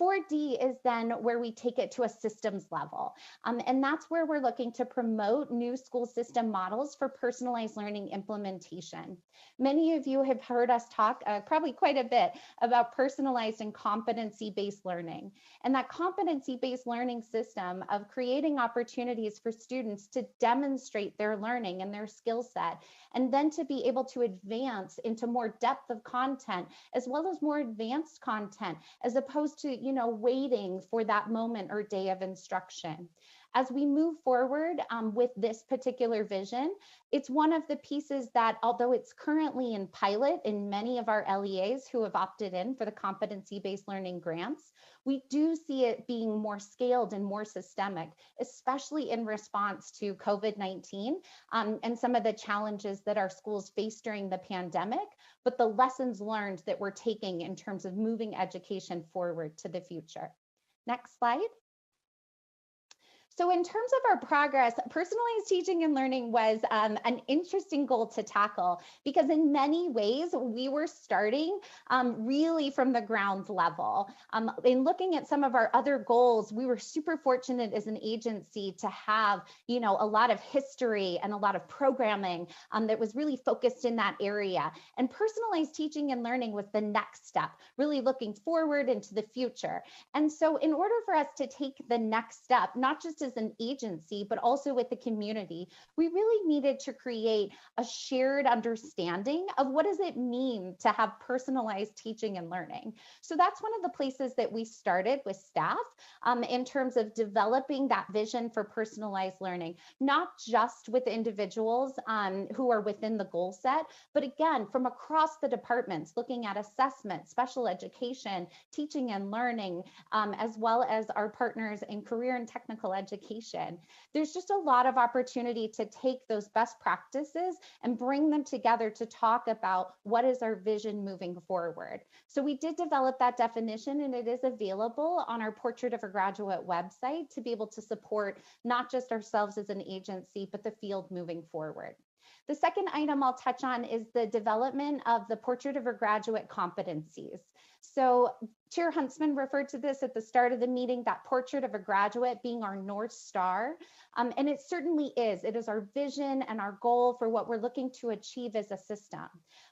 4D is then where we take it to a systems level. And that's where we're looking to promote new school system models for personalized learning implementation. Many of you have heard us talk probably quite a bit about personalized and competency-based learning. And that competency-based learning system of creating opportunities for students to demonstrate their learning and their skill set, and then to be able to advance into more depth of content, as well as more advanced content, as opposed to waiting for that moment or day of instruction. As we move forward with this particular vision, it's one of the pieces that, although it's currently in pilot in many of our LEAs who have opted in for the competency-based learning grants, we do see it being more scaled and more systemic, especially in response to COVID-19 and some of the challenges that our schools faced during the pandemic, but the lessons learned that we're taking in terms of moving education forward to the future. Next slide. So in terms of our progress, personalized teaching and learning was an interesting goal to tackle because in many ways we were starting really from the ground level. In looking at some of our other goals, we were super fortunate as an agency to have, a lot of history and a lot of programming that was really focused in that area. And personalized teaching and learning was the next step, really looking forward into the future. And so in order for us to take the next step, not just as an agency, but also with the community, we really needed to create a shared understanding of what does it mean to have personalized teaching and learning. So that's one of the places that we started with staff in terms of developing that vision for personalized learning, not just with individuals who are within the goal set, but again, from across the departments, looking at assessment, special education, teaching and learning, as well as our partners in career and technical education. There's just a lot of opportunity to take those best practices and bring them together to talk about what is our vision moving forward. So we did develop that definition, and it is available on our Portrait of a Graduate website to be able to support not just ourselves as an agency, but the field moving forward. The second item I'll touch on is the development of the Portrait of a Graduate competencies. So Chair Huntsman referred to this at the start of the meeting, that portrait of a graduate being our North Star. And it certainly is. It is our vision and our goal for what we're looking to achieve as a system.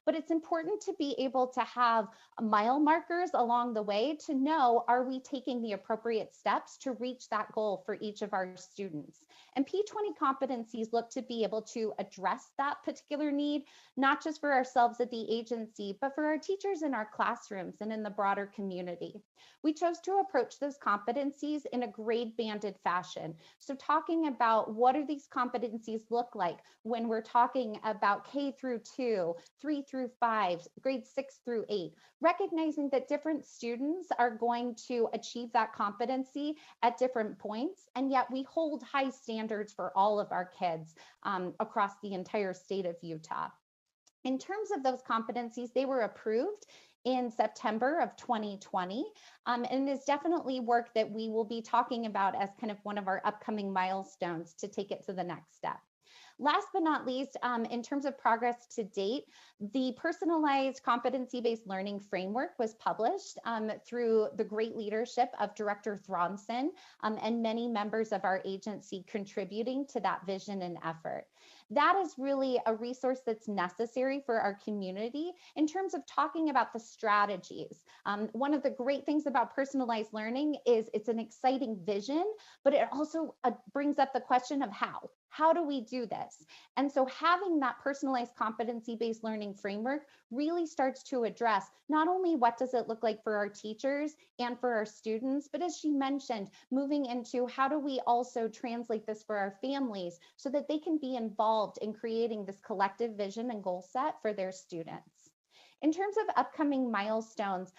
But it's important to be able to have mile markers along the way to know, are we taking the appropriate steps to reach that goal for each of our students? And P20 competencies look to be able to address that particular need, not just for ourselves at the agency, but for our teachers in our classrooms and in the broader community. We chose to approach those competencies in a grade banded fashion. So talking about what do these competencies look like when we're talking about K through 2, 3 through 5, grade 6 through 8, recognizing that different students are going to achieve that competency at different points, and yet we hold high standards for all of our kids across the entire state of Utah. In terms of those competencies, they were approved in September of 2020, and is definitely work that we will be talking about as kind of one of our upcoming milestones to take it to the next step. Last but not least, in terms of progress to date, the personalized competency-based learning framework was published through the great leadership of Director Thronson and many members of our agency contributing to that vision and effort. That is really a resource that's necessary for our community in terms of talking about the strategies. One of the great things about personalized learning is it's an exciting vision, but it also brings up the question of how. How do we do this? And so having that personalized competency-based learning framework really starts to address not only what does it look like for our teachers and for our students, but as she mentioned, moving into how do we also translate this for our families so that they can be involved in creating this collective vision and goal set for their students. In terms of upcoming milestones,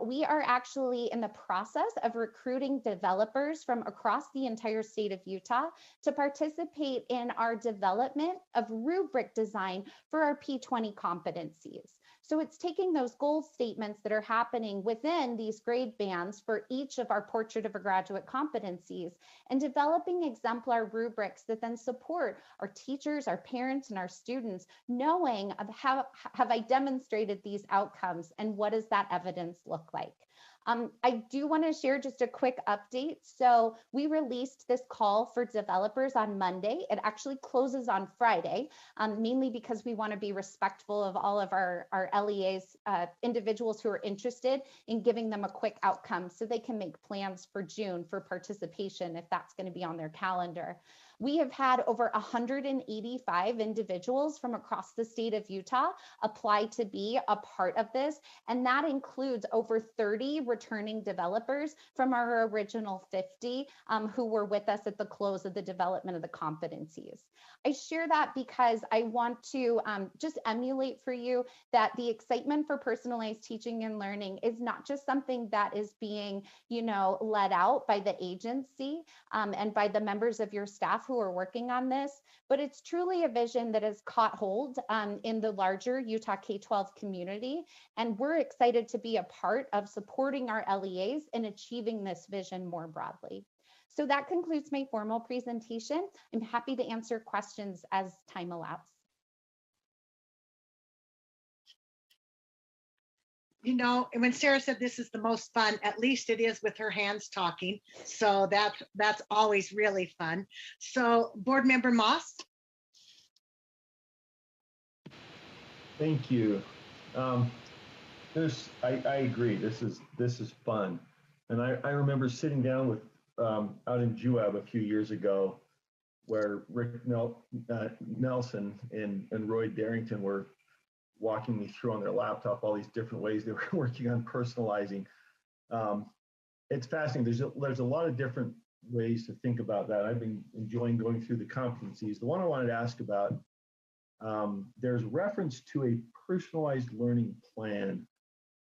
we are actually in the process of recruiting developers from across the entire state of Utah to participate in our development of rubric design for our P20 competencies. So it's taking those goal statements that are happening within these grade bands for each of our Portrait of a Graduate competencies and developing exemplar rubrics that then support our teachers, our parents, and our students knowing of how have I demonstrated these outcomes and what does that evidence look like. I do want to share just a quick update. So we released this call for developers on Monday. It actually closes on Friday, mainly because we want to be respectful of all of our LEAs, individuals who are interested in giving them a quick outcome so they can make plans for June for participation if that's going to be on their calendar. We have had over 185 individuals from across the state of Utah apply to be a part of this, and that includes over 30 returning developers from our original 50 who were with us at the close of the development of the competencies. I share that because I want to just emulate for you that the excitement for personalized teaching and learning is not just something that is being, let out by the agency and by the members of your staff who are working on this, but it's truly a vision that has caught hold in the larger Utah K-12 community. And we're excited to be a part of supporting our LEAs in achieving this vision more broadly. So that concludes my formal presentation. I'm happy to answer questions as time allows. When Sarah said this is the most fun, at least it is with her hands talking. So that's always really fun. So Board Member Moss. Thank you. I agree. This is fun. And I remember sitting down with out in Juab a few years ago, where Rick Nelson and Roy Darrington were walking me through on their laptop all these different ways they were working on personalizing. It's fascinating. There's a lot of different ways to think about that. I've been enjoying going through the competencies. The one I wanted to ask about, there's reference to a personalized learning plan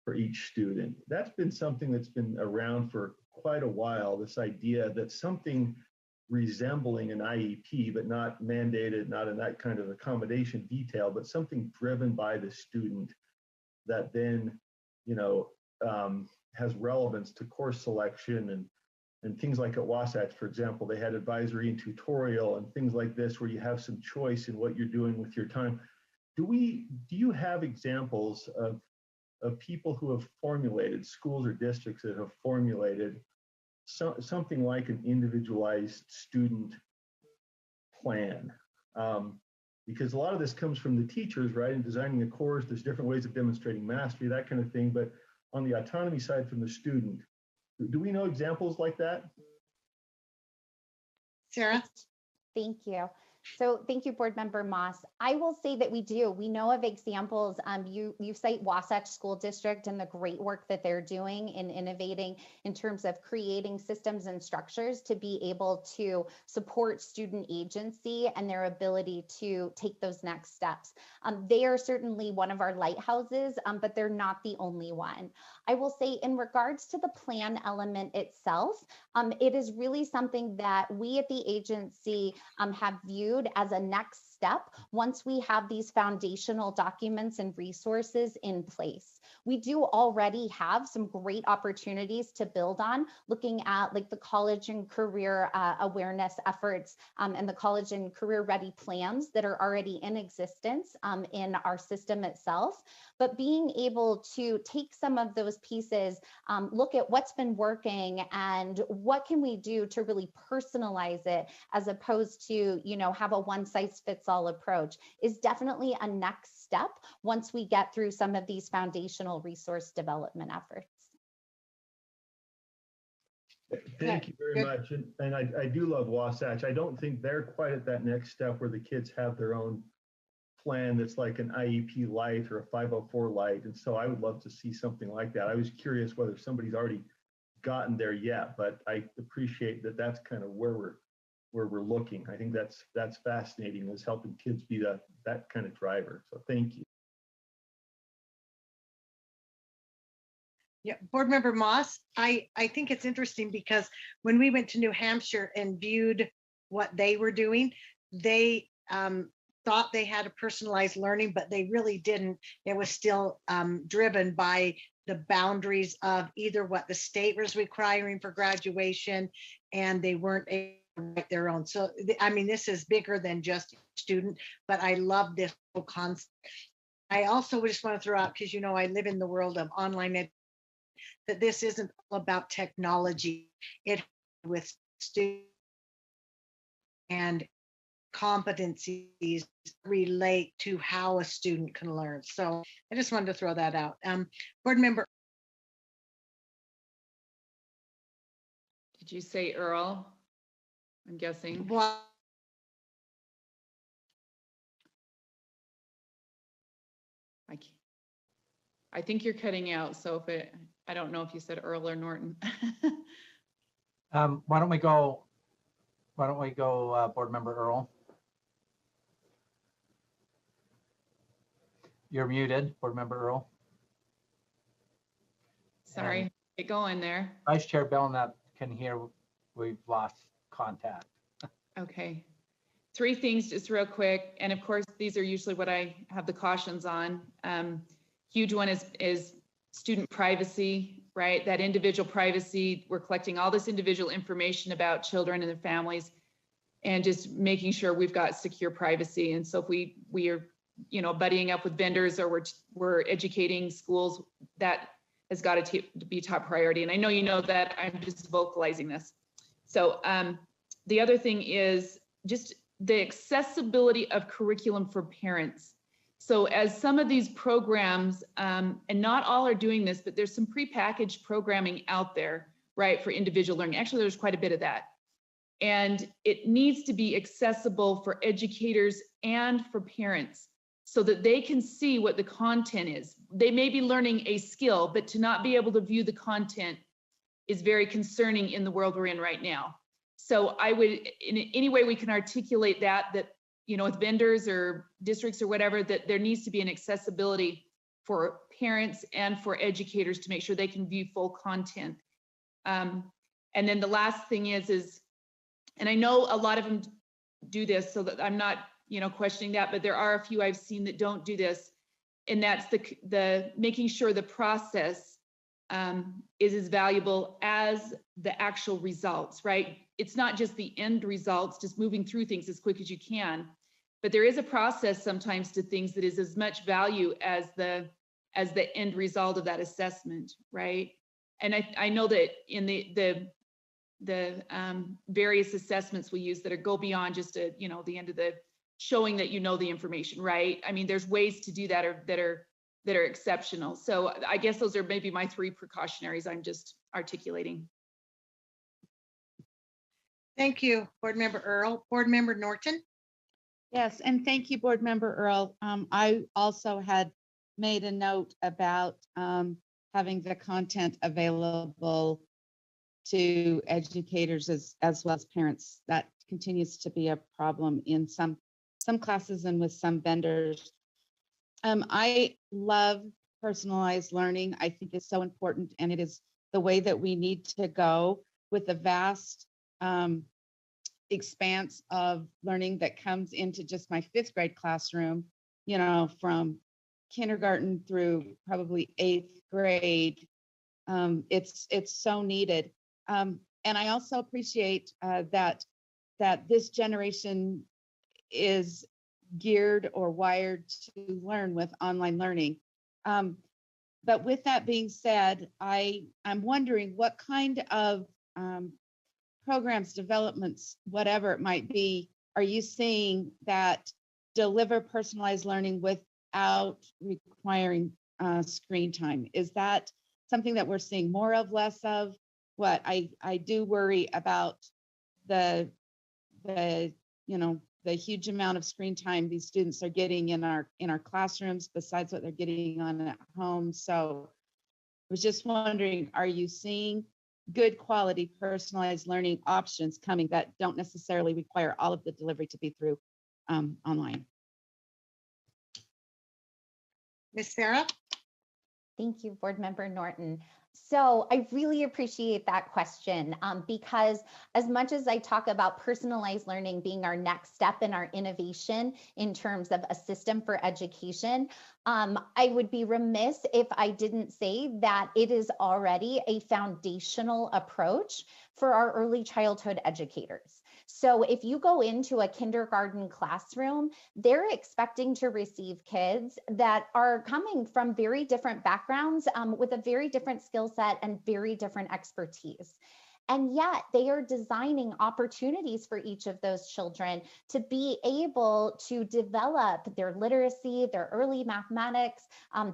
for each student. That's been something that's been around for quite a while, this idea that something resembling an IEP, but not mandated, not in that kind of accommodation detail, but something driven by the student that then, has relevance to course selection and things like at Wasatch, for example, they had advisory and tutorial and things like this where you have some choice in what you're doing with your time. Do you have examples of people who have formulated, schools or districts that have formulated something like an individualized student plan? Because a lot of this comes from the teachers, right? In designing a course, there's different ways of demonstrating mastery, that kind of thing. But on the autonomy side from the student, do we know examples like that? Sarah? Thank you. So thank you, Board Member Moss. I will say that we do. We know of examples. You cite Wasatch School District and the great work that they're doing in innovating in terms of creating systems and structures to be able to support student agency and their ability to take those next steps. They are certainly one of our lighthouses, but they're not the only one. I will say in regards to the plan element itself, it is really something that we at the agency have viewed as a next step once we have these foundational documents and resources in place. We do already have some great opportunities to build on, looking at like the college and career awareness efforts and the college and career ready plans that are already in existence in our system itself. But being able to take some of those pieces, look at what's been working and what can we do to really personalize it as opposed to, have a one size fits all approach is definitely a next step once we get through some of these foundational resource development efforts. Thank you very much. And I do love Wasatch. I don't think they're quite at that next step where the kids have their own plan that's like an IEP light or a 504 light. And so I would love to see something like that. I was curious whether somebody's already gotten there yet, but I appreciate that that's kind of where we're looking. I think that's fascinating, is helping kids be that kind of driver. So thank you. Yeah, Board Member Moss, I think it's interesting because when we went to New Hampshire and viewed what they were doing, they thought they had a personalized learning, but they really didn't. It was still driven by the boundaries of either what the state was requiring for graduation, and they weren't able to write their own. So, I mean, this is bigger than just student, but I love this whole concept. I also just want to throw out, because I live in the world of online education, that this isn't all about technology. It with students and competencies relate to how a student can learn. So I just wanted to throw that out. Board Member. Did you say Earl? I'm guessing. Well, I think you're cutting out. So I don't know if you said Earl or Norton. Why don't we go Board Member Earl? You're muted, Board Member Earl. Sorry, get going there. Vice Chair Belknap can hear we've lost contact. Okay. 3 things just real quick. And of course, these are usually what I have the cautions on. Huge one is student privacy, right? That individual privacy. We're collecting all this individual information about children and their families and just making sure we've got secure privacy. And so if we are, you know, buddying up with vendors or we're educating schools, that has got to be top priority. And I know you know that, I'm just vocalizing this. So the other thing is just the accessibility of curriculum for parents. So as some of these programs, and not all are doing this, but there's some prepackaged programming out there, right, for individual learning. Actually, there's quite a bit of that. And it needs to be accessible for educators and for parents so that they can see what the content is. They may be learning a skill, but to not be able to view the content is very concerning in the world we're in right now. So I would, in any way we can articulate that, you know, with vendors or districts or whatever, that there needs to be an accessibility for parents and for educators to make sure they can view full content. And then the last thing is, and I know a lot of them do this, so that I'm not, you know, questioning that, but there are a few I've seen that don't do this. And that's the making sure the process is as valuable as the actual results, right? It's not just the end results, just moving through things as quick as you can, but there is a process sometimes to things that is as much value as the end result of that assessment, right? And I know that in the various assessments we use that go beyond just you know, the end of the showing that you know the information, right? I mean, there's ways to do that that are exceptional. So I guess those are maybe my 3 precautionaries I'm just articulating. Thank you, Board Member Earl. Board Member Norton? Yes, and thank you, Board Member Earl. I also had made a note about having the content available to educators as well as parents. That continues to be a problem in some classes and with some vendors. I love personalized learning. I think it's so important, and it is the way that we need to go with the vast expanse of learning that comes into just my 5th grade classroom, you know, from kindergarten through probably 8th grade. It's so needed. And I also appreciate that this generation is geared or wired to learn with online learning. But with that being said, I'm wondering what kind of programs, developments, whatever it might be, are you seeing that deliver personalized learning without requiring screen time? Is that something that we're seeing more of, less of? What I do worry about the you know, the huge amount of screen time these students are getting in our classrooms besides what they're getting on at home. So I was just wondering, are you seeing good quality personalized learning options coming that don't necessarily require all of the delivery to be through online? Ms. Sarah? Thank you, Board Member Norton. So I really appreciate that question because as much as I talk about personalized learning being our next step in our innovation in terms of a system for education, I would be remiss if I didn't say that it is already a foundational approach for our early childhood educators. So if you go into a kindergarten classroom, they're expecting to receive kids that are coming from very different backgrounds with a very different skill set and very different expertise. And yet they are designing opportunities for each of those children to be able to develop their literacy, their early mathematics,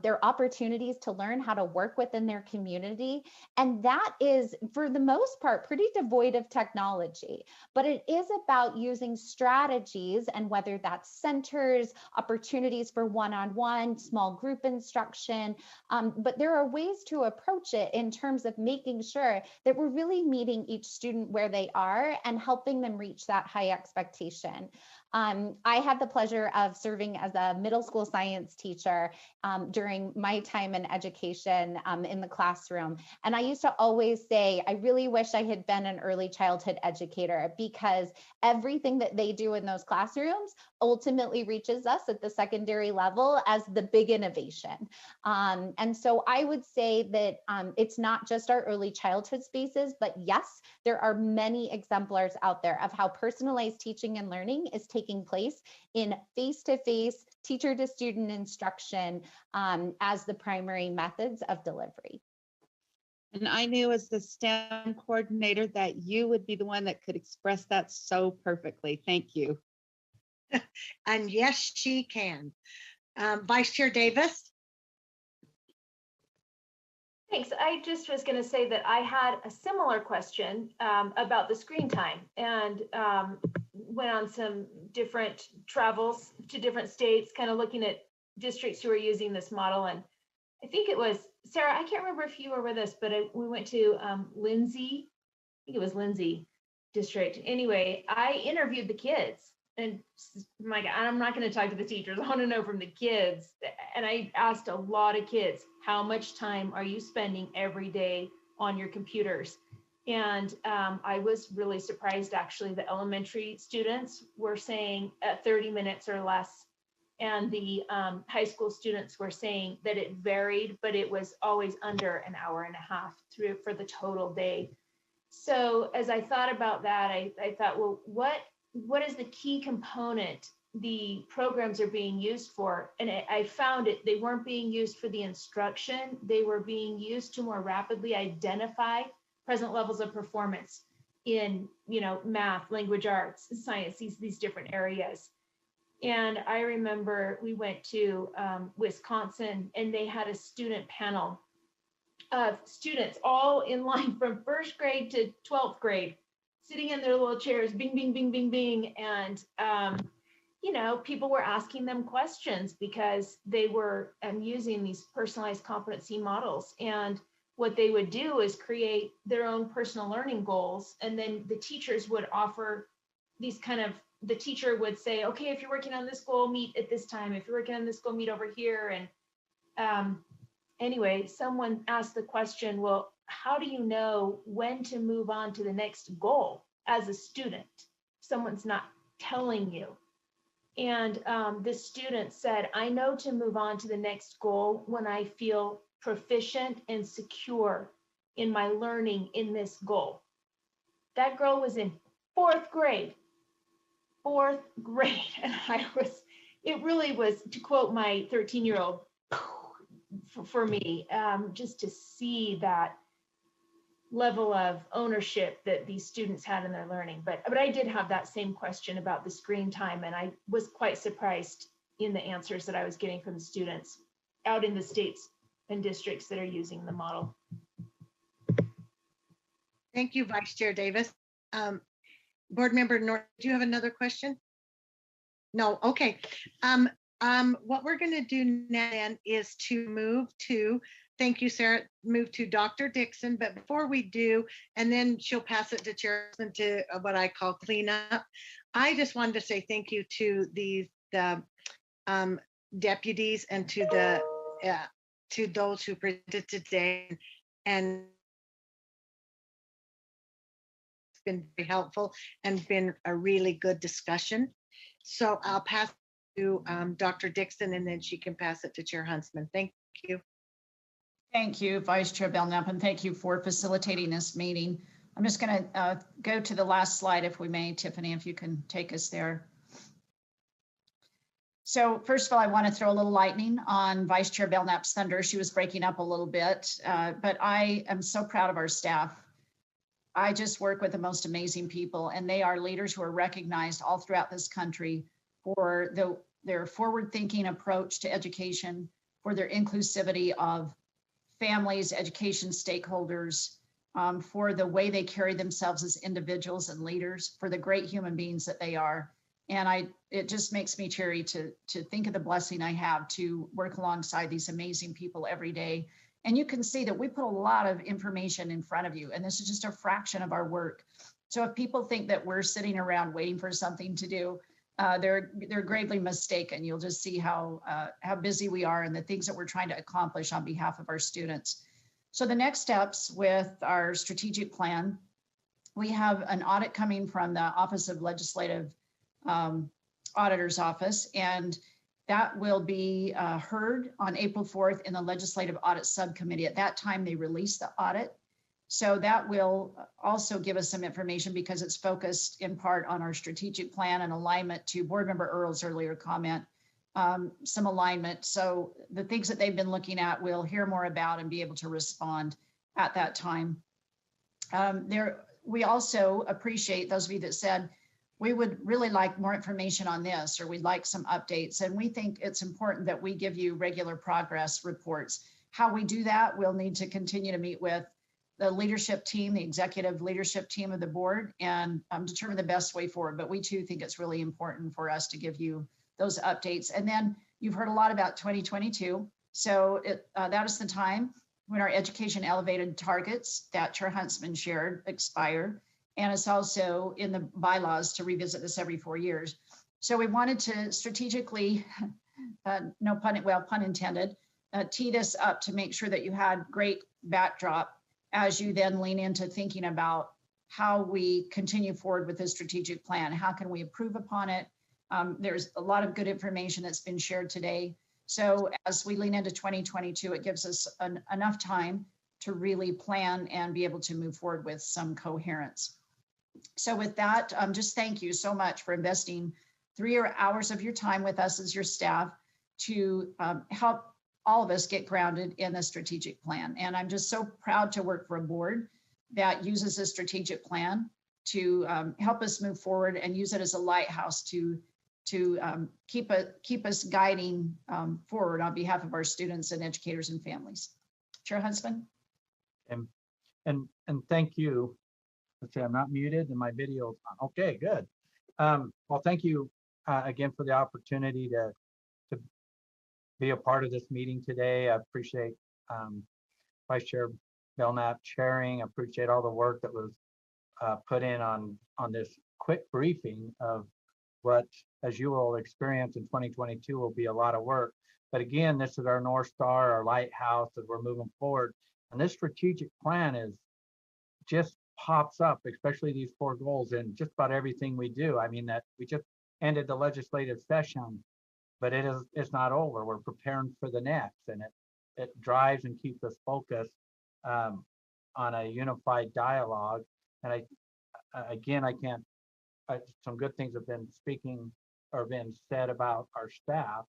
their opportunities to learn how to work within their community. And that is, for the most part, pretty devoid of technology. But it is about using strategies, and whether that's centers, opportunities for one-on-one, small group instruction, but there are ways to approach it in terms of making sure that we're really meeting each student where they are and helping them reach that high expectation. I had the pleasure of serving as a middle school science teacher during my time in education in the classroom. And I used to always say, I really wish I had been an early childhood educator, because everything that they do in those classrooms ultimately reaches us at the secondary level as the big innovation. And so I would say that it's not just our early childhood spaces, but yes, there are many exemplars out there of how personalized teaching and learning is taking place in face-to-face, teacher-to-student instruction as the primary methods of delivery. And I knew as the STEM coordinator that you would be the one that could express that so perfectly. Thank you. And yes, she can. Vice Chair Davis. Thanks. I just was going to say that I had a similar question about the screen time, and went on some different travels to different states, kind of looking at districts who are using this model. And I think it was, Sarah, I can't remember if you were with us, but we went to Lindsay, I think it was Lindsay district. Anyway, I interviewed the kids, and my God, I'm not going to talk to the teachers. I want to know from the kids. And I asked a lot of kids, how much time are you spending every day on your computers? And I was really surprised, actually. The elementary students were saying 30 minutes or less. And the high school students were saying that it varied, but it was always under an hour and a half through for the total day. So as I thought about that, I thought, well, what is the key component the programs are being used for? And I found it, they weren't being used for the instruction. They were being used to more rapidly identify present levels of performance in, math, language arts, science, these different areas. And I remember we went to Wisconsin, and they had a student panel of students all in line from first grade to 12th grade, sitting in their little chairs, bing, bing, bing, bing, bing. And, people were asking them questions because they were using these personalized competency models. And what they would do is create their own personal learning goals. And then the teachers would offer these the teacher would say, okay, if you're working on this goal, meet at this time. If you're working on this goal, meet over here. And anyway, someone asked the question, well, how do you know when to move on to the next goal as a student? Someone's not telling you. And this student said, I know to move on to the next goal when I feel proficient and secure in my learning in this goal. That girl was in fourth grade. And it really was, to quote my 13-year-old, for me, just to see that level of ownership that these students had in their learning. But I did have that same question about the screen time, and I was quite surprised in the answers that I was getting from the students out in the states and districts that are using the model. Thank you, Vice Chair Davis. Board Member Norton, do you have another question? No, okay. What we're going to do now then is to move to, thank you, Sarah, move to Dr. Dixon. But before we do, and then she'll pass it to Chairman to what I call cleanup. I just wanted to say thank you to the deputies and to those who presented today, and it's been very helpful and been a really good discussion. So I'll pass to Dr. Dixon, and then she can pass it to Chair Huntsman. Thank you. Thank you, Vice Chair Belknap, and thank you for facilitating this meeting. I'm just going to go to the last slide, if we may. Tiffany, if you can take us there. So first of all, I want to throw a little lightning on Vice Chair Belknap's thunder. She was breaking up a little bit, but I am so proud of our staff. I just work with the most amazing people, and they are leaders who are recognized all throughout this country for their forward-thinking approach to education, for their inclusivity of families, education stakeholders, for the way they carry themselves as individuals and leaders, for the great human beings that they are. And it just makes me cheery to think of the blessing I have to work alongside these amazing people every day. And you can see that we put a lot of information in front of you, and this is just a fraction of our work. So if people think that we're sitting around waiting for something to do, they're gravely mistaken. You'll just see how busy we are and the things that we're trying to accomplish on behalf of our students. So the next steps with our strategic plan, we have an audit coming from the Office of Legislative Auditor's Office, and that will be heard on April 4th in the Legislative Audit Subcommittee. At that time, they release the audit. So that will also give us some information because it's focused in part on our strategic plan and alignment to Board Member Earl's earlier comment, some alignment. So the things that they've been looking at, we'll hear more about and be able to respond at that time. We also appreciate those of you that said, we would really like more information on this, or we'd like some updates. And we think it's important that we give you regular progress reports. How we do that, we'll need to continue to meet with the leadership team, the executive leadership team of the board, and determine the best way forward. But we too think it's really important for us to give you those updates. And then you've heard a lot about 2022. So that is the time when our education elevated targets that Chair Huntsman shared expire. And it's also in the bylaws to revisit this every 4 years. So we wanted to strategically, pun intended, tee this up to make sure that you had great backdrop as you then lean into thinking about how we continue forward with this strategic plan. How can we improve upon it? There's a lot of good information that's been shared today. So as we lean into 2022, it gives us enough time to really plan and be able to move forward with some coherence. So with that, just thank you so much for investing 3 hours of your time with us as your staff to help all of us get grounded in the strategic plan. And I'm just so proud to work for a board that uses a strategic plan to help us move forward and use it as a lighthouse to keep us guiding forward on behalf of our students and educators and families. Chair Huntsman. And thank you. Let's see, I'm not muted and my video's on. Okay, good. Well, thank you again for the opportunity to be a part of this meeting today. I appreciate Vice Chair Belknap chairing. I appreciate all the work that was put in on this quick briefing of what, as you will experience in 2022, will be a lot of work. But again, this is our North Star, our lighthouse as we're moving forward. And this strategic plan is just pops up, especially these 4 goals, in just about everything we do. I mean, that we just ended the legislative session, but it's not over. We're preparing for the next, and it drives and keeps us focused on a unified dialogue. And some good things have been been said about our staff,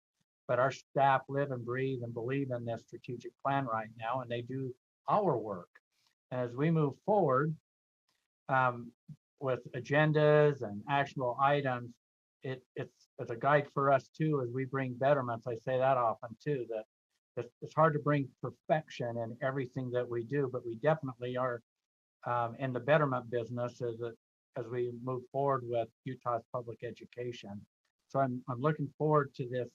but our staff live and breathe and believe in this strategic plan right now, and they do our work. And as we move forward with agendas and actionable items, it's a guide for us too as we bring betterments. I say that often too, that it's hard to bring perfection in everything that we do, but we definitely are in the betterment business as we move forward with Utah's public education. So I'm looking forward to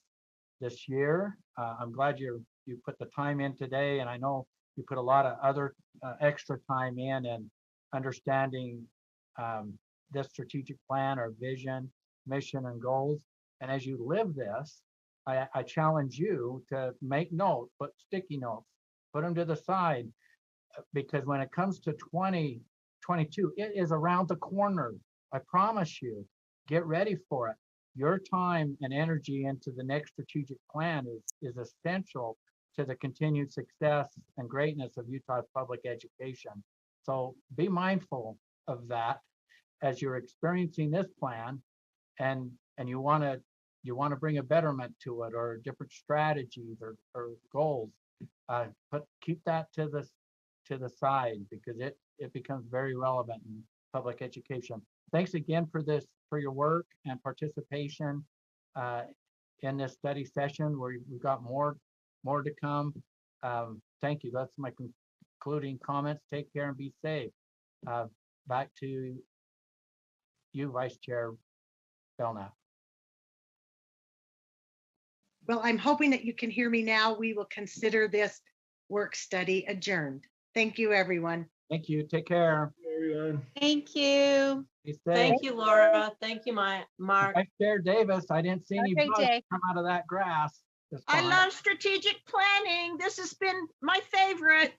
this year. I'm glad you put the time in today, and I know you put a lot of other extra time in and understanding this strategic plan, our vision, mission, and goals. And as you live this, I challenge you to make notes, put sticky notes, put them to the side, because when it comes to 2022, it is around the corner. I promise you, get ready for it. Your time and energy into the next strategic plan is essential to the continued success and greatness of Utah's public education. So be mindful of that as you're experiencing this plan, and you want to bring a betterment to it, or different strategies or goals. But keep that to to the side because it becomes very relevant in public education. Thanks again for your work and participation in this study session where we've got more to come. Thank you. That's my concluding comments. Take care and be safe. Back to you, Vice Chair Belknap. Well, I'm hoping that you can hear me now. We will consider this work study adjourned. Thank you, everyone. Thank you. Take care. Everyone. Thank you. Be safe. Thank you, Laura. Thank you, Mark. Vice Chair Davis, I didn't see any Have a bugs great day. come out of that grass. I love strategic planning. This has been my favorite.